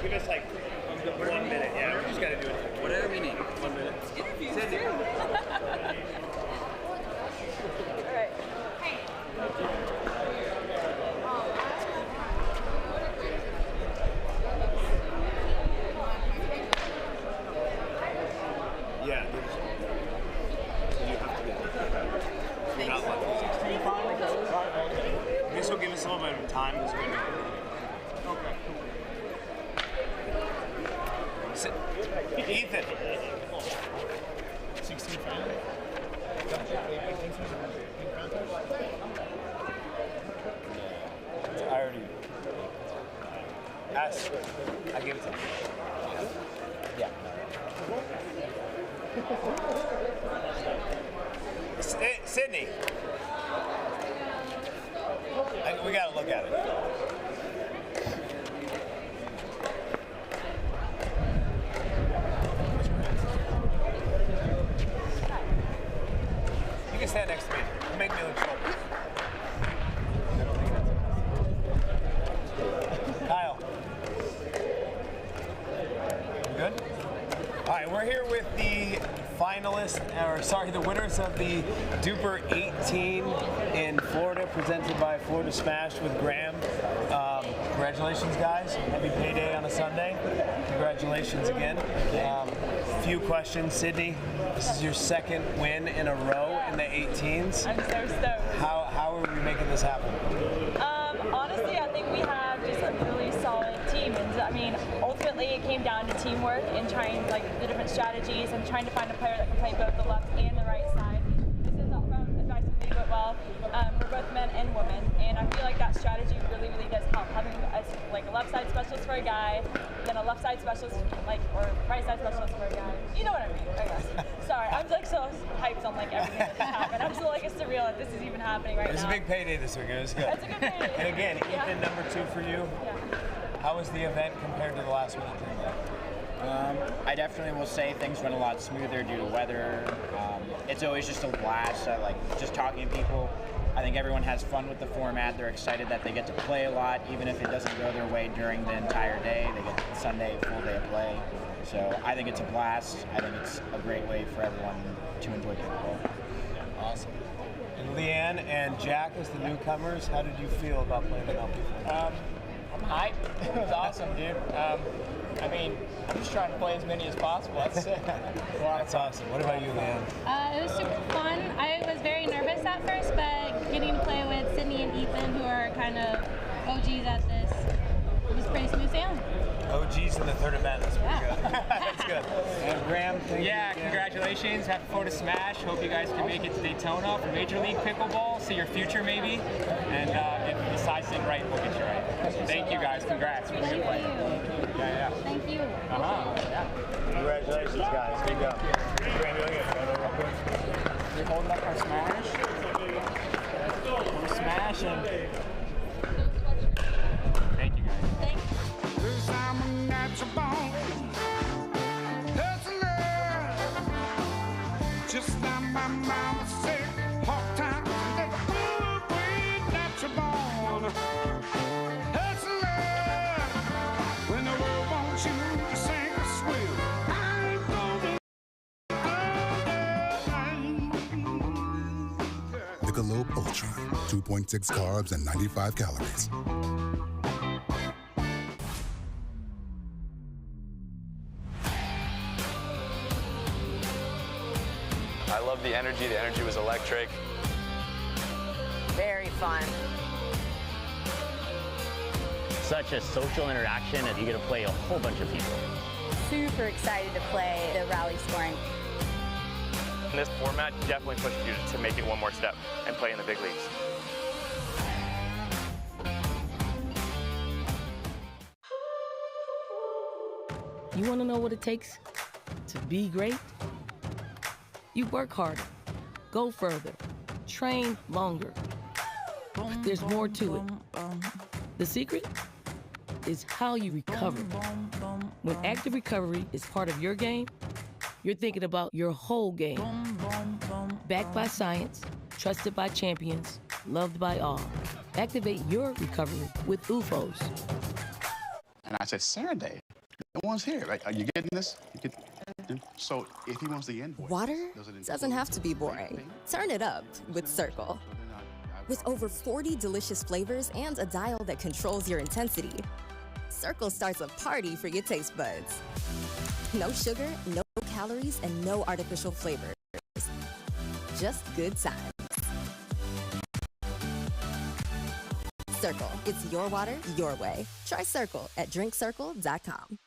Give us like 1 minute. Yeah, we just got to do it. Whatever we need. 1 minute. Send it.
All right.
Yeah. You have to be. You're not lucky. This will give us a little bit of time. This way. Ethan.
16 final.
I already asked. I gave it to him. Yeah. Sydney. We gotta look at it. You can stand next to me. Make me look focused. Kyle. You good? All right, we're here with the the winners of the Duper 18 in Florida, presented by Florida Smash with Graham. Congratulations, guys. Happy payday on a Sunday. Congratulations again. Few questions. Sydney, this is your second win in a row in the 18s.
I'm so stoked.
How are we making this happen?
Honestly, I think we have just a really solid team. And I mean, ultimately, it came down to teamwork and trying like the different strategies and trying to find a player that can play both the left and the right side. This is all from advice from me, but well, for both men and women. And I feel like that strategy really, really does help. Having like a left side specialist for a guy, then a left side specialist, or right side specialist for a guy. You know what I mean, I guess. Sorry, I'm like so hyped on like everything that just happened. I'm still like it's surreal that this is even happening right now.
It was a big payday this week. It was good.
It's a good payday.
And again, Ethan, number 2 for you.
Yeah.
How was the event compared to the last one?
I definitely will say things went a lot smoother due to weather. It's always just a blast. I like just talking to people. I think everyone has fun with the format. They're excited that they get to play a lot, even if it doesn't go their way during the entire day. They get Sunday, full day of play. So I think it's a blast. I think it's a great way for everyone to enjoy pickleball.
Awesome. And Leanne and Jack as the newcomers, how did you feel about playing the LP?
I'm hyped. It was awesome, dude. I mean, I'm just trying to play as many as possible. That's sick.
That's awesome. What about you, Leanne?
It was super fun. I was very nervous at first, but getting to play with Sydney and Ethan, who are kind of OGs at this, it was pretty smooth sailing.
OGs in the third event. That's pretty good. That's good. And Graham, thank you again.
Congratulations. Happy 4 to Smash. Hope you guys can make it to Daytona for Major League Pickleball. See your future, maybe. And if the sizing right, we'll get you right. Thank you, guys. Congrats. Really good play. Yeah.
Thank you.
Yeah.
Congratulations, guys. Good job. Graham, you get a photo real quick?
We're holding up our Smash. We're smashing. Thank you, guys.
Thanks.
I'm a natural born hustler. Just like my mama said, hard times never go away. Natural born hustler. When the world wants you to sink or swim, I ain't gonna.
Piccolo Ultra, 2.6 carbs and 95 calories.
I love the energy. The energy was electric.
Very fun.
Such a social interaction, and you get to play a whole bunch of people.
Super excited to play the rally scoring.
And this format definitely pushes you to make it one more step and play in the big leagues.
You want to know what it takes to be great? You work harder, go further, train longer. But there's more to it. The secret is how you recover. When active recovery is part of your game, you're thinking about your whole game. Backed by science, trusted by champions, loved by all. Activate your recovery with UFOs.
And I said, Saturday. No one's here. Right? Are you getting this? So if he wants the invoice,
water doesn't have to be boring. Turn it up with Circle. With over 40 delicious flavors and a dial that controls your intensity, Circle starts a party for your taste buds. No sugar, no calories, and no artificial flavors. Just good times. Circle, it's your water, your way. Try Circle at drinkcircle.com.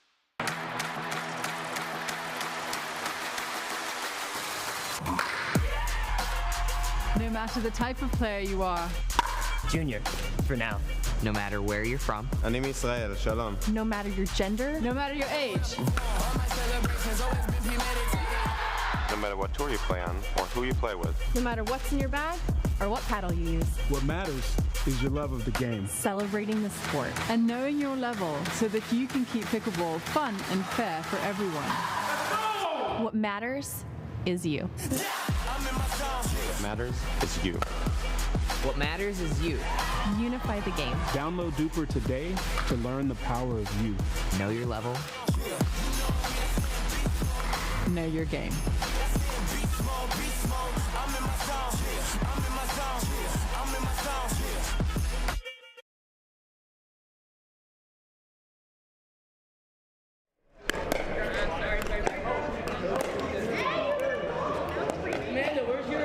No matter the type of player you are.
Junior, for now. No matter where you're from.
אני מישראל, שלום.
No matter your gender.
No matter your age.
No matter what tour you play on or who you play with.
No matter what's in your bag or what paddle you use.
What matters is your love of the game.
Celebrating the sport.
And knowing your level so that you can keep pickleball fun and fair for everyone.
What matters is you.
What matters is you.
What matters is you.
Unify the game.
Download Duper today to learn the power of you.
Know your level.
Know your game.
Amanda, where's your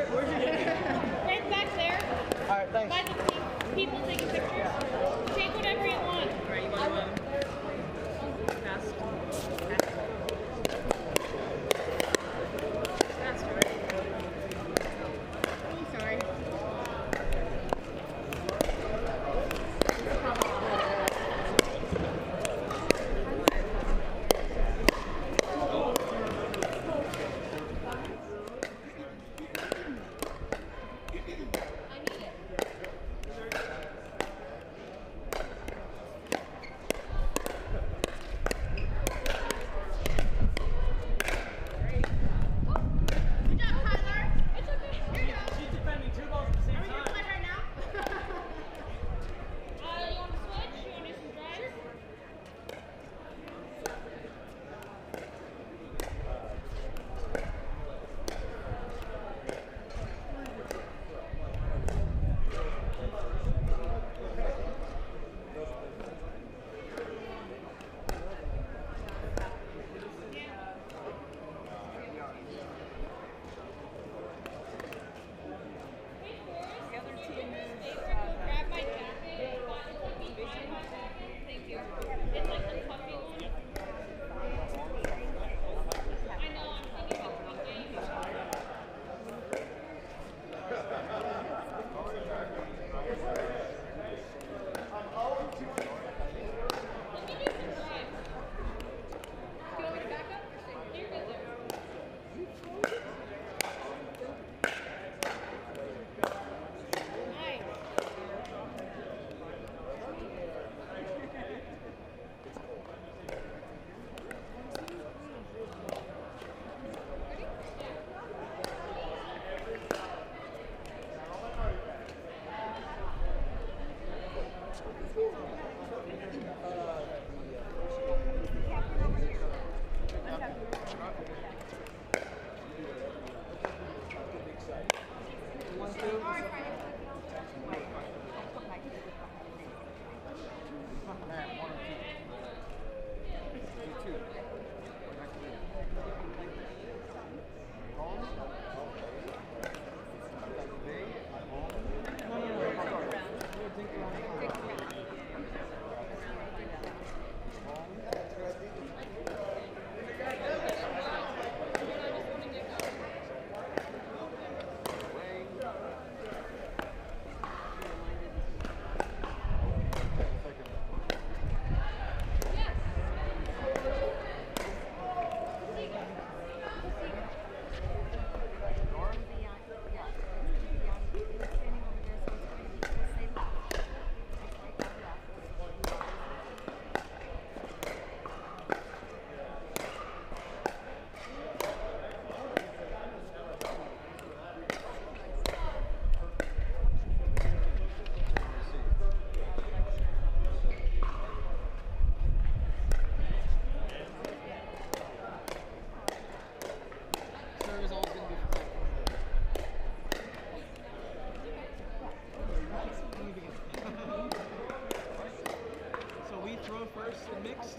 first in mixed.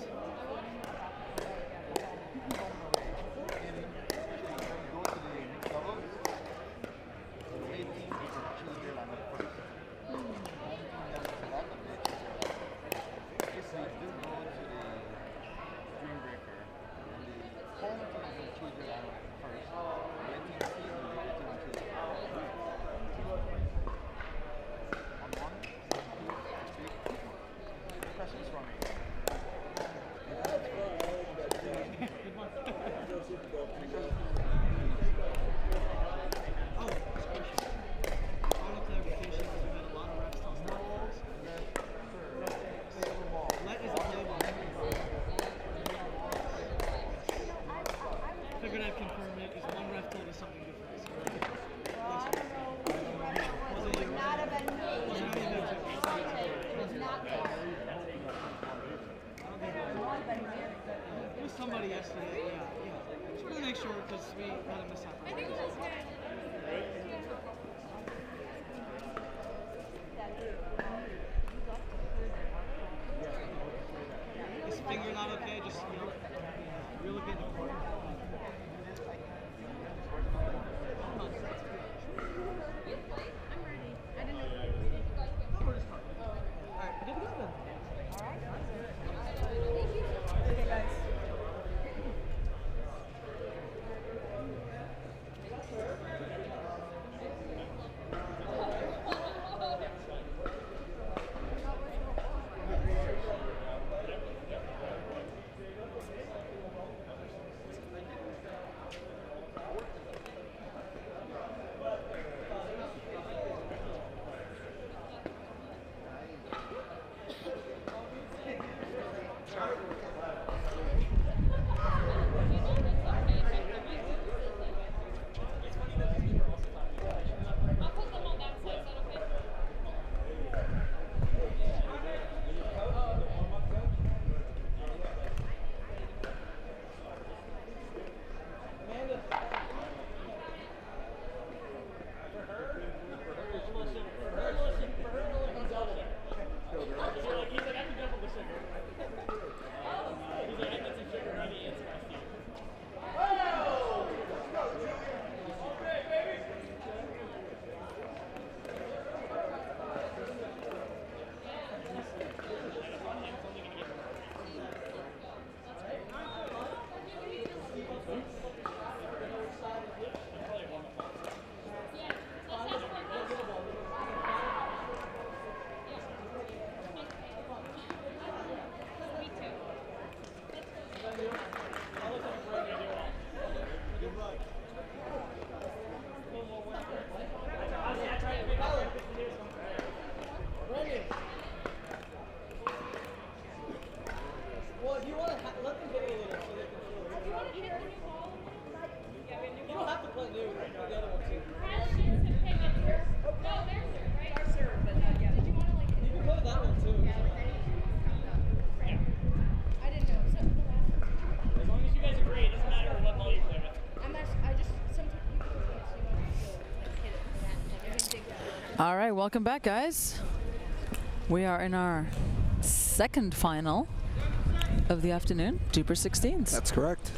Figured I'd confirm it because one ref told us something different. It was somebody yesterday, yeah. Just want to make sure because we had a mishap. I think it was good. Is finger not okay? Just, you're looking at the corner.
All right, welcome back, guys. We are in our second final of the afternoon, Duper 16s.
That's correct.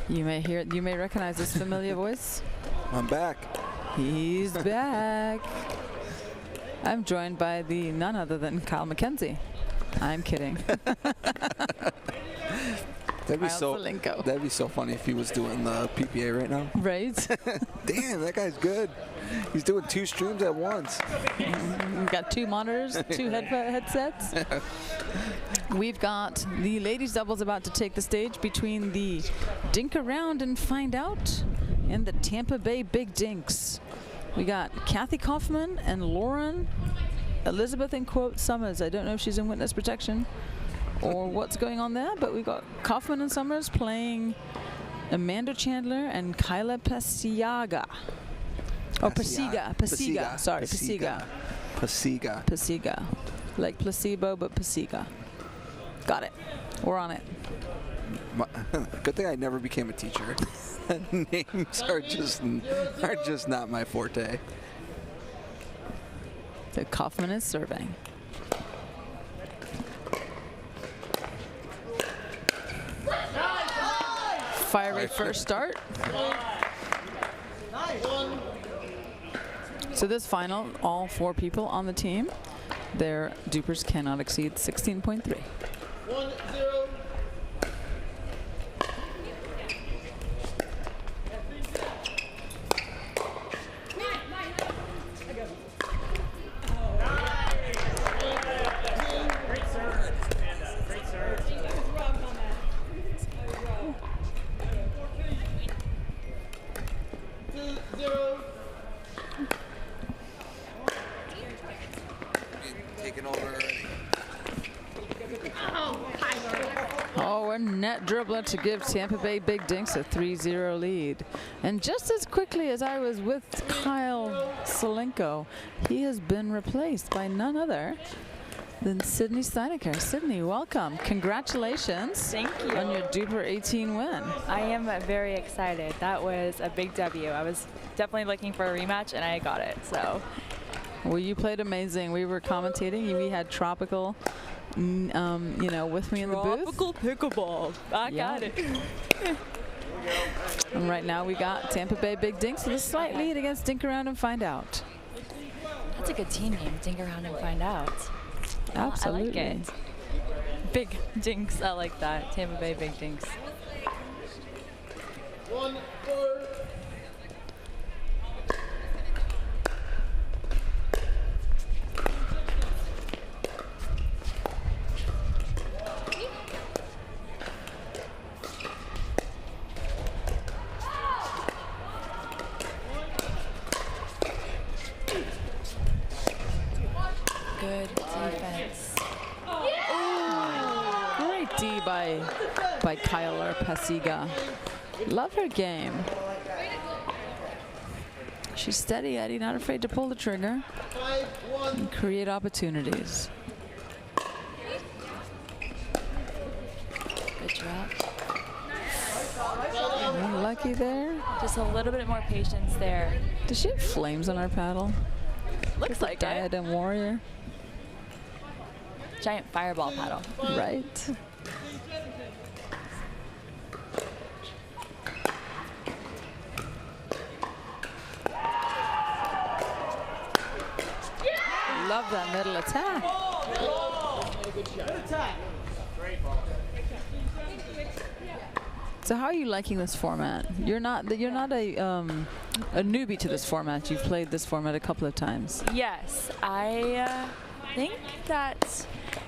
You may recognize this familiar voice.
I'm back.
He's back. I'm joined by the none other than Kyle McKenzie. I'm kidding.
That'd be so funny if he was doing the PPA right now.
Right.
Damn, that guy's good. He's doing 2 streams at once.
We've got 2 monitors, 2 headsets. We've got the ladies doubles about to take the stage between the Dink Around and Find Out and the Tampa Bay Big Dinks. We got Kathy Kaufman and Lauren Elizabeth in quote Summers. I don't know if she's in witness protection or what's going on there, but we've got Kaufman and Summers playing Amanda Chandler and Kyla Pasiaga. Oh, Pasiga. Sorry, Pasiga. Pasiga. Like placebo, but Pasiga. Got it. We're on it.
Good thing I never became a teacher. Names are just not my forte.
So Kaufman is serving. fiery first start. So this final, all 4 people on the team, their dupers cannot exceed 16.3.
1-0.
Oh, a net dribbler to give Tampa Bay Big Dinks a 3-0 lead. And just as quickly as I was with Kyle Solenko, he has been replaced by none other than Sydney Steinecker. Sydney, welcome. Congratulations.
Thank you.
On your Duper 18 win.
I am very excited. That was a big W. I was definitely looking for a rematch, and I got it. So.
Well, you played amazing. We were commentating. We had tropical, you know, with me in the booth.
Tropical pickleball. I got it.
And right now we got Tampa Bay Big Dinks with a slight lead against Dink Around and Find Out.
That's a good team name, Dink Around and Find Out.
Absolutely.
I like it. Big Dinks, I like that. Tampa Bay Big Dinks.
1-4.
Good defense.
Great D by Kyler Pasiga. Love her game. She's steady Eddie, not afraid to pull the trigger and create opportunities.
Good drop.
Lucky there.
Just a little bit more patience there.
Does she have flames on her paddle?
Looks like
Diadem Warrior.
Giant fireball paddle.
Right. Love that middle attack. So how are you liking this format? You're not a newbie to this format. You've played this format a couple of times.
Yes, I think that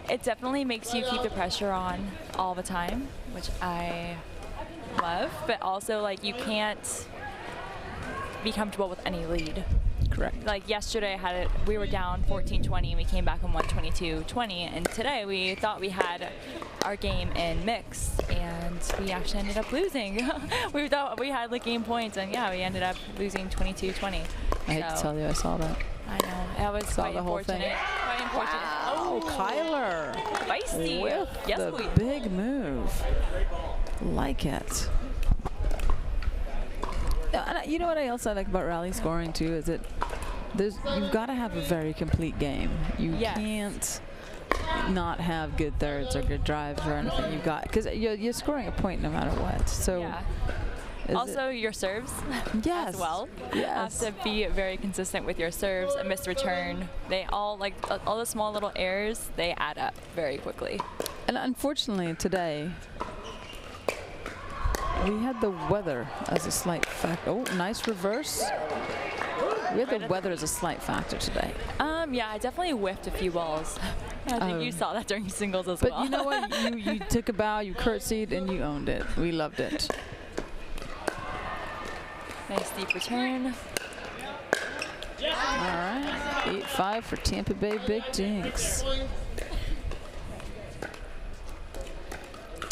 it definitely makes you keep the pressure on all the time, which I love, but also like you can't be comfortable with any lead.
Correct.
Like yesterday we were down 14-20 and we came back and won 22-20, and today we thought we had our game in mix and we actually ended up losing. We thought we had like game points, and yeah, we ended up losing 22-20.
I hate to tell you, I saw that.
I know. That was
Saw
quite
the whole
unfortunate.
thing.
Quite unfortunate.
Wow, Kyler.
Feisty.
With
Yes,
the
please.
big move. Like it. You know what else I like about rally scoring too is that you've got to have a very complete game. You can't not have good thirds or good drives or anything. You've got, because you're scoring a point no matter what. So.
Yeah. Also, your serves as well.
Yes.
Have to be very consistent with your serves. A missed return, they all all the small little errors, they add up very quickly.
And unfortunately today, we had the weather as a slight factor. Oh, nice reverse. We had the weather as a slight factor today.
Yeah, I definitely whiffed a few balls. I think you saw that during singles as well.
But you know what? You took a bow, you curtsied, and you owned it. We loved it.
Nice deep return.
All right, 8-5 for Tampa Bay Big Dinks.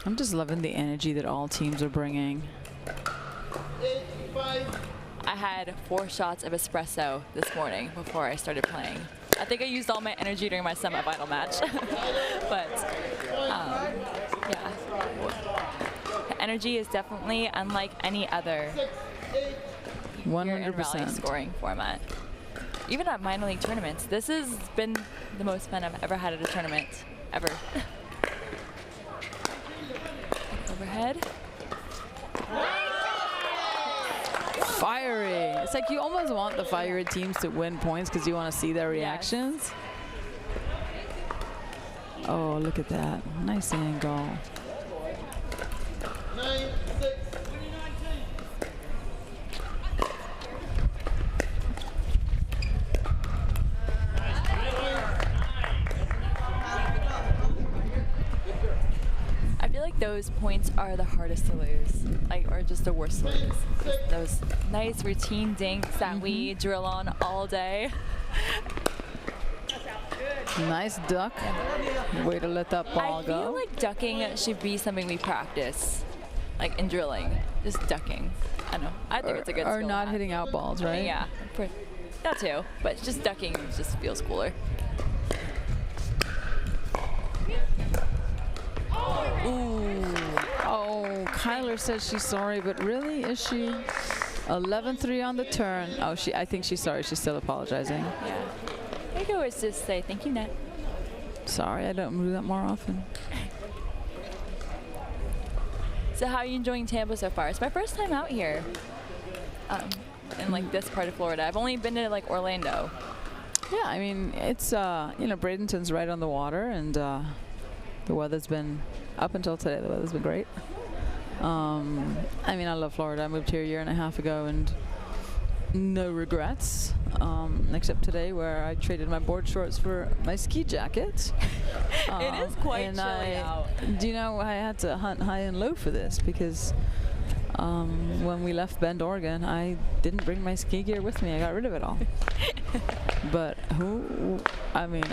I'm just loving the energy that all teams are bringing.
I had 4 shots of espresso this morning before I started playing. I think I used all my energy during my semifinal match. But yeah, the energy is definitely unlike any other
100%
rally scoring format. Even at minor league tournaments, this has been the most fun I've ever had at a tournament, ever. Overhead.
Fiery. It's like you almost want the fiery teams to win points because you want to see their reactions. Oh, look at that. Nice angle.
9-6.
I feel like those points are the hardest to lose, like, or just the worst to lose. Just those nice routine dinks that we drill on all day.
Nice duck. Way to let that ball go.
I feel like ducking should be something we practice, like in drilling, just ducking. I don't know. I think it's a good
Or
skill
not
to have.
hitting out balls, right?
Yeah, that too. But just ducking just feels cooler.
Ooh. Oh, Kyler says she's sorry, but really, is she? 11-3 on the turn. Oh, I think she's sorry. She's still apologizing.
Yeah. I could always just say thank you, Net.
Sorry, I don't do that more often.
So how are you enjoying Tampa so far? It's my first time out here in like this part of Florida. I've only been to like Orlando.
Yeah, I mean, it's, you know, Bradenton's right on the water, and the weather's been, up until today, the weather's been great. I mean, I love Florida. I moved here a year and a half ago, and no regrets, except today where I traded my board shorts for my ski jacket.
It is quite chilly out.
Do you know, I had to hunt high and low for this because when we left Bend, Oregon, I didn't bring my ski gear with me. I got rid of it all. But I mean,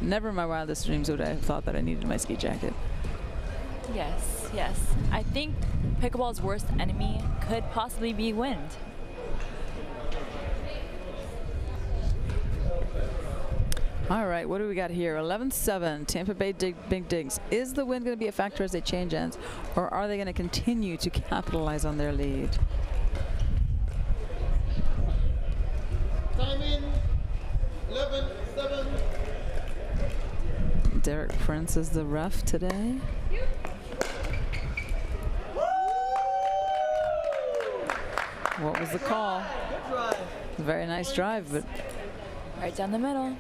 never in my wildest dreams would I have thought that I needed my ski jacket.
Yes, yes. I think pickleball's worst enemy could possibly be wind.
All right, what do we got here? 11-7, Tampa Bay big digs. Is the wind going to be a factor as they change ends, or are they going to continue to capitalize on their lead?
Time in. 11-7.
Derek Prince is the ref today. What was the call? Very nice drive, but
right down the middle.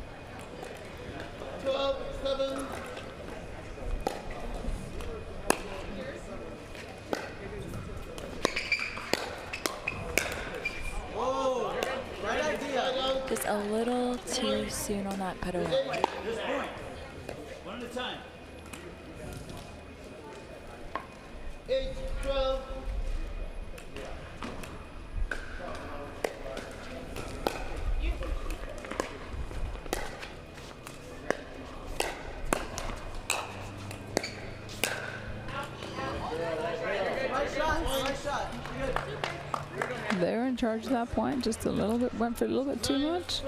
12-7. Whoa, right idea.
Just a little too soon on that pedal.
This point. One at a time. 8-12.
they're in charge at that point. Just a little bit, went for a little bit too much.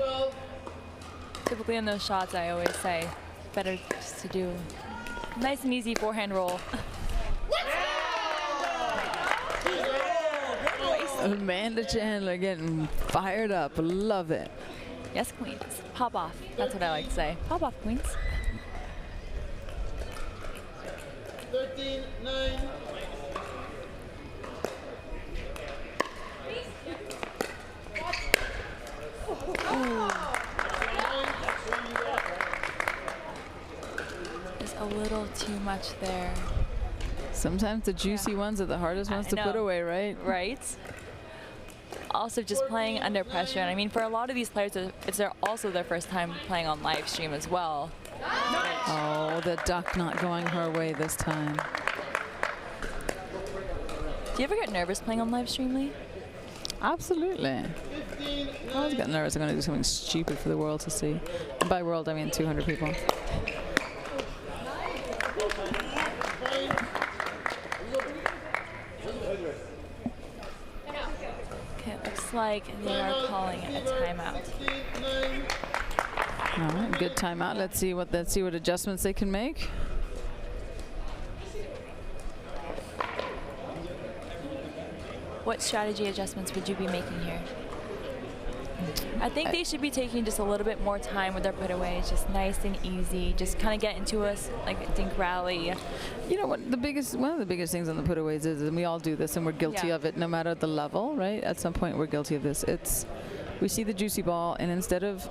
Typically in those shots, I always say better just to do a nice and easy forehand roll.
Amanda Chandler getting fired up. Love it.
Yes, queens. Pop off. That's what I like to say. Pop off, queens.
13-9.
Just a little too much there.
Sometimes the juicy ones are the hardest ones to put away, right?
Right. Also just playing under pressure. And I mean, for a lot of these players, it's also their first time playing on live stream as well.
Oh, the duck not going her way this time.
Do you ever get nervous playing on live stream, Lee?
Absolutely. I always get nervous I'm going to do something stupid for the world to see. And by world, I mean 200 people.
Okay, it looks like they are calling it a timeout.
All right, good timeout. Let's see what adjustments they can make.
What strategy adjustments would you be making here? I think they should be taking just a little bit more time with their putaways, just nice and easy, just kind of get into us like a dink rally.
You know what? One of the biggest things on the putaways is, and we all do this, and we're guilty of it, no matter the level, right? At some point, we're guilty of this. We see the juicy ball, and instead of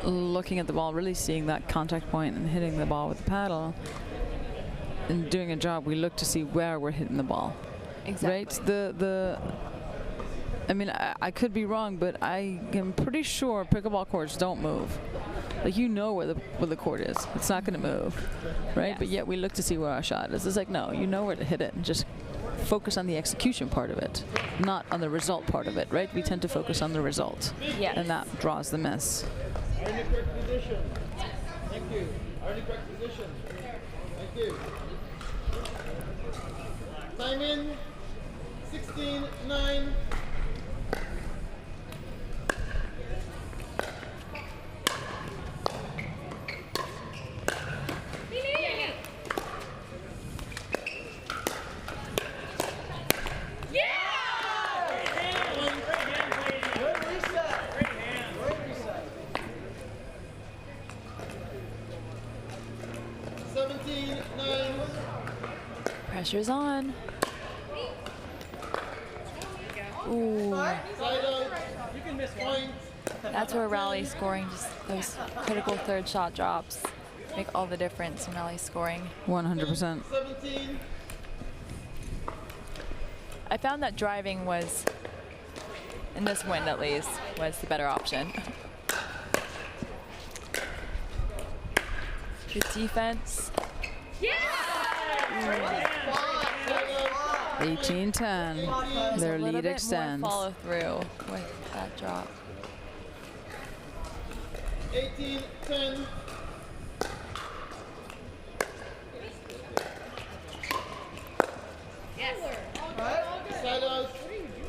looking at the ball, really seeing that contact point and hitting the ball with the paddle and doing a job, we look to see where we're hitting the ball.
Exactly.
Right? I mean, I could be wrong, but I am pretty sure pickleball courts don't move. Like, you know where the court is. It's not going to move, right?
Yes.
But yet we look to see where our shot is. It's like, no, you know where to hit it, and just focus on the execution part of it, not on the result part of it, right? We tend to focus on the result, and that draws the miss.
Are in the correct position. Thank you. Are in the correct position. Thank you. Time in 16-9.
Pressure's on. Ooh. That's where rally scoring, just those critical third shot drops, make all the difference in rally scoring.
100%.
I found that driving was, in this wind at least, was the better option. Good defense.
18-10. Their lead extends.
More follow through with that drop.
18-10.
Yes.
Side out.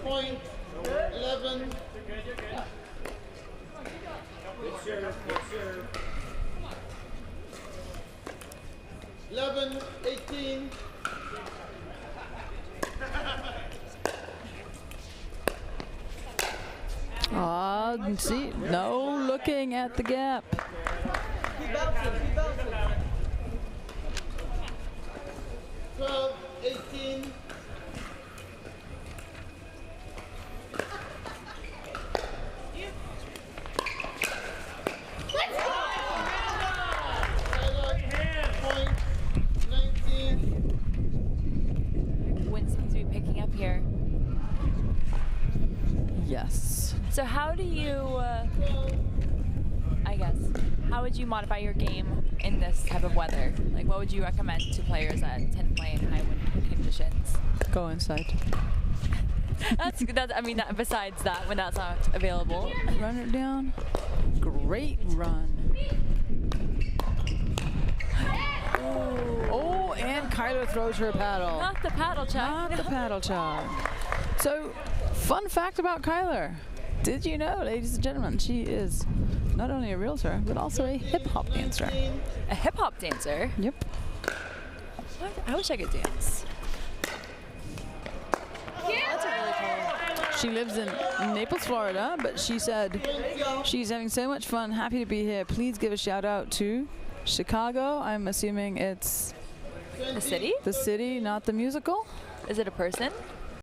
Point. 11. Good serve. Good serve. 11-18.
See, no looking at the gap.
Keep bouncing, keep bouncing. 12-18.
Let's go!
Point 19.
Wind seems to be picking up here.
Yes.
So how do you, I guess, how would you modify your game in this type of weather? Like, what would you recommend to players that tend to play in high wind conditions?
Go inside.
That's I mean, besides that, when that's not available.
Run it down. Great run. Oh, and Kyler throws her paddle.
Not the paddle chuck.
Not the paddle chuck. So, fun fact about Kyler. Did you know, ladies and gentlemen, she is not only a realtor, but also a hip-hop dancer.
A hip-hop dancer?
Yep.
What? I wish I could dance. That's really cool.
She lives in Naples, Florida, but she said she's having so much fun, happy to be here. Please give a shout out to Chicago. I'm assuming it's
the city?
The city, not the musical.
Is it a person?